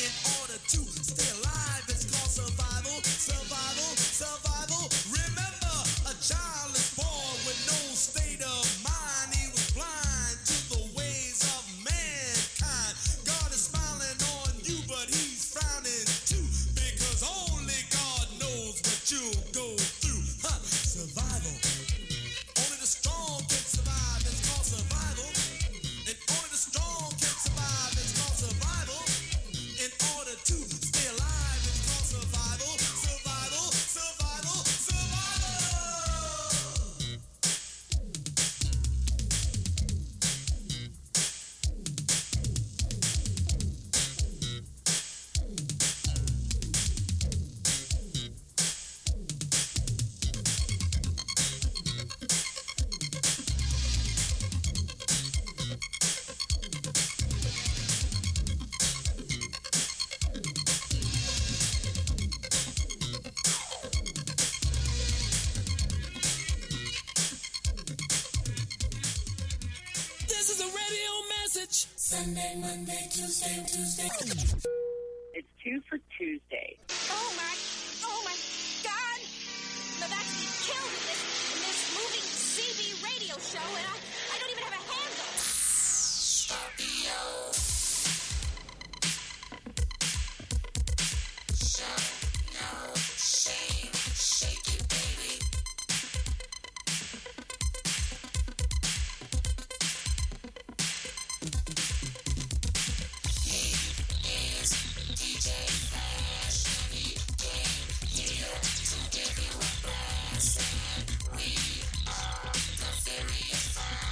In order to stay alive, it's called survival. Survival, survival. Remember, a child is born with no state of mind. He was blind to the ways of mankind. God is smiling on you, but he's frowning too, because only God knows what you'll go through. Survival. Only the strong can survive. It's called survival. And only the strong can survive. It's called survival. In order to stay alive, it's called survival. Survival, survival, survival. This is a radio message. Sunday, Monday, Tuesday, Tuesday. It's 2 for Tuesday. Oh my God! Now that's me killed in this moving CB radio show, and I don't even have a handle. Shake it, baby. He is DJ Flash. He came here to give you a blast. We are the Furious Five.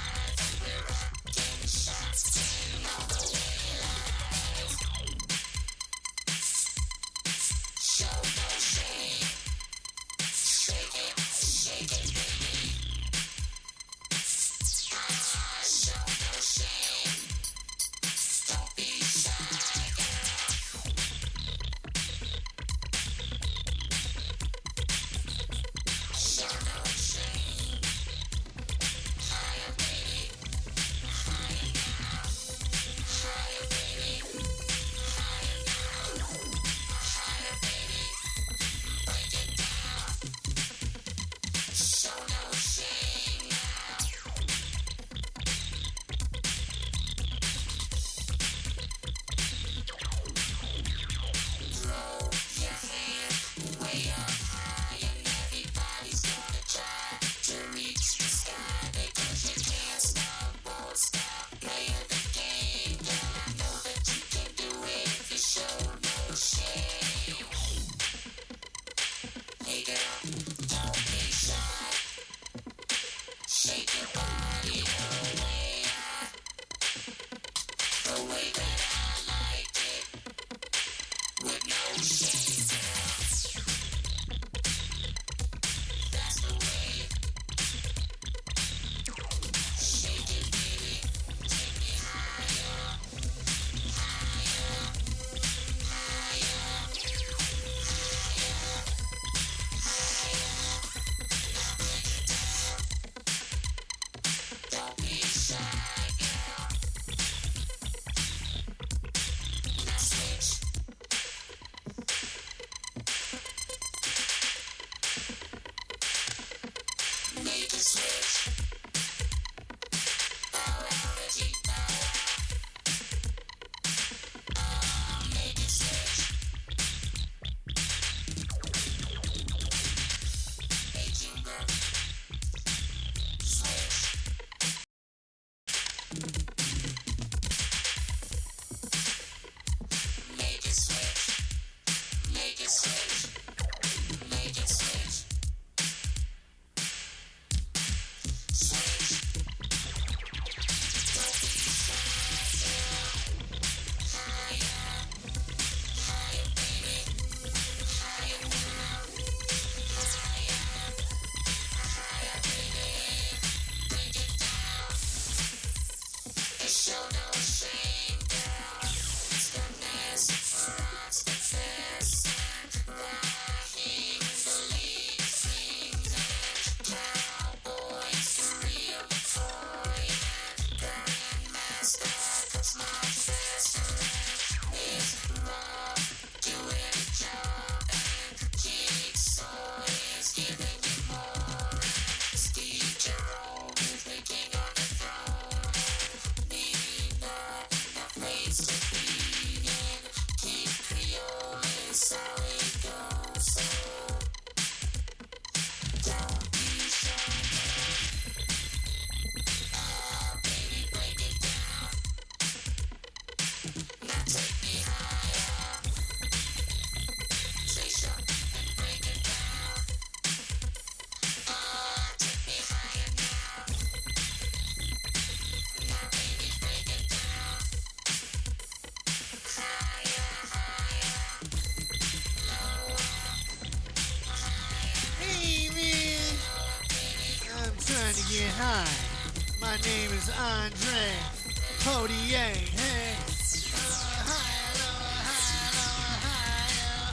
me high. My name is Andre Potier. Hey.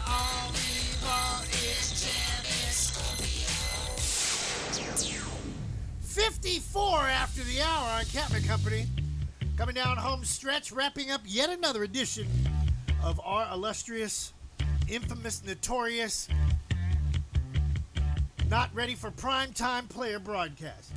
All we want is champion. 54 after the hour on Captain Company. Coming down home stretch, wrapping up yet another edition of our illustrious, infamous, notorious, not ready for primetime player broadcast.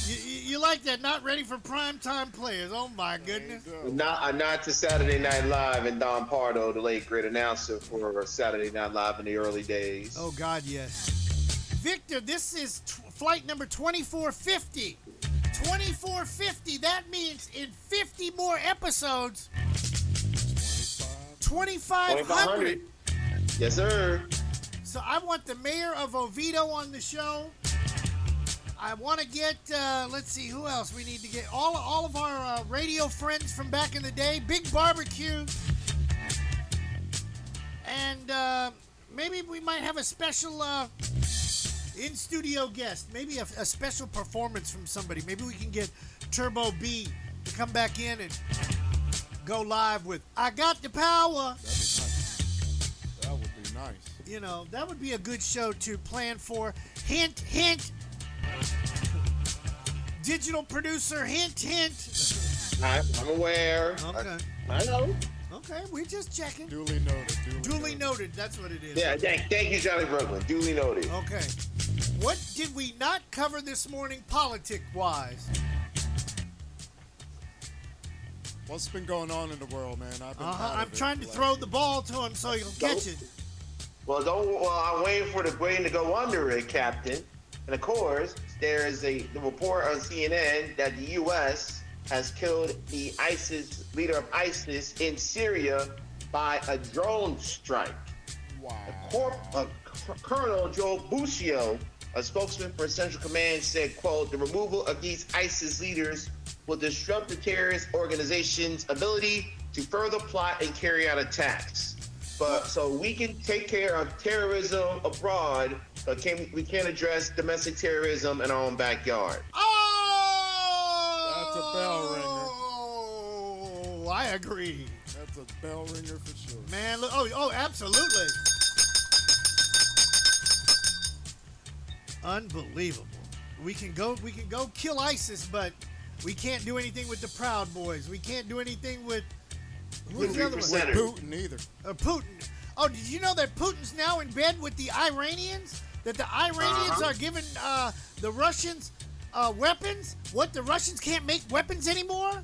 You like that? Not ready for primetime players. Oh my goodness. Not to Saturday Night Live and Don Pardo, the late great announcer for Saturday Night Live in the early days. Oh God, yes. Victor, this is flight number 2450. 2450. That means in 50 more episodes, 2,500. Yes, sir. So I want the mayor of Oviedo on the show. I want to get, let's see, who else we need to get? All of our radio friends from back in the day. Big Barbecue. And maybe we might have a special in-studio guest. Maybe a special performance from somebody. Maybe we can get Turbo B to come back in and go live with I Got the Power. That'd be nice. That would be nice. You know, that would be a good show to plan for. Hint, hint. Digital producer, hint, hint. I'm aware. Okay. I know. Okay, we're just checking. Duly noted. Duly noted. That's what it is. Yeah, thank you, Johnny Brooklyn. Duly noted. Okay. What did we not cover this morning, politic-wise? What's been going on in the world, man? I've been I'm trying to throw the ball to him so he'll catch it. Well, I'm waiting for the grain to go under it, Captain. And of course, there is the report on CNN that the U.S. has killed the leader of ISIS in Syria by a drone strike. Wow. Colonel Joe Buscio, a spokesman for Central Command, said, quote, the removal of these ISIS leaders will disrupt the terrorist organization's ability to further plot and carry out attacks. But so we can take care of terrorism abroad, but we can't address domestic terrorism in our own backyard. Oh! That's a bell ringer. Oh, I agree. That's a bell ringer for sure. Man, look, oh, absolutely. Unbelievable. We can go kill ISIS, but we can't do anything with the Proud Boys. We can't do anything with who's the other one? Putin either. Putin. Oh, did you know that Putin's now in bed with the Iranians? That the Iranians are giving the Russians weapons? What, the Russians can't make weapons anymore?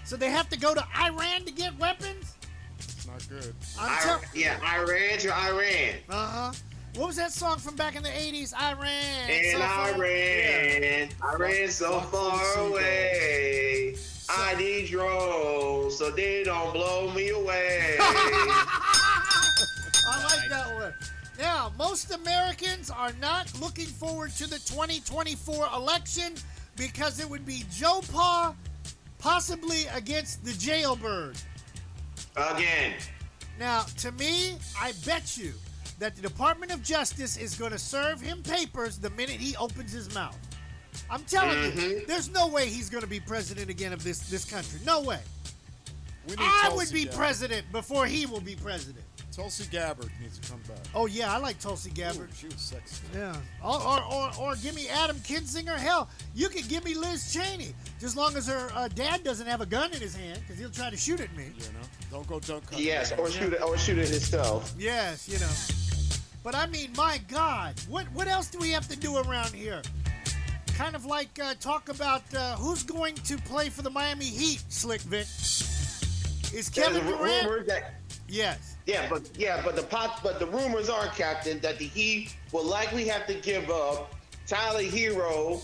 So they have to go to Iran to get weapons? It's not good. Iran to Iran. Uh-huh. What was that song from back in the 80s? Iran. And Iran so far away. I need drones so they don't blow me away. I like that one. Now, most Americans are not looking forward to the 2024 election because it would be Joe Pa possibly against the jailbird. Again. Now, to me, I bet you that the Department of Justice is going to serve him papers the minute he opens his mouth. I'm telling you, there's no way he's going to be president again of this country. No way. I would be president before he will be president. Tulsi Gabbard needs to come back. Oh, yeah, I like Tulsi Gabbard. Ooh, she was sexy. Yeah. Or give me Adam Kinzinger. Hell, you could give me Liz Cheney, just long as her dad doesn't have a gun in his hand, because he'll try to shoot at me. You know, don't go dunk. Yes, or shoot it himself. Yes, you know. But I mean, my God, what else do we have to do around here? Kind of like talk about who's going to play for the Miami Heat, Slick Vic. Is Kevin Durant? Yes. Yeah, but the rumors are, Captain, that the Heat will likely have to give up Tyler Hero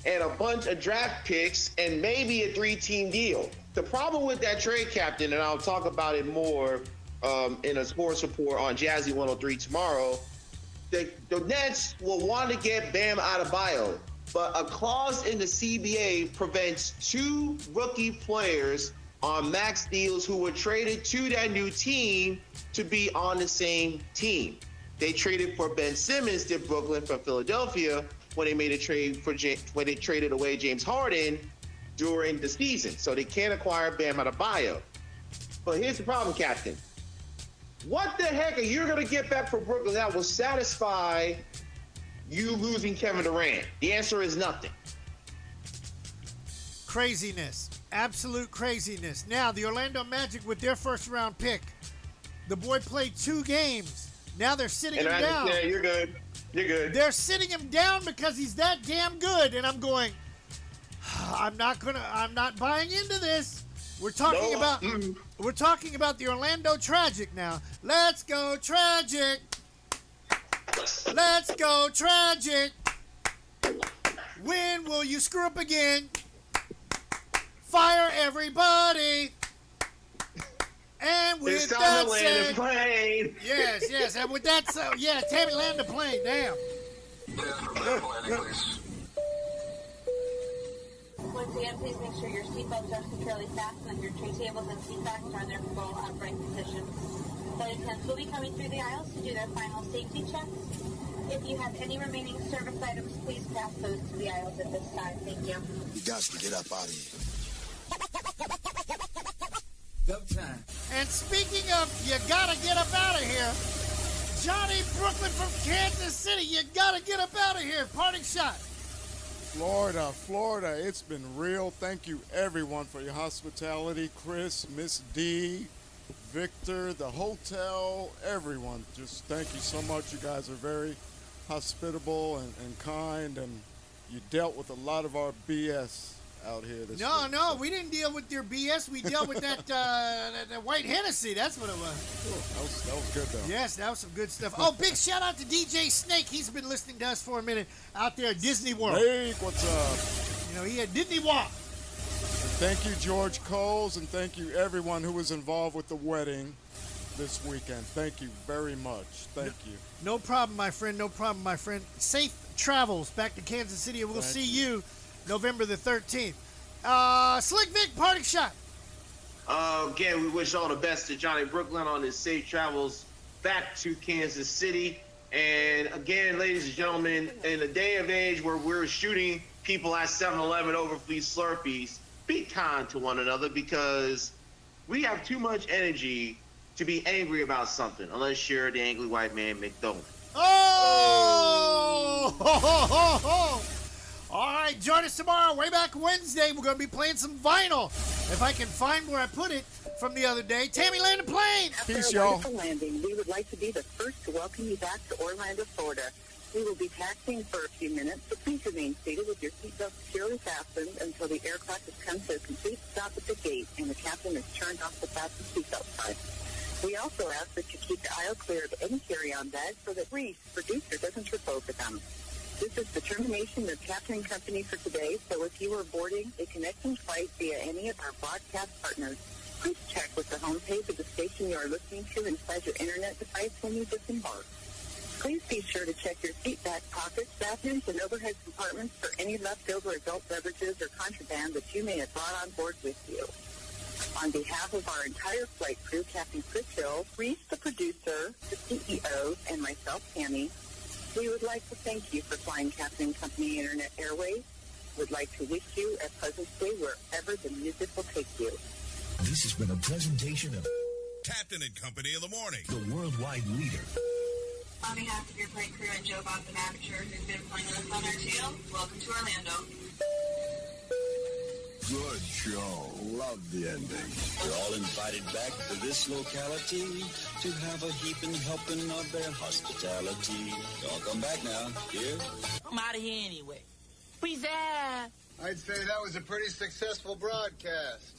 and a bunch of draft picks and maybe a 3-team deal. The problem with that trade, Captain, and I'll talk about it more in a sports report on Jazzy 103 tomorrow, the Nets will want to get Bam Adebayo, but a clause in the CBA prevents 2 rookie players on max deals who were traded to that new team to be on the same team. They traded for Ben Simmons to Brooklyn from Philadelphia, when they made a trade when they traded away James Harden during the season. So they can't acquire Bam Adebayo. But here's the problem, Captain. What the heck are you going to get back from Brooklyn that will satisfy you losing Kevin Durant? The answer is nothing. Craziness. Absolute craziness. Now, the Orlando Magic with their first-round pick. The boy played 2 games. Now they're sitting him down. Yeah, you're good. You're good. They're sitting him down because he's that damn good. And I'm going, I'm not buying into this. We're talking about the Orlando Tragic now. Let's go Tragic. Let's go Tragic. When will you screw up again? Fire everybody. And with it's time that to land said, the plane. Yes. And with that said, Tammy, land the plane. Damn. Once again, please make sure your seatbelts are securely fastened and your tray tables and seat backs are in their full upright position. Flight attendants will be coming through the aisles to do their final safety checks. If you have any remaining service items, please pass those to the aisles at this time. Thank you. You got to get up out of here. Go time. And speaking of, you gotta get up out of here. Johnny Brooklyn from Kansas City, you gotta get up out of here. Parting shot. Florida, it's been real. Thank you, everyone, for your hospitality. Chris, Miss D, Victor, the hotel, everyone. Just thank you so much. You guys are very hospitable and kind, and you dealt with a lot of our BS out here this week. No, we didn't deal with your BS. We dealt with that white Hennessy. That's what it was. That was good, though. Yes, that was some good stuff. Oh, big shout out to DJ Snake. He's been listening to us for a minute out there at Disney World. Snake, what's up? You know, he had Disney Walk. Thank you, George Coles, and thank you, everyone who was involved with the wedding this weekend. Thank you very much. Thank you. No problem, my friend. No problem, my friend. Safe travels back to Kansas City, and we'll see you November the 13th. Slick Vic, parting shot. Again, we wish all the best to Johnny Brooklyn on his safe travels back to Kansas City. And again, ladies and gentlemen, in a day of age where we're shooting people at 7-Eleven over free Slurpees, be kind to one another, because we have too much energy to be angry about something, unless you're the angry white man, McDonald. Oh! Ho, ho, ho, ho. All right, join us tomorrow, way back Wednesday. We're going to be playing some vinyl. If I can find where I put it from the other day. Tammy, land the plane. After a wonderful landing, we would like to be the first to welcome you back to Orlando, Florida. We will be taxiing for a few minutes, so please remain seated with your seatbelt securely fastened until the aircraft has come to a complete stop at the gate and the captain has turned off the fasten seatbelt sign. We also ask that you keep the aisle clear of any carry-on bags so that Reese, producer, doesn't trip over them. This is the termination of Captain Company for today, so if you are boarding a connecting flight via any of our broadcast partners, please check with the homepage of the station you are listening to inside your internet device when you disembark. Please be sure to check your seat back pockets, bathrooms, and overhead compartments for any leftover adult beverages or contraband that you may have brought on board with you. On behalf of our entire flight crew, Captain Chris Hill, Reese, the producer, the CEO, and myself, Tammy, we would like to thank you for flying Captain Company Internet Airways. We'd like to wish you a pleasant stay wherever the music will take you. This has been a presentation of Captain and Company in the Morning, the worldwide leader. On behalf of your flight crew and Joe Bob the Manager, who's been flying with us on our tail, welcome to Orlando. Good show. Love the ending. You're all invited back to this locality to have a heaping helping of their hospitality. Y'all come back now. Here? I'm out of here anyway. Peace out. I'd say that was a pretty successful broadcast.